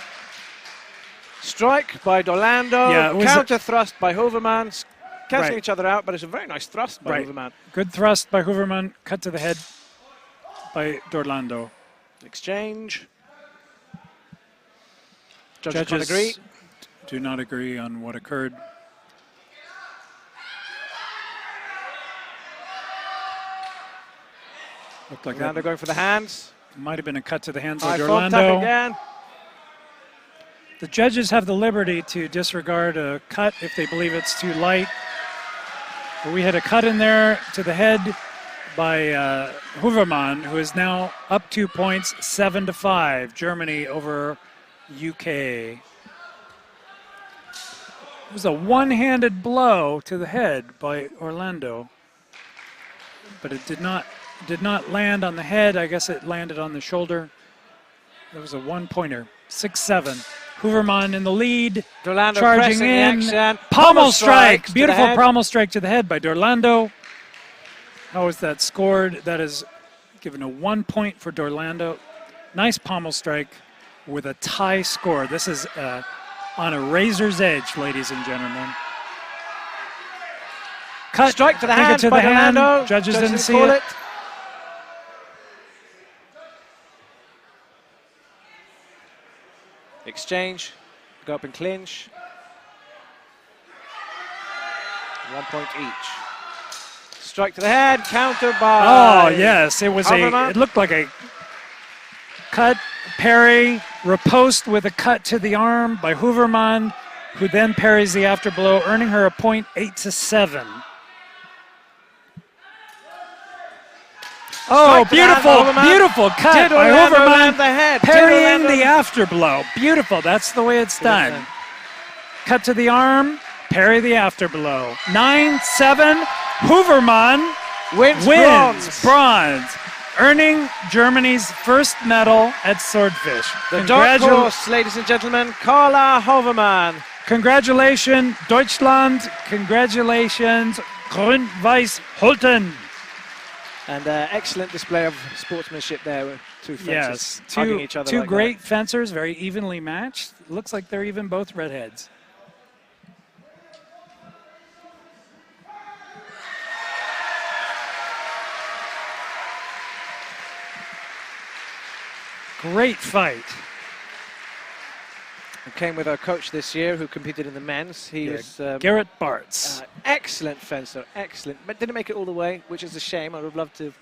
Strike by Dorlando, Yeah, counter thrust by Hooverman, cancelling Right. each other out, but it's a very nice thrust by Hooverman. Good thrust by Hooverman, cut to the head by Dorlando. Exchange. Judges can't agree. Do not agree on what occurred. Looked like Orlando that going for the hands. might have been a cut to the hands High of front Dorlando. tuck again. The judges have the liberty to disregard a cut if they believe it's too light. But we had a cut in there to the head by Hooverman, who is now up 2 points, 7-5. Germany over UK. It was a one-handed blow to the head by Orlando, but it did not land on the head. I guess it landed on the shoulder. It was a one-pointer, 6-7. Hooverman in the lead, Dorlando charging pressing in. the action. Pommel strike, to the beautiful head. pommel strike to the head by Dorlando. How is that scored? That is given a 1 point for Dorlando. Nice pommel strike with a tie score. This is on a razor's edge, ladies and gentlemen. Cut. Strike to the Take it hand to by the hand. Dorlando. Judges didn't see call it. Exchange, go up and clinch. 1 point each. Strike to the head, counter by. Oh yes, it was Hooverman. it looked like a cut, parry, riposte with a cut to the arm by Hooverman, who then parries the afterblow, earning her a point, 8-7. Oh, Strike to the hand, beautiful, Hooverman. beautiful cut Did by Orlando Hooverman, land the head? Did parrying Orlando- the afterblow. Beautiful, that's the way it's done. Cut to the arm, parry the afterblow. 9-7, Hooverman Wins wins bronze. bronze, earning Germany's first medal at Swordfish. The dark horse, ladies and gentlemen, Carla Hoverman. Congratulations, Deutschland. Congratulations, Grün-Weiß Holten. And excellent display of sportsmanship there with two fences Yes, hugging each other two like great fencers, very evenly matched. Looks like they're even both redheads. Great fight. that. Came with our coach this year who competed in the men's. He was Garrett Bartz. excellent fencer, excellent. But didn't make it all the way, which is a shame. I would have loved to have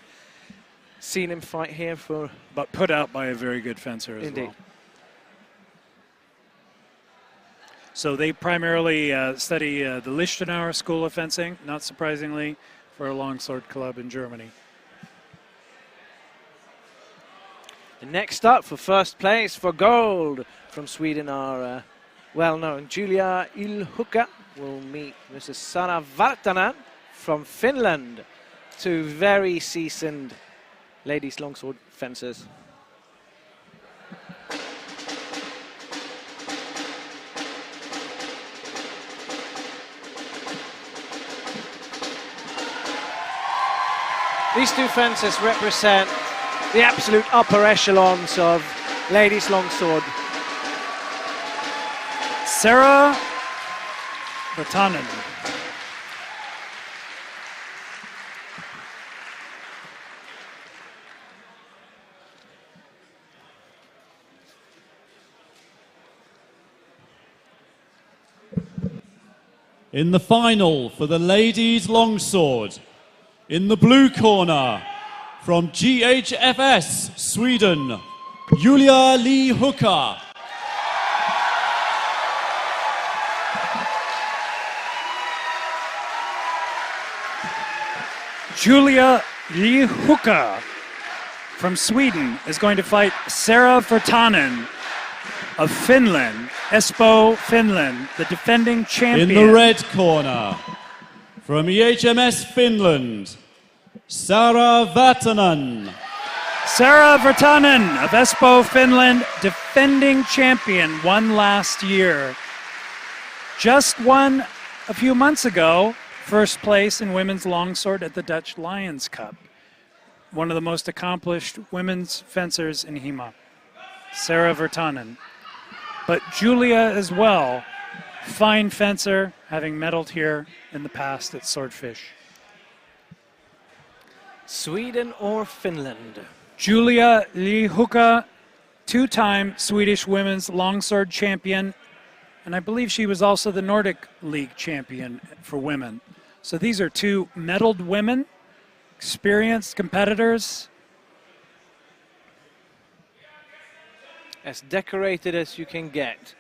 seen him fight here for... But put out by a very good fencer as Indeed. well. So they primarily study the Lichtenauer School of Fencing, not surprisingly, for a longsword club in Germany. And next up for first place for gold from Sweden are well-known Julia Ilhukka will meet Mrs. Sara Vartanen from Finland. Two very seasoned ladies longsword fencers. These two fences represent the absolute upper echelons of ladies longsword. Sarah Vartanen. In the final for the ladies longsword, in the blue corner, from GHFS, Sweden, Julia Ilhukka. Julia Ilhukka from Sweden is going to fight Sarah Vartanen of Finland, Espoo, Finland, the defending champion. In the red corner, from EHMS Finland, Sara Vartanen. Sarah Vartanen of Espoo, Finland, defending champion, won last year. Just won a few months ago, first place in women's longsword at the Dutch Lions Cup. One of the most accomplished women's fencers in HEMA, Sarah Vartanen. But Julia as well, fine fencer, having medaled here in the past at Swordfish. Sweden or Finland? Julia Ilhukka, two-time Swedish women's longsword champion, and I believe she was also the Nordic League champion for women. So these are two medaled women, experienced competitors. As decorated as you can get.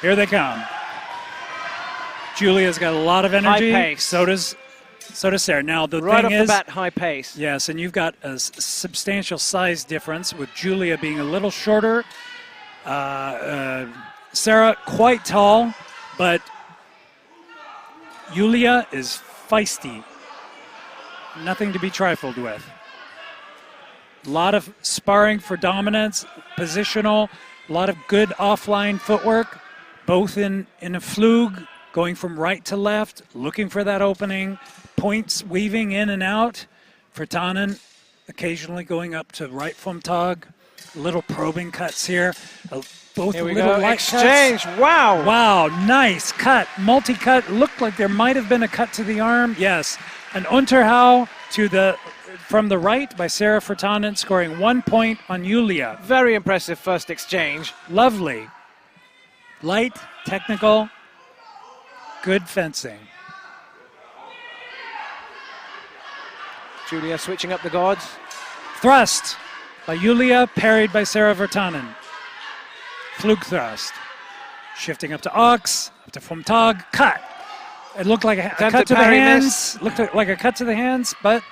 Here they come. Julia's got a lot of energy. High pace. So does So does Sarah. Now, the Right thing off is, the bat, high pace. yes, and you've got a substantial size difference with Julia being a little shorter. Sarah quite tall, but Julia is feisty. Nothing to be trifled with. A lot of sparring for dominance, positional, a lot of good offline footwork, both in a flug, going from right to left, looking for that opening, points weaving in and out. Virtanen occasionally going up to right Fomtag, little probing cuts here. Both Here we little go. light Exchange. cuts. Wow. Wow, nice cut. Multi-cut. Looked like there might have been a cut to the arm. Yes. An Unterhau from the right by Sarah Virtanen, scoring 1 point on Julia. Very impressive first exchange. Lovely. Light, technical, good fencing. Julia switching up the guards. Thrust by Julia, parried by Sarah Virtanen. Flug thrust. Shifting up to Ox, up to Fomtag, cut. It looked like a cut to the hands. Looked like a cut to the hands, but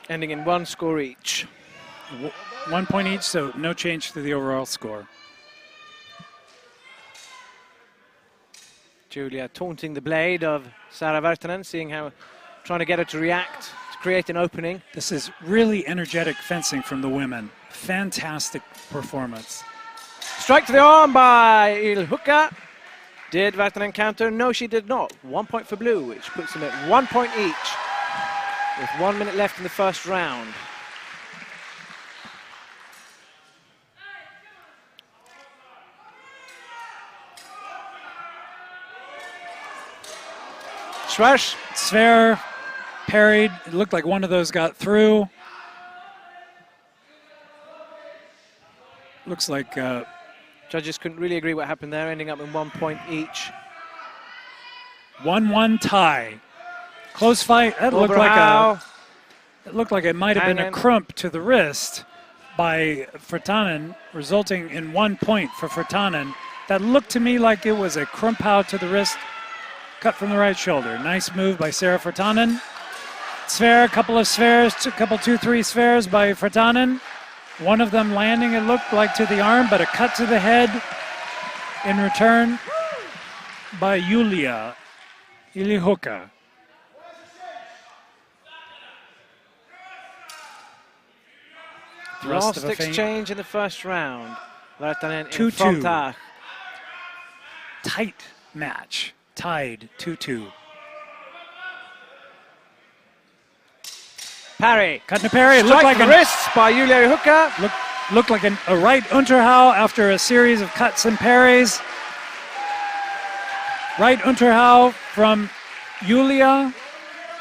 ending in 1 score each. 1 point each, so no change to the overall score. Julia taunting the blade of Sarah Virtanen, trying to get her to react, to create an opening. This is really energetic fencing from the women. Fantastic performance. Strike to the arm by Ilhuka. Did Virtanen counter? No, she did not. 1 point for blue, which puts them at 1 point each, with 1 minute left in the first round. Schwarz. Sver parried. It looked like one of those got through. Looks like Judges couldn't really agree what happened there, ending up in 1 point each. 1-1 tie. Close fight. That looked like it might have been a crump to the wrist by Virtanen, resulting in 1 point for Virtanen. That looked to me like it was a crumpow to the wrist, cut from the right shoulder. Nice move by Sarah Virtanen. Sver, a couple of spheres, 2-3 spheres by Virtanen. One of them landing, it looked like, to the arm, but a cut to the head in return by Julia Ilihuka. Last exchange in the first round. Virtanen in 2-2. Fomtag. Tight match. Tied 2-2. Parry. Cut and a parry. It looked Strike like the wrists by Julia Ilihuka. Looked like a right Unterhau after a series of cuts and parries. Right Unterhau from Julia,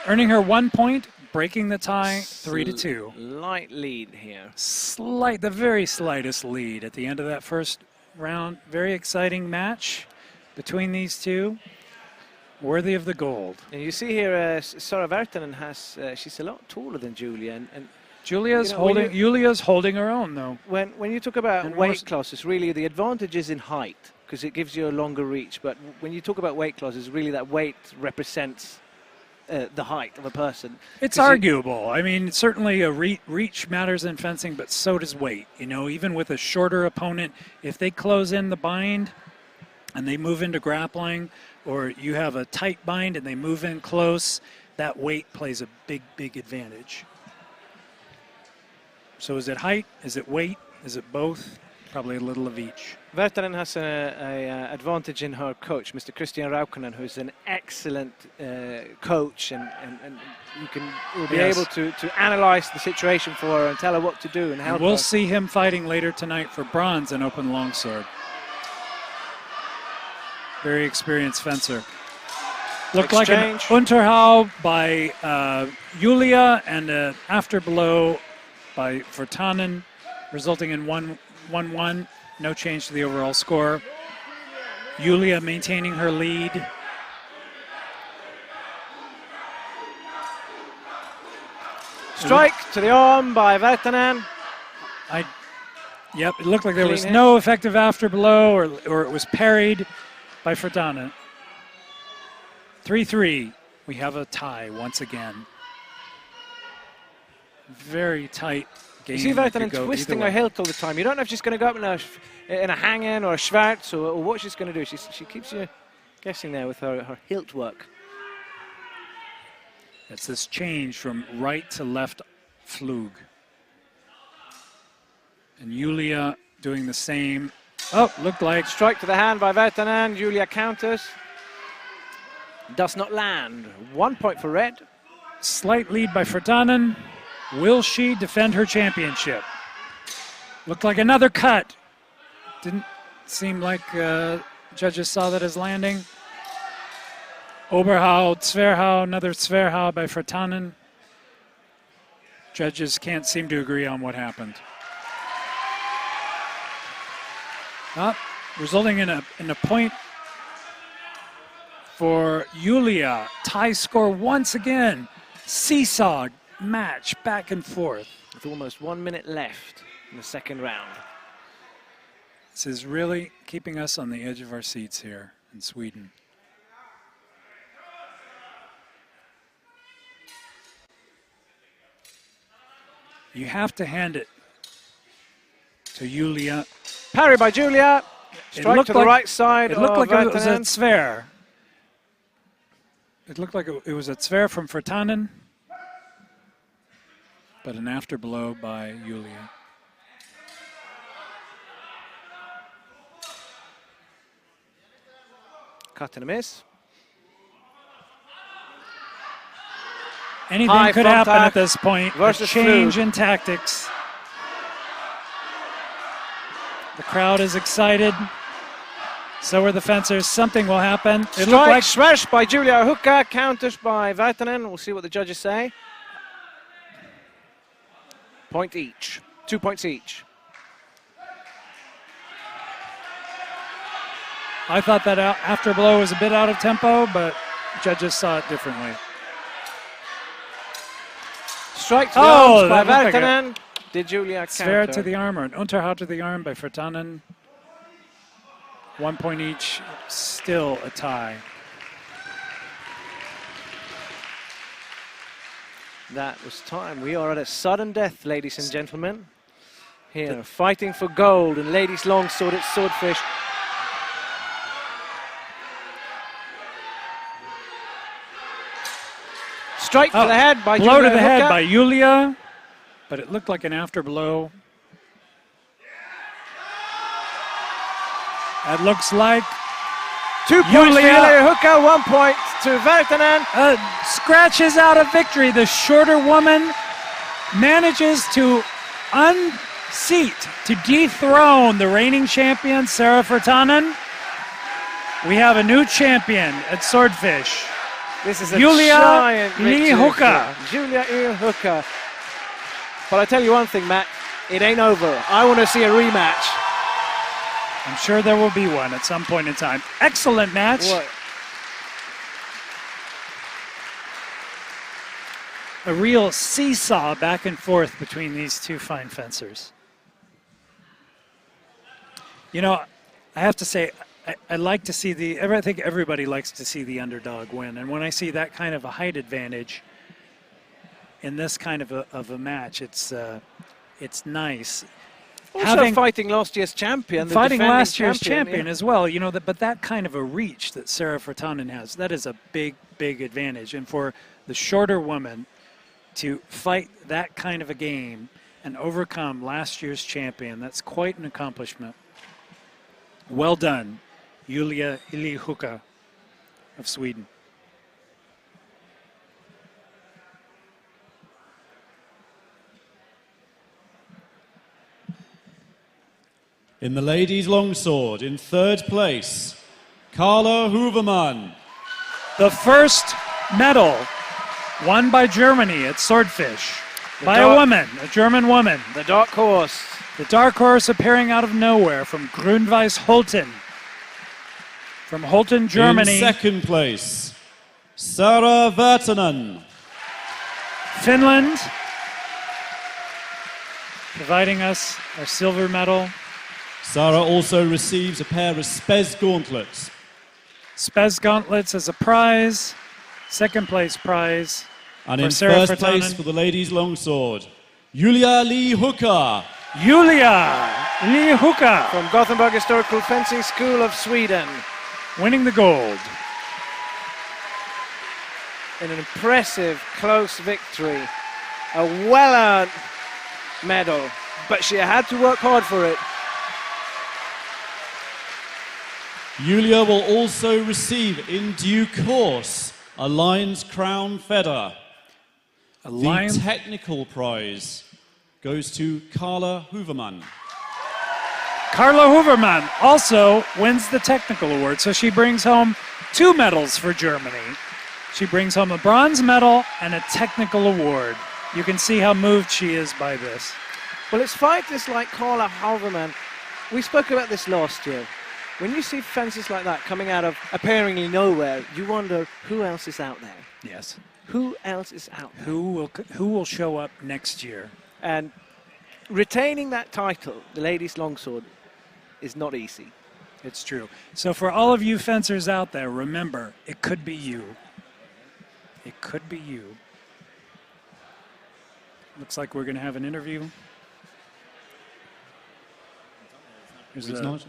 earning her 1 point, breaking the tie 3-2. Light lead here. The very slightest lead at the end of that first round. Very exciting match between these two. Worthy of the gold. And you see here, Sarah Virtanen she's a lot taller than Julia, and Julia's holding her own though. When you talk about weight classes, really the advantage is in height because it gives you a longer reach. But when you talk about weight classes, really that weight represents the height of a person. It's arguable. I mean, certainly a reach matters in fencing, but so does weight. You know, even with a shorter opponent, if they close in the bind and they move into grappling, or you have a tight bind and they move in close, that weight plays a big advantage. So is it height? Is it weight? Is it both? Probably a little of each. Virtanen has an advantage in her coach, Mr. Christian Raukonen, who's an excellent coach, and will be able to analyze the situation for her and tell her what to do and help her. We'll see him fighting later tonight for bronze in open longsword. Very experienced fencer. Looked like an Unterhau by Julia and an after blow by Virtanen, resulting in 1-1. No change to the overall score. Julia maintaining her lead. Strike to the arm by Virtanen. Yep, it looked like there was no effective after blow, or it was parried by Virtanen. 3-3. We have a tie once again. Very tight game. You see Virtanen twisting her hilt all the time. You don't know if she's going to go up in a hang-in or a schwartz or what she's going to do. She keeps you guessing there with her hilt work. It's this change from right to left flug. And Julia doing the same. Oh, looked like. Strike to the hand by Virtanen. Julia counters. Does not land. 1 point for red. Slight lead by Virtanen. Will she defend her championship? Looked like another cut. Didn't seem like judges saw that as landing. Oberhau, Zwerhau, another Zwerhau by Virtanen. Judges can't seem to agree on what happened. Resulting in a point for Julia. Tie score once again. Seesaw match back and forth. With almost 1 minute left in the second round. This is really keeping us on the edge of our seats here in Sweden. You have to hand it to Julia. Parry by Julia. Strike to the right side. It looked like it was a Virtanen. Zver. It looked like it was a Zver from Virtanen, but an after blow by Julia. Cut and a miss. Anything High could front happen tack at this point. A versus change Flug. in tactics. The crowd is excited. So are the fencers. Something will happen. It looked Strike, like smash by Julia Hukka, counters by Virtanen. We'll see what the judges say. Point each. 2 points each. I thought that after blow was a bit out of tempo, but judges saw it differently. Strike to the arms by that looked like Virtanen. Did Julia Sver counter? to the arm, or an Unterhaut to the arm by Virtanen. 1 point each, still a tie. That was time. We are at a sudden death, ladies and gentlemen. Here, fighting for gold in ladies' longsword at Swordfish. Strike to the head by Blow Julia to the head Hukka. by Julia, but it looked like an after blow. That looks like 2 points Julia. to Julia Hukka, 1 point to Virtanen. Scratches out a victory. The shorter woman manages to unseat, to dethrone the reigning champion, Sarah Virtanen. We have a new champion at Swordfish. This is a Julia giant victory Hukka. for Julia Hukka. But I tell you one thing, Matt, it ain't over. I want to see a rematch. I'm sure there will be one at some point in time. Excellent match. What? A real seesaw back and forth between these two fine fencers. You know, I have to say, I like to see I think everybody likes to see the underdog win. And when I see that kind of a height advantage in this kind of a match, it's nice. Also fighting last year's champion, the Fighting defending last year's champion yeah. as well, you know, but that kind of a reach that Sarah Virtanen has, that is a big, big advantage. And for the shorter woman to fight that kind of a game and overcome last year's champion, that's quite an accomplishment. Well done, Julia Hukka of Sweden. In the ladies' longsword, in third place, Carla Hooverman. The first medal won by Germany at Swordfish by a woman, a German woman. The dark horse. The dark horse appearing out of nowhere from Grünweiss Holten. From Holten, Germany. In second place, Sarah Virtanen. Finland providing us our silver medal. Sarah also receives a pair of Spez gauntlets. Spez gauntlets as a prize. Second place prize And for in Sarah first place Virtanen. for the ladies' longsword, Julia Lee Hooker. Julia Lihuka From Gothenburg Historical Fencing School of Sweden. winning the gold. In an impressive, close victory. A well-earned medal, but she had to work hard for it. Julia will also receive in due course a Lion's Crown Feather. A The lion. technical prize goes to Carla Hooverman. Carla Hooverman also wins the technical award, so she brings home 2 medals for Germany. She brings home a bronze medal and a technical award. You can see how moved she is by this. Well, it's fighters like Carla Halverman. We spoke about this last year. When you see fences like that coming out of apparently nowhere, you wonder who else is out there. Yes. Who else is out there? Who will show up next year? And retaining that title, the ladies' longsword, is not easy. It's true. So for all of you fencers out there, remember, it could be you. It could be you. Looks like we're going to have an interview. Here's It's a- not.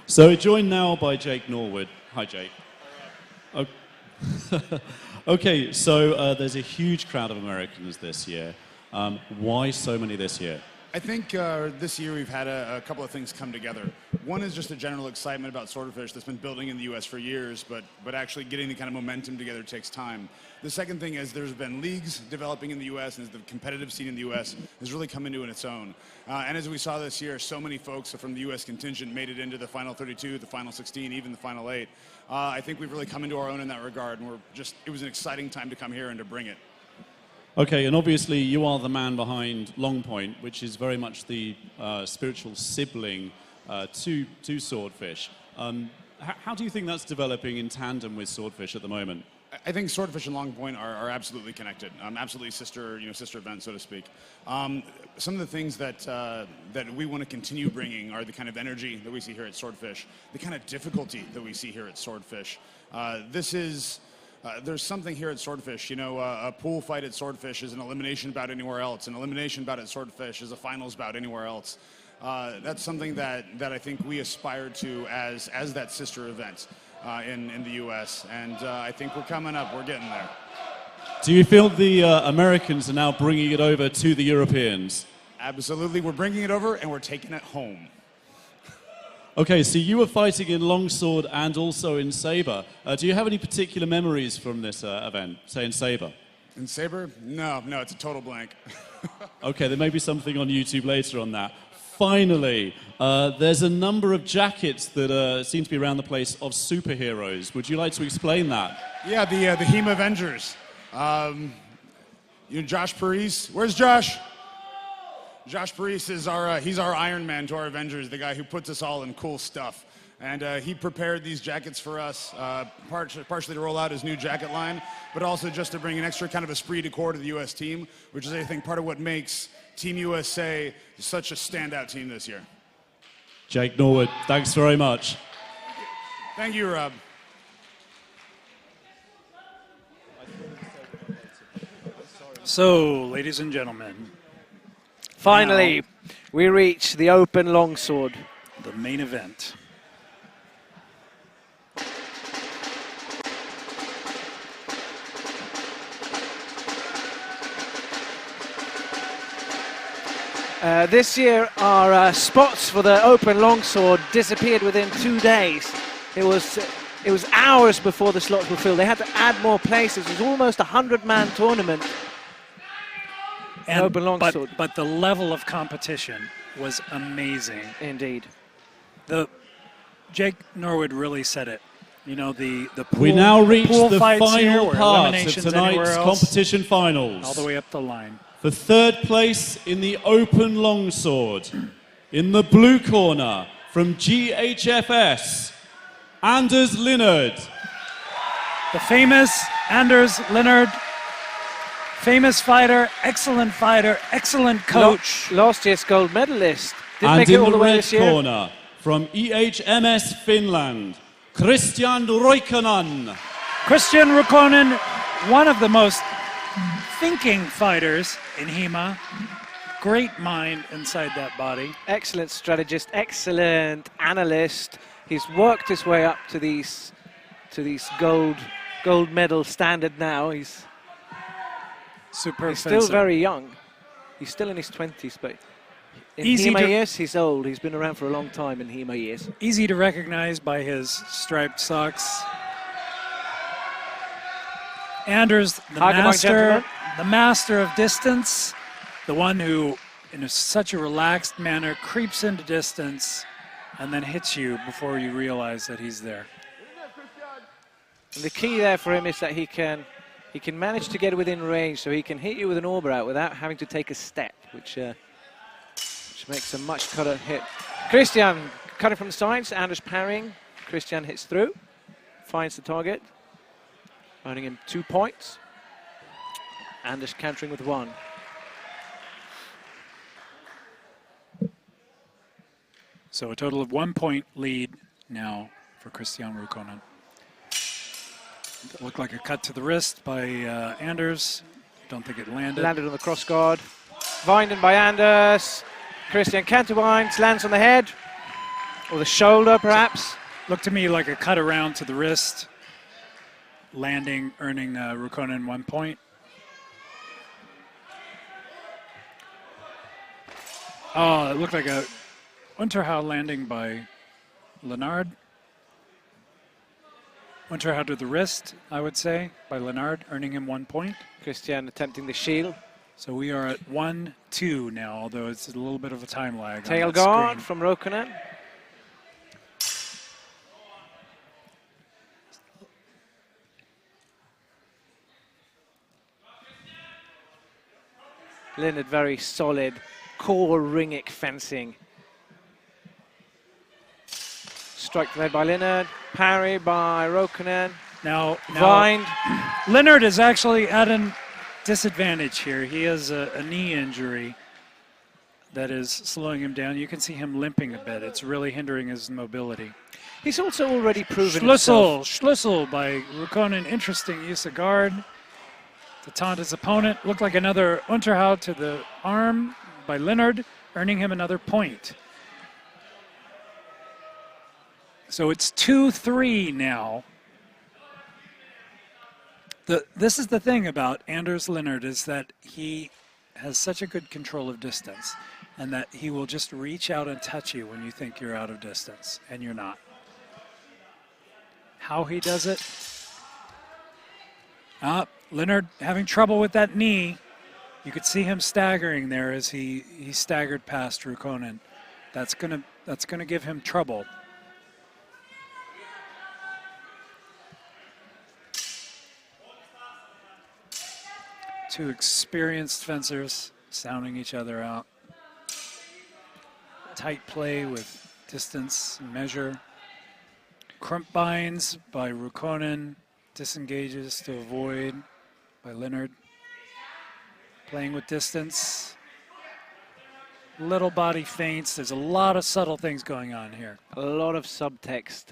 So joined now by Jake Norwood. Hi, Jake. Oh. Okay, so there's a huge crowd of Americans this year. Why so many this year? I think this year we've had a couple of things come together. One is just a general excitement about swordfish that's been building in the U.S. for years, but actually getting the kind of momentum together takes time. The second thing is there's been leagues developing in the U.S. and the competitive scene in the U.S. has really come into its own. And as we saw this year, so many folks from the U.S. contingent made it into the final 32, the final 16, even the final 8. I think we've really come into our own in that regard, and it was an exciting time to come here and to bring it. Okay, and obviously you are the man behind Long Point, which is very much the spiritual sibling to Swordfish. How do you think that's developing in tandem with Swordfish at the moment? I think Swordfish and Long Point are absolutely connected. Absolutely sister events, so to speak. Some of the things that we want to continue bringing are the kind of energy that we see here at Swordfish, the kind of difficulty that we see here at Swordfish. There's something here at Swordfish. A pool fight at Swordfish is an elimination bout anywhere else. An elimination bout at Swordfish is a finals bout anywhere else. That's something that I think we aspire to as that sister event in the U.S. And I think we're coming up. We're getting there. Do you feel the Americans are now bringing it over to the Europeans? Absolutely. We're bringing it over and we're taking it home. Okay, so you were fighting in longsword and also in saber. Do you have any particular memories from this event, say in saber? In saber? No, it's a total blank. Okay, there may be something on YouTube later on that. Finally, there's a number of jackets that seem to be around the place of superheroes. Would you like to explain that? Yeah, the HEMA Avengers. Josh Parise. Where's Josh? Josh Parise is he's our Iron Man to our Avengers, the guy who puts us all in cool stuff. And he prepared these jackets for us, partially to roll out his new jacket line, but also just to bring an extra kind of esprit de corps to the U.S. team, which is, I think, part of what makes Team USA such a standout team this year. Jake Norwood, thanks very much. Thank you, Rob. So, ladies and gentlemen, Finally, we reach the open longsword. the main event. This year, our spots for the open longsword disappeared within 2 days. It was hours before the slots were filled. They had to add more places. It was almost a 100-man tournament. Open longsword. But the level of competition was amazing. Indeed. Jake Norwood really said it. The pool, We now reach pool the fights here, final where part of eliminations anywhere tonight's else, competition finals. all the way up the line. For third place in the open longsword, in the blue corner from GHFS, Anders Linnard. The famous Anders Linnard, famous fighter, excellent coach. Last year's gold medalist. Didn't And make it in all the the way red this year. corner from EHMS Finland, Christian Roikkonen. Christian Rukonen, one of the most thinking fighters in HEMA. Great mind inside that body. Excellent strategist, excellent analyst. He's worked his way up to these gold medal standard now. He's Superb still fencer. very young. He's still in his 20s, but in Easy HEMA to- years, he's old. He's been around for a long time in HEMA years. Easy to recognize by his striped socks. Anders, Gentlemen. the master of distance, the one who, in such a relaxed manner, creeps into distance and then hits you before you realize that he's there. And the key there for him is that he can manage to get within range, so he can hit you with an orber out without having to take a step, which makes a much cutter hit. Christian cutting from the sides, Anders parrying. Christian hits through, finds the target, earning him 2 points. Anders countering with 1. So a total of 1 point lead now for Christian Rukonen. Looked like a cut to the wrist by Anders. Don't think it landed. Landed on the cross guard. Vinden by Anders. Christian counterwinds, lands on the head, or the shoulder perhaps. Looked to me like a cut around to the wrist. Landing, earning Rukonen 1 point. Oh, it looked like a Unterhau landing by Lennard. Unterhau to the wrist, I would say, by Lennard, earning him 1 point. Christian attempting the shield. So we are at 1-2 now, although it's a little bit of a time lag. Tail on that guard screen. from Rokonen. Leonard, very solid core ringic fencing. Strike to the head by Leonard, parry by Rokonen. Now Vind. Leonard is actually at a disadvantage here. He has a knee injury that is slowing him down. You can see him limping a bit. It's really hindering his mobility. He's also already proven himself. Schlüssel by Rukonen. Interesting use of guard to taunt his opponent. Looked like another Unterhau to the arm by Leonard, earning him another point. So it's 2-3 now. This is the thing about Anders Leonard, is that he has such a good control of distance, and that he will just reach out and touch you when you think you're out of distance, and you're not. How he does it? Leonard having trouble with that knee. You could see him staggering there as he staggered past Rukonen. That's gonna give him trouble. Two experienced fencers sounding each other out. Tight play with distance and measure. Crump binds by Rukonen. Disengages to avoid by Leonard. Playing with distance. Little body feints. There's a lot of subtle things going on here. A lot of subtext.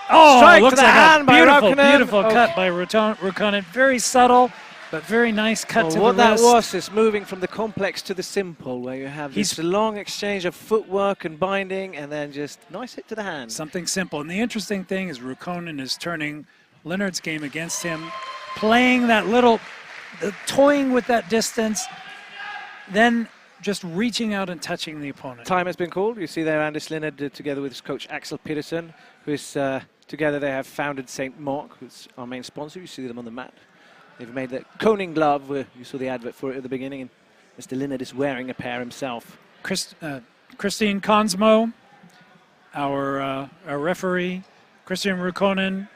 Oh, Strike looks to the like hand a by beautiful, Rokonen. beautiful Oh. cut by Rukonen. Very subtle, but very nice cut to the What that wrist. was is moving from the complex to the simple, where you have this long exchange of footwork and binding, and then just nice hit to the hand. Something simple. And the interesting thing is Rukonen is turning Leonard's game against him, playing that little, toying with that distance, then just reaching out and touching the opponent. Time has been called. You see there Anders Leonard together with his coach Axel Peterson, who is together they have founded St. Mark, who's our main sponsor. You see them on the mat. They've made the Koning glove, where you saw the advert for it at the beginning, and Mr. Leonard is wearing a pair himself. Christine Konsmo, our referee, Christian Rukonen,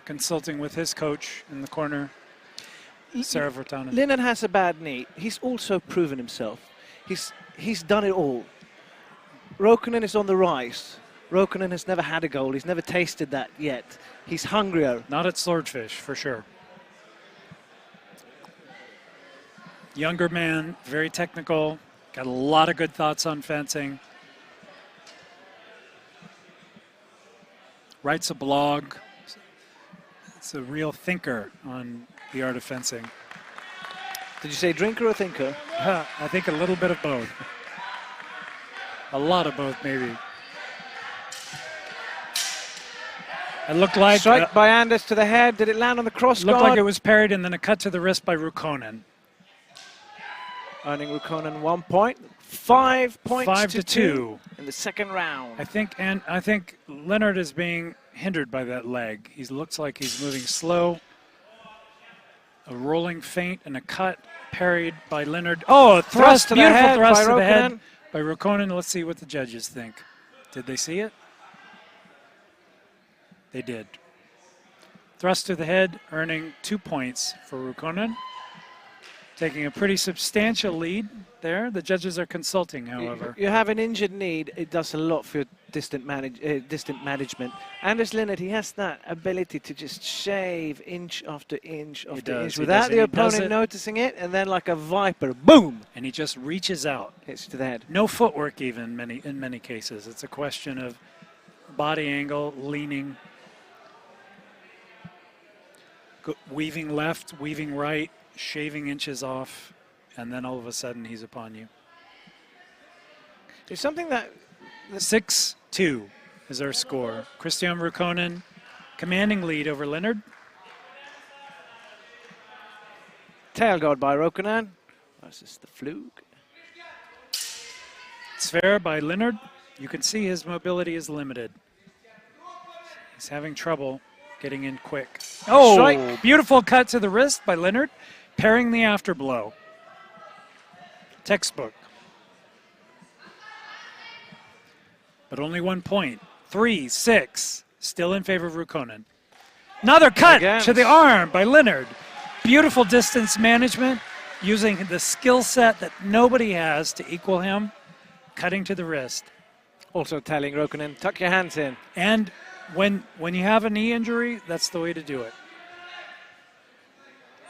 consulting with his coach in the corner, Sarah Vertanen. Leonard has a bad knee. He's also proven himself. He's done it all. Rokonen is on the rise. Rokonen has never had a goal. He's never tasted that yet. He's hungrier. Not at Swordfish, for sure. Younger man, very technical, got a lot of good thoughts on fencing. writes a blog. It's a real thinker on the art of fencing. Did you say drinker or thinker? I think a little bit of both. A lot of both, maybe. It looked like... Strike by Anders to the head. Did it land on the cross guard? Looked like it was parried, and then a cut to the wrist by Ruukkonen. Earning Ruukkonen 1 point. 5 points 5 to 2 in the second round. I think Leonard is being hindered by that leg. He looks like he's moving slow. A rolling feint and a cut parried by Leonard. Oh, a thrust, beautiful thrust to the head by Ruukkonen. Let's see what the judges think. Did they see it? They did. Thrust to the head, earning 2 points for Ruukkonen. Taking a pretty substantial lead there. The judges are consulting, however. You have an injured knee. It does a lot for your distant management. Anders Leonard, he has that ability to just shave inch after inch after inch without the opponent noticing it, and then like a viper, boom! And he just reaches out. Hits to the head. No footwork even in many cases. It's a question of body angle, leaning, weaving left, weaving right, shaving inches off, and then all of a sudden he's upon you. There's something that... 6-2 is our score. Christian Ruukkonen, commanding lead over Leonard. Tail guard by Ruukkonen versus the fluke. Sphere by Leonard. You can see his mobility is limited. He's having trouble getting in quick. Oh, strike. Beautiful cut to the wrist by Leonard, parrying the after blow. Textbook. But only 1 point. 3-6. Still in favor of Ruukkonen. Another cut to the arm by Leonard. Beautiful distance management, using the skill set that nobody has to equal him, cutting to the wrist. Also telling Ruukkonen, tuck your hands in. And when you have a knee injury, that's the way to do it.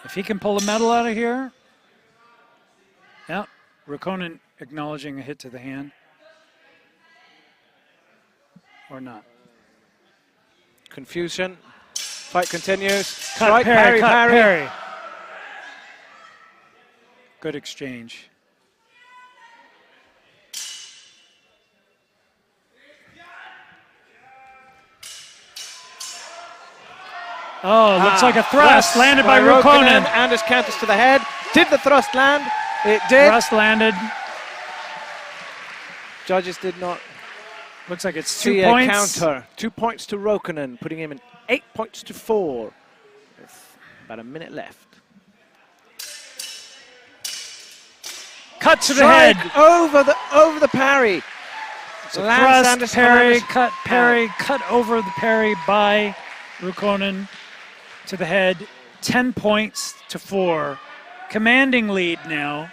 If he can pull a medal out of here, yeah, Ruukkonen acknowledging a hit to the hand. Or not. Confusion. Fight continues. Cut, Strike, parry, parry, parry. Good exchange. Oh, looks like a thrust landed by Ruukkonen. Anders counters to the head. Did the thrust land? It did. Thrust landed. Judges did not. Looks like it's see 2 points. Counter. 2 points to Ruukkonen, putting him in 8 points to 4. With about a minute left. Cut to the head. Over the parry. Thrust, parry, cut, parry, cut over the parry by Ruukkonen to the head. 10 points to 4. Commanding lead now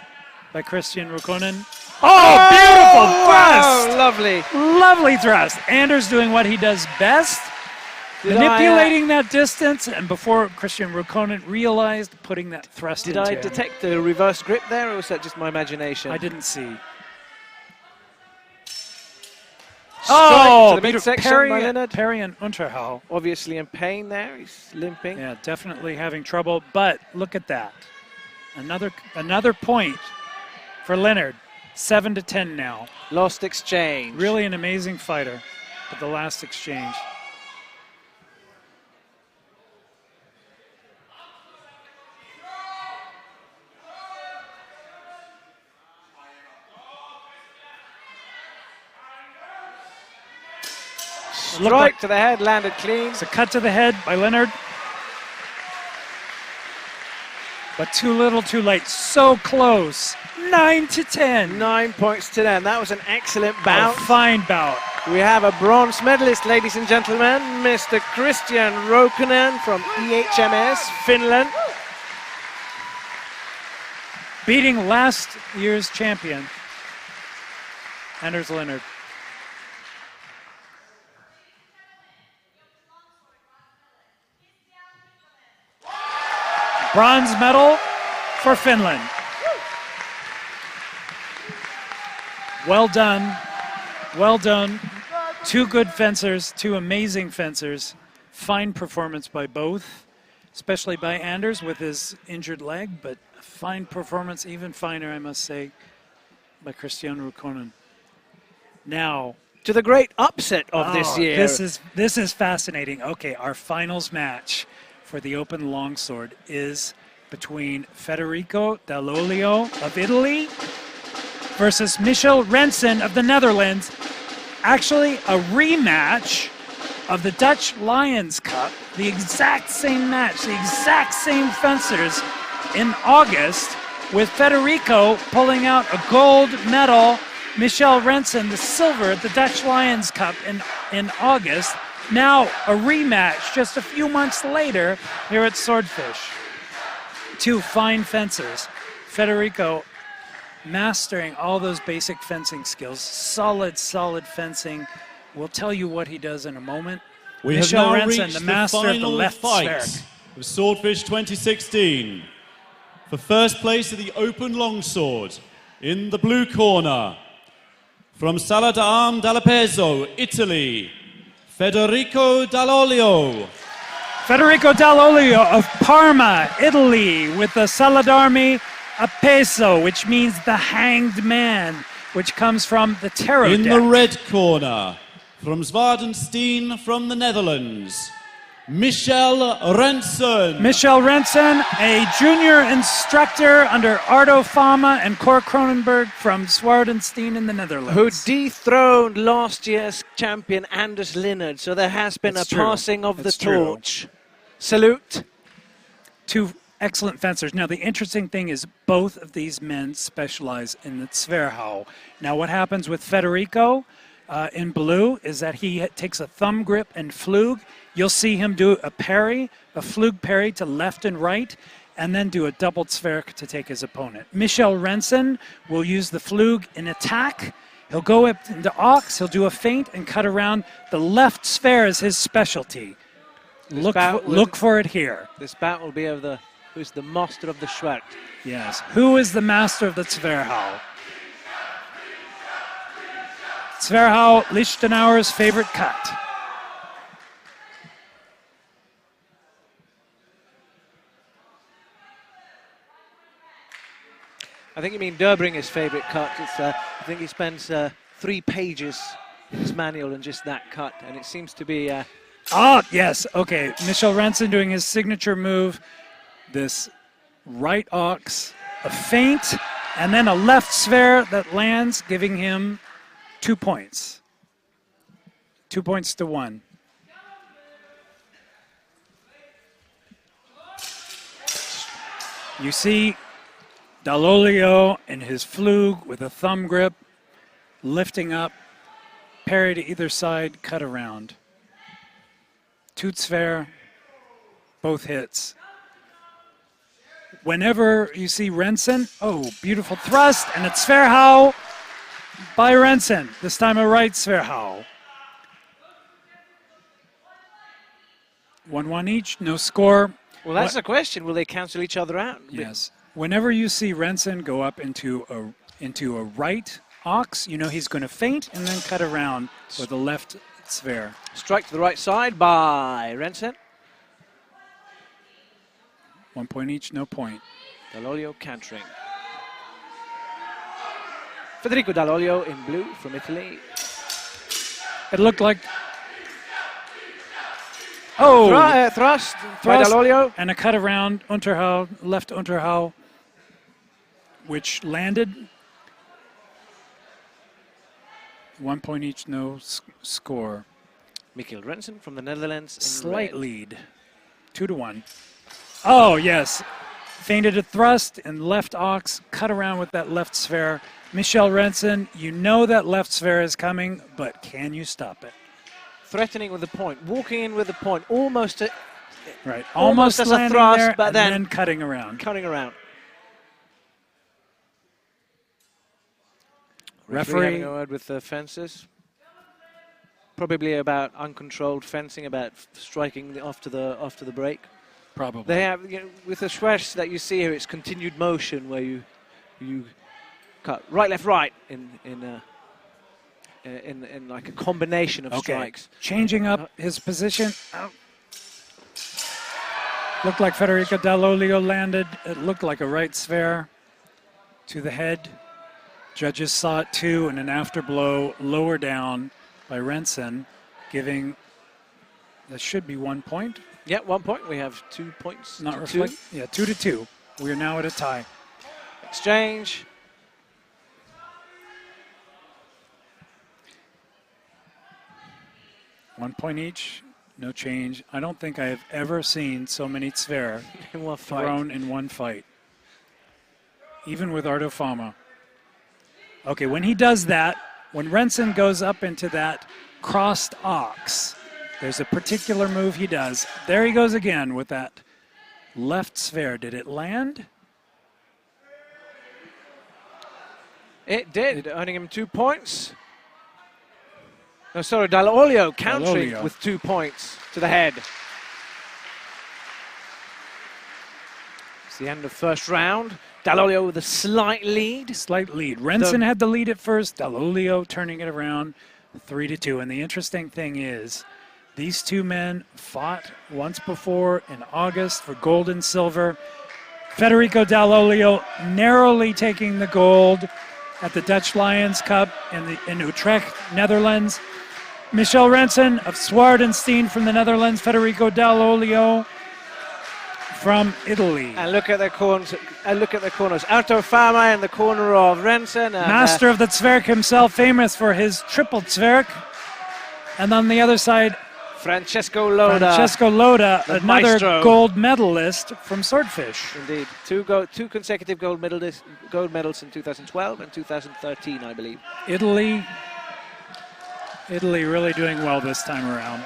by Christian Ruukkonen. Oh, beautiful thrust! Wow, lovely. Lovely thrust. Anders doing what he does best, manipulating that distance, and before Christian Ruukkonen realized, putting that thrust into him. Did I detect the reverse grip there, or was that just my imagination? I didn't see. Oh, parry and Unterhau. Obviously in pain there, he's limping. Yeah, definitely having trouble, but look at that. Another point for Leonard. 7-10 now. Lost exchange. Really an amazing fighter, but the last exchange. Strike to the head, landed clean. It's a cut to the head by Leonard. But too little, too late. So close. 9-10. 9 points to 10. That was an excellent bout. A fine bout. We have a bronze medalist, ladies and gentlemen, Mr. Christian Ruukkonen from EHMS, Finland. Beating last year's champion, Anders Leonard. Bronze medal for Finland. Well done. Well done Two good fencers, two amazing fencers. Fine performance by both, especially by Anders with his injured leg, but fine performance, even finer, I must say, by Christian Rukonen. Now, to the great upset of this year. This is fascinating. Okay, our finals match for the open longsword is between Federico Dall'Olio of Italy versus Michel Rensen of the Netherlands. Actually, a rematch of the Dutch Lions Cup, the exact same match, the exact same fencers in August, with Federico pulling out a gold medal, Michel Rensen the silver at the Dutch Lions Cup in August. Now a rematch just a few months later here at Swordfish. Two fine fencers. Federico mastering all those basic fencing skills. Solid fencing. We'll tell you what he does in a moment. We Michel have now Rensen, reached the master of the left fight spheric. of Swordfish 2016. For first place of the open longsword, in the blue corner, from Sala d'Arme d'Alpezo, Italy, Federico Dall'Olio. Federico Dall'Olio of Parma, Italy, with the Sala d'Arme a peso, which means the hanged man, which comes from the tarot In deck. the red corner, from Zwaardenstein from the Netherlands, Michel Rensen. Michel Rensen, a junior instructor under Ardo Fama and Cor Kronenberg from Zwaardenstein in the Netherlands. Who dethroned last year's champion Anders Linnard. So there has been That's a true. passing of That's the true. torch. Salute. Two excellent fencers. Now, the interesting thing is both of these men specialize in the Zwerhau. Now, what happens with Federico in blue is that he takes a thumb grip and flug. You'll see him do a parry, a flug parry to left and right, and then do a double Zwerg to take his opponent. Michel Rensen will use the flug in attack. He'll go up into ox, he'll do a feint and cut around. The left sphere is his specialty. Look for it here. This bout will be of the who's the master of the Schwert. Yes. Who is the master of the Zwerhau? Zwerhau, Lichtenauer's favorite cut. I think you mean Derbringer's favourite cut. It's, I think he spends 3 pages in his manual on just that cut, and it seems to be... Yes. Okay. Michel Rensen doing his signature move. This right ox, a feint, and then a left sphere that lands, giving him 2 points. 2 points to 1. You see Dall'Olio and his flug with a thumb grip, lifting up, parry to either side, cut around. Tutsver, both hits. Whenever you see Rensen, beautiful thrust, and it's Zwerhau by Rensen. This time a right Zwerhau. 1-1 each, no score. Well, that's the question. Will they cancel each other out? Yes. Whenever you see Rensen go up into a right ox, you know he's going to feint and then cut around with a left sphere. Strike to the right side by Rensen. 1 point each, no point. Dall'Olio cantering. Federico Dall'Olio in blue from Italy. It looked like... Thrust by Dall'Olio. And a cut around, Unterhau, left Unterhau, which landed. 1 point each, no score. Michiel Rensen from the Netherlands. Slight lead, 2-1. Oh, yes. Feinted a thrust and left ox, cut around with that left sphere. Michel Rensen, you know that left sphere is coming, but can you stop it? Threatening with the point, walking in with the point, almost as Almost a landing thrust, there, but and then cutting around. Referee having a word with the fencers. Probably about uncontrolled fencing, about striking after the break. Probably. They have, with the Schwers that you see here, it's continued motion where you cut right, left, right in in like a combination of strikes. Changing up his position. Oh. Looked like Federico Dall'Olio landed. It looked like a right sphere to the head. Judges saw it too, and an after blow lower down by Rensen, giving, that should be 1 point. Yeah, 1 point. We have 2 points. Not reflect. Yeah, 2-2. We are now at a tie. Exchange. One point each, no change. I don't think I have ever seen so many Zver in one fight. Thrown in one fight. Even with Ardo Fama. Okay, when he does that, when Rensen goes up into that crossed ox, there's a particular move he does. There he goes again with that left Zver. Did it land? It did, earning him 2 points. No, sorry, Dall'Olio countering with 2 points to the head. It's the end of first round. Dall'Olio with a slight lead. Slight lead. Rensen had the lead at first. Dall'Olio turning it around 3-2. And the interesting thing is, these two men fought once before in August for gold and silver. Federico Dall'Olio narrowly taking the gold at the Dutch Lions Cup in Utrecht, Netherlands. Michel Rensen of Zwaardenstein from the Netherlands. Federico Dall'Olio from Italy. And look at the corners. Arto Fama in the corner of Rensen. Master of the Zwerk himself, famous for his triple Zwerk. And on the other side, Francesco Loda. Francesco Loda, another maestro. gold medalist from Swordfish. Indeed. Two consecutive gold medals in 2012 and 2013, I believe. Italy really doing well this time around.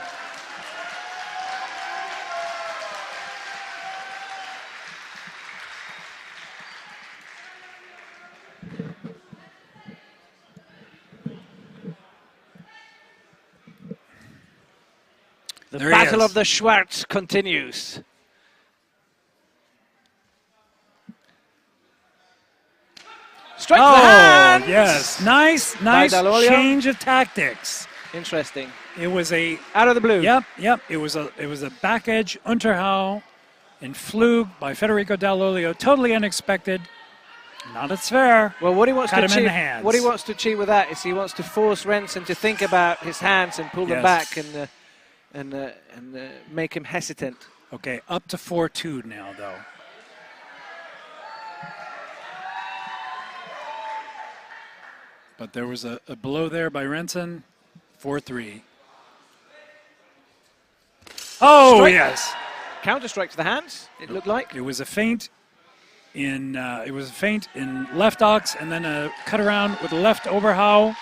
The battle of the Schwartz continues. Straight to the hands! Yes, nice change of tactics. Interesting. It was a out of the blue. Yep. It was a back edge Unterhau in Flug by Federico Dall'Olio. Totally unexpected. Not at Zver. Well, what he wants to achieve, with that is he wants to force Rensen to think about his hands and pull them back and make him hesitant. Okay, up to 4-2 now, though. But there was a blow there by Rensen. 4-3. Oh, strike. Yes. Counter strike to the hands, it looked like. It was a feint in left ox and then a cut around with a left overhow.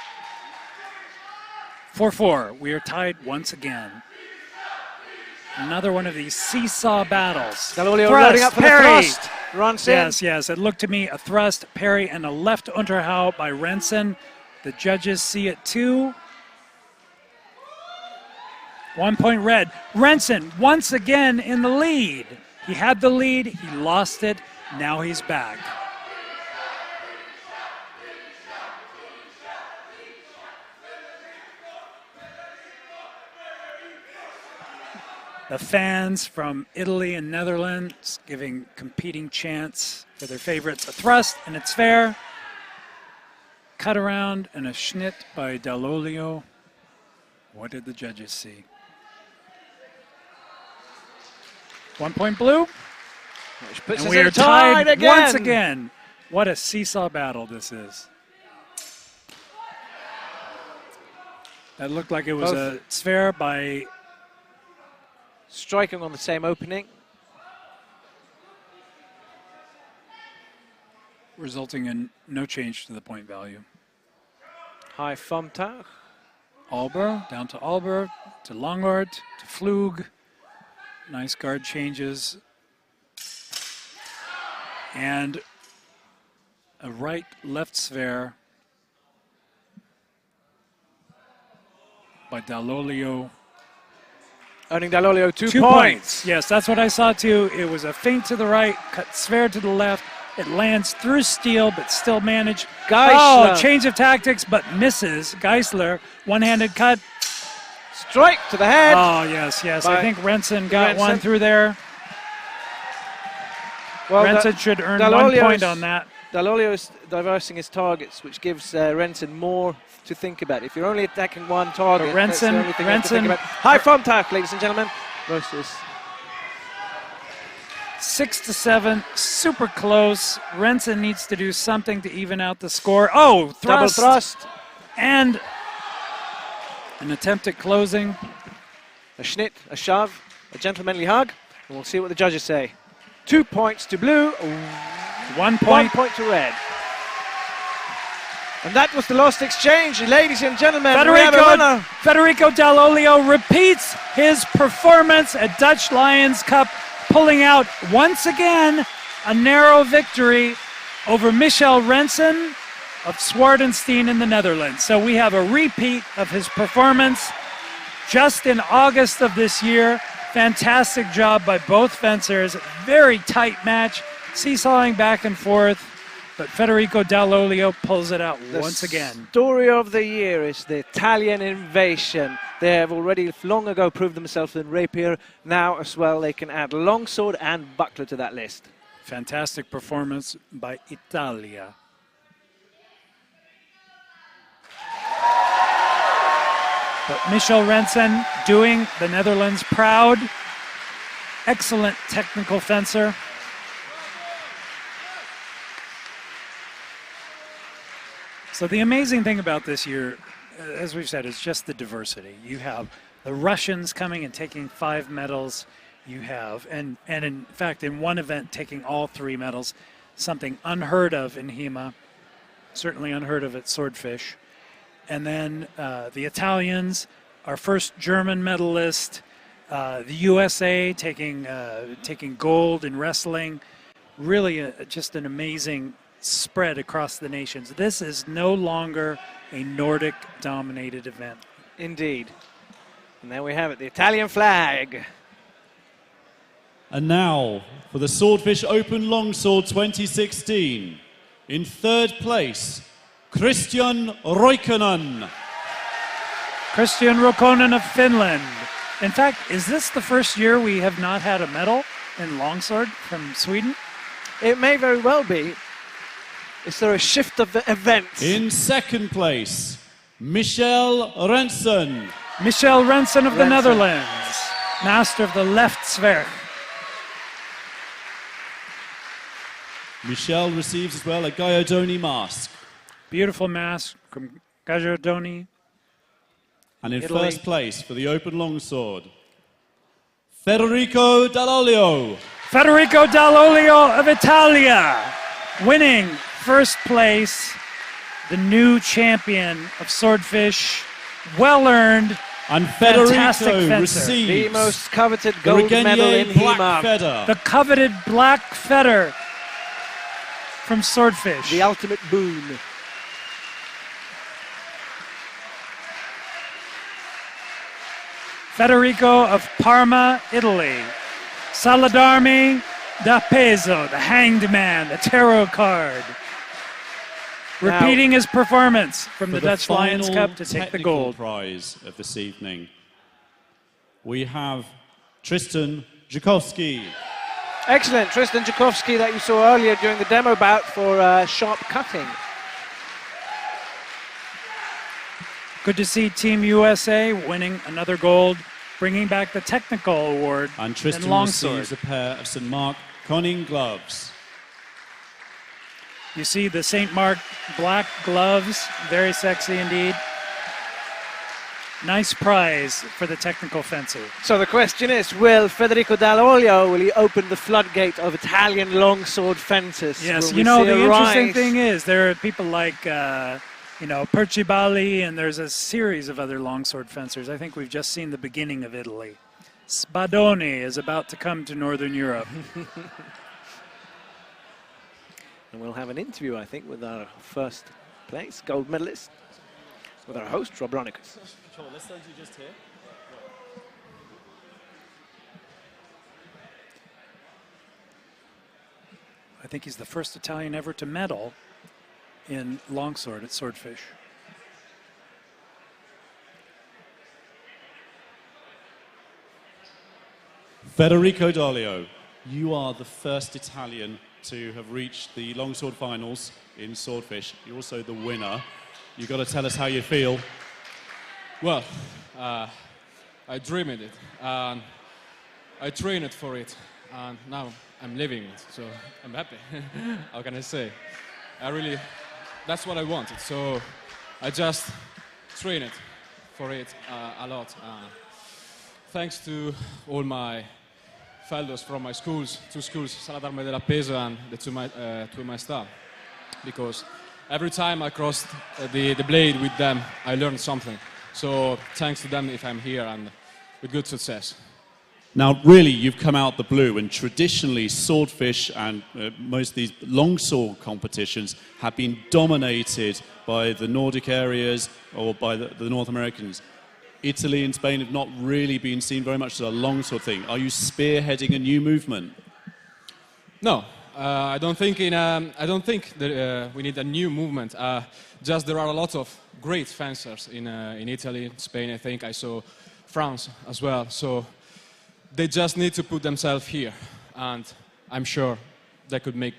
4-4. We are tied once again. Another one of these seesaw battles. Dall'Olio loading up for the thrust. Rensen. Yes. It looked to me a thrust, parry, and a left Unterhau by Rensen. The judges see it too. 1 point red. Rensen once again in the lead. He had the lead. He lost it. Now he's back. The fans from Italy and Netherlands giving competing chants for their favorites. A thrust, and it's fair. Cut around and a schnitt by Dall'Olio. What did the judges see? 1 point blue. Which puts and us we are tied again. Once again. What a seesaw battle this is. That looked like it was a sphere by... Striking on the same opening. Resulting in no change to the point value. High Fumtag. Alber, down to Alber, to Longort, to Flug. Nice guard changes. And a right-left sphere by Dall'Olio. Earning Dall'Olio 2 points. Yes, that's what I saw too. It was a feint to the right, cut sphere to the left, It lands through steel, but still managed. Geisler. Oh, change of tactics, but misses. Geisler, one-handed cut. Strike to the head. Oh, yes, yes. I By think Rensen got Rensen. one through there. Well, Rensen should earn Dall'Olio 1 point is- on that. Dall'Olio is diversing his targets, which gives Rensen more to think about. If you're only attacking one target, But that's the Rensen- only thing you have to think Rensen- about. High front tack, ladies and gentlemen, versus 6-7, super close. Rensen needs to do something to even out the score. Oh, double thrust, and an attempt at closing. a schnitt, a shove, a gentlemanly hug, and we'll see what the judges say. 2 points to blue, 1 1 point. point to red. And that was the last exchange, ladies and gentlemen. We have a winner. Federico Dall'Olio repeats his performance at Dutch Lions Cup, pulling out once again a narrow victory over Michel Rensen of Zwaardenstein in the Netherlands. So we have a repeat of his performance just in August of this year. Fantastic job by both fencers. Very tight match, seesawing back and forth. But Federico Dall'Olio pulls it out once again. The story of the year is the Italian invasion. They have already long ago proved themselves in rapier. Now as well they can add longsword and buckler to that list. Fantastic performance by Italia. But Michel Rensen doing the Netherlands proud. Excellent technical fencer. So the amazing thing about this year, as we've said, is just the diversity. You have the Russians coming and taking 5 medals. You have, and in fact, in one event, taking all 3 medals, something unheard of in HEMA, certainly unheard of at Swordfish. And then the Italians, our first German medalist, the USA taking gold in wrestling. Really just an amazing spread across the nations. This is no longer a Nordic-dominated event. Indeed. And there we have it, the Italian flag. And now for the Swordfish Open Longsword 2016. In third place, Christian Roikkonen. Christian Roikkonen of Finland. In fact, is this the first year we have not had a medal in longsword from Sweden? It may very well be. Is there a shift of events? In second place, Michel Rensen. Michel Rensen of the Rensen. Netherlands, master of the left zwerg. Michel receives as well a Gaiodoni mask. Beautiful mask from Gajodoni. And in Italy. first place for the open longsword, Federico Dall'Olio. Federico Dall'Olio of Italia, winning first place, the new champion of Swordfish. Well earned. And Fantastic Federico fencer. receives The most coveted the gold medal in Regenier Black HEMA. Feather. The coveted black feather from Swordfish. The ultimate boon. Federico of Parma, Italy. Saladarmi da Peso, the hanged man, the tarot card. Now- Repeating his performance from For the Dutch Lions final Cup to take the technical gold. prize of this evening, we have Tristan Jakowski. Excellent, Tristan Jakowski that you saw earlier during the demo bout for sharp cutting. Good to see Team USA winning another gold, bringing back the technical award And in Tristan longsword. receives a pair of St. Mark Conning gloves. You see the St. Mark black gloves, very sexy indeed. Nice prize for the technical fencer. So the question is, will Federico Dall'Olio, will he open the floodgate of Italian longsword fencers? Yes, Will you we know, see the a interesting rise? thing is there are people like, Percibali, and there's a series of other longsword fencers. I think we've just seen the beginning of Italy. Spadoni is about to come to Northern Europe. And we'll have an interview, I think, with our first place gold medalist, with our host, Rob Ronicus. I think he's the first Italian ever to medal in longsword at Swordfish. Federico Dalio, you are the first Italian to have reached the longsword finals in Swordfish. You're also the winner. You've got to tell us how you feel. Well, I dreamed it, and I trained for it, and now I'm living it, so I'm happy. How can I say? That's what I wanted, so I just trained for it a lot. Thanks to all my fellows from my schools, 2 schools, Sala d'Arme della Pesa and the two of my staff, because every time I crossed the blade with them, I learned something. So thanks to them if I'm here and with good success. Now, really, you've come out the blue, and traditionally, swordfish and most of these longsword competitions have been dominated by the Nordic areas or by the North Americans. Italy and Spain have not really been seen very much as a longsword thing. Are you spearheading a new movement? No, I don't think that we need a new movement. Just there are a lot of great fencers in Italy, Spain. I think I saw France as well. So they just need to put themselves here, and I'm sure they could make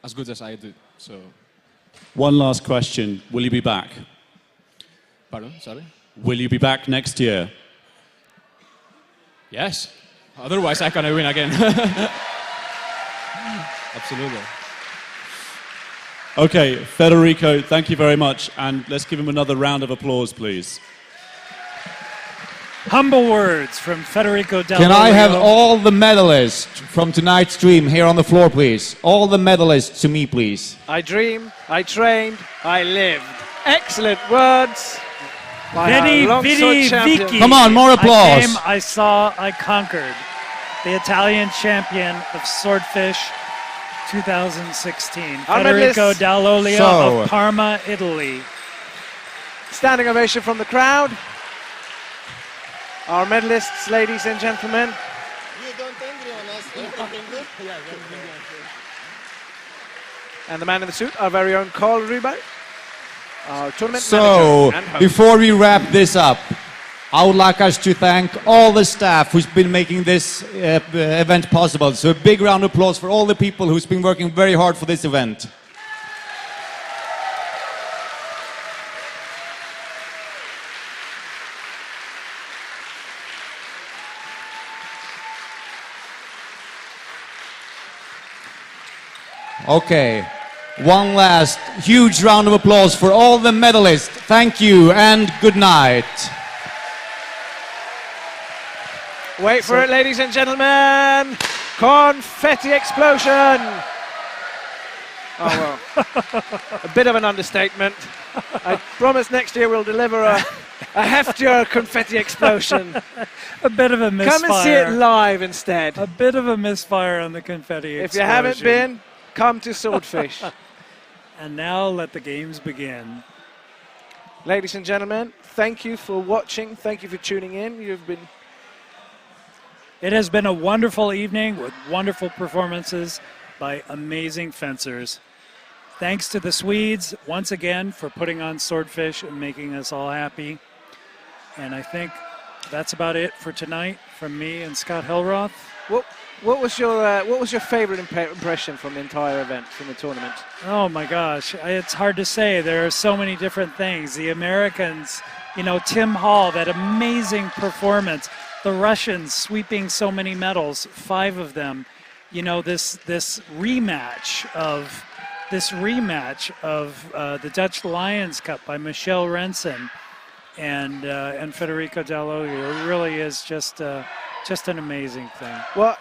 as good as I do. So. One last question: will you be back? Pardon? Sorry. Will you be back next year? Yes. Otherwise, I cannot win again. Absolutely. Okay, Federico, thank you very much, and let's give him another round of applause, please. Humble words from Federico Del Can I have Olio. all the medalists from tonight's stream here on the floor, please? All the medalists to me, please. I dreamed, I trained, I lived. Excellent words. Vidi, vidi, vici. Come on, more applause. I came, I saw, I conquered. The Italian champion of Swordfish 2016. Federico Del Olio of Parma, Italy. Standing ovation from the crowd. Our medalists, ladies and gentlemen. You don't angry on us, everything good? And the man in the suit, our very own Carl Ruber. Our tournament So, manager and host. before we wrap this up, I would like us to thank all the staff who's been making this event possible. So a big round of applause for all the people who's been working very hard for this event. Okay, one last huge round of applause for all the medalists. Thank you and good night. Wait for it, ladies and gentlemen. Confetti explosion. Oh, well. A bit of an understatement. I promise next year we'll deliver a heftier confetti explosion. A bit of a misfire. Come and see it live instead. A bit of a misfire on the confetti If you explosion. haven't been, come to Swordfish. And now let the games begin. Ladies and gentlemen, thank you for watching. Thank you for tuning in. It has been a wonderful evening with wonderful performances by amazing fencers. Thanks to the Swedes once again for putting on Swordfish and making us all happy. And I think that's about it for tonight from me and Scott Hellroth. What was your favorite impression from the entire event, from the tournament? Oh my gosh, it's hard to say. There are so many different things. The Americans, Tim Hall, that amazing performance. The Russians sweeping so many medals, 5 of them. This rematch of the Dutch Lions Cup by Michelle Rensen and Federico Del Olio. It really is just an amazing thing. Well,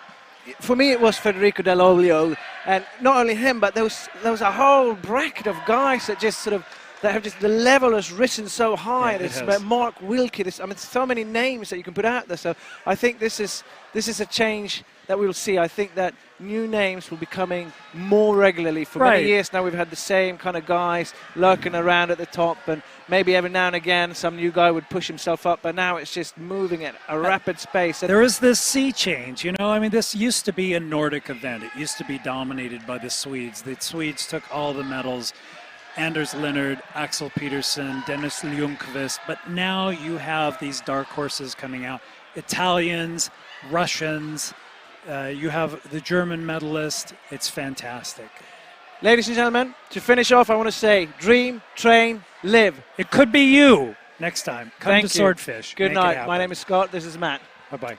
for me it was Federico Del Olio, and not only him, but there was a whole bracket of guys that just sort of that have just, the level has risen so high. Yeah, it There's has. Mark Wilkie, so many names that you can put out there. So I think this is a change that we'll see. I think that new names will be coming more regularly. For many years now, we've had the same kind of guys lurking around at the top, and maybe every now and again some new guy would push himself up, but now it's just moving at a rapid pace. There is this sea change, you know. I mean, this used to be a Nordic event. It used to be dominated by the Swedes. The Swedes took all the medals. Anders Leonard, Axel Petersen, Dennis Ljungqvist, but now you have these dark horses coming out. Italians, Russians, you have the German medalist. It's fantastic. Ladies and gentlemen, to finish off, I want to say, dream, train, live. It could be you next time. Come Thank to you. Swordfish. Good Make it night. happen. My name is Scott. This is Matt. Bye-bye.